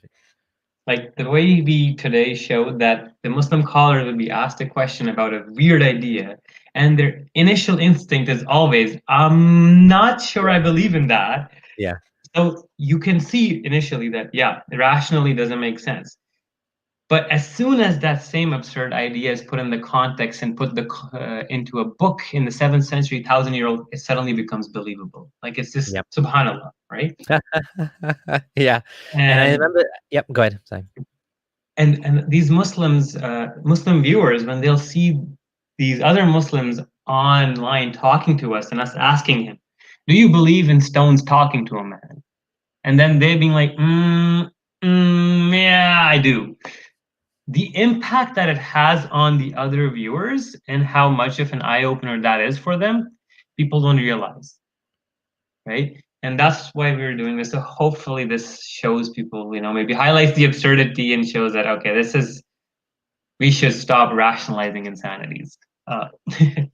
Like the way we today showed that the Muslim callers would be asked a question about a weird idea, and their initial instinct is always, I'm not sure I believe in that. Yeah. So you can see initially that, yeah, rationally doesn't make sense. But as soon as that same absurd idea is put in the context and put into a book in the 7th century, 1,000-year-old, it suddenly becomes believable. Like it's just Yep. subhanallah, right? Yeah. And I And remember, yep, go ahead. Sorry. and these Muslims, Muslim viewers, when they'll see these other Muslims online talking to us and us asking him, "Do you believe in stones talking to a man?" And then they being like, "Yeah, I do." The impact that it has on the other viewers and how much of an eye opener that is for them, people don't realize, right? And that's why we're doing this. So hopefully this shows people, maybe highlights the absurdity and shows that, okay, we should stop rationalizing insanities. But that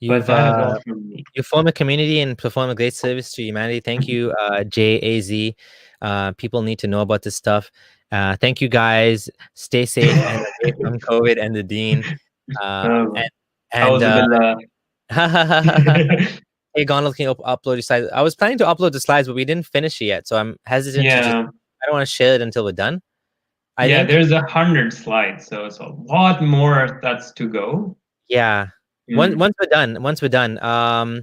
is all from me. You form a community and perform a great service to humanity. Thank you, JAZ. People need to know about this stuff. Thank you, guys. Stay safe and away from COVID and the Dean. Hey, Gonald, can you upload your slides? I was planning to upload the slides, but we didn't finish it yet, so I'm hesitant to I don't want to share it until we're done. I think there's 100 slides, so it's a lot more that's to go. Yeah. Once we're done.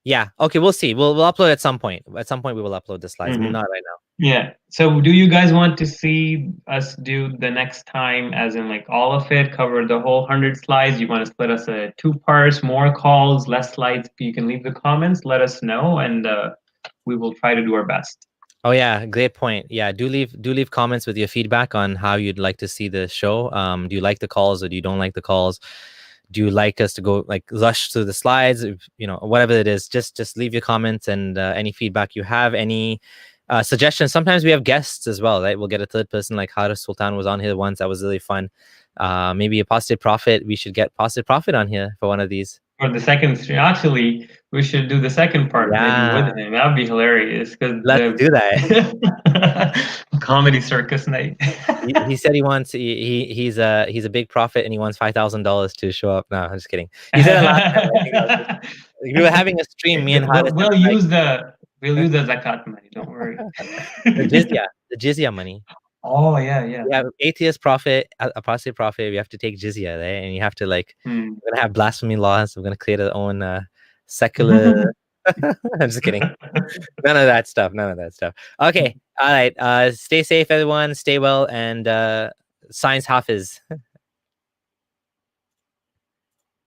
Yeah. Okay, we'll see. We'll upload at some point. At some point we will upload the slides, but not right now. Yeah. So do you guys want to see us do the next time as in like all of it, cover the whole 100 slides? You want to split us a 2 parts, more calls, less slides? You can leave the comments, let us know, and we will try to do our best. Oh yeah, great point. Yeah, do leave comments with your feedback on how you'd like to see the show. Do you like the calls or do you don't like the calls? Do you like us to go like rush through the slides? Whatever it is, just leave your comments and any feedback you have, any suggestions. Sometimes we have guests as well, right? We'll get a third person, like Haris Sultan was on here once. That was really fun. Maybe a Positive Prophet. We should get Positive Prophet on here for one of these. For the second stream, actually, we should do the second part maybe with him. That'd be hilarious. Let's do that. Comedy circus night. he said he wants. He's a big prophet and he wants $5,000 to show up. No, I'm just kidding. He said it last time. We were having a stream. Me and Haris. We'll use the zakat money. Don't worry. The jizya money. Oh yeah. Yeah, atheist prophet, apostate prophet. We have to take jizya, right? And you have to we're gonna have blasphemy laws. We're gonna create our own secular. I'm just kidding. None of that stuff. Okay. All right. Stay safe, everyone. Stay well, and science hafiz.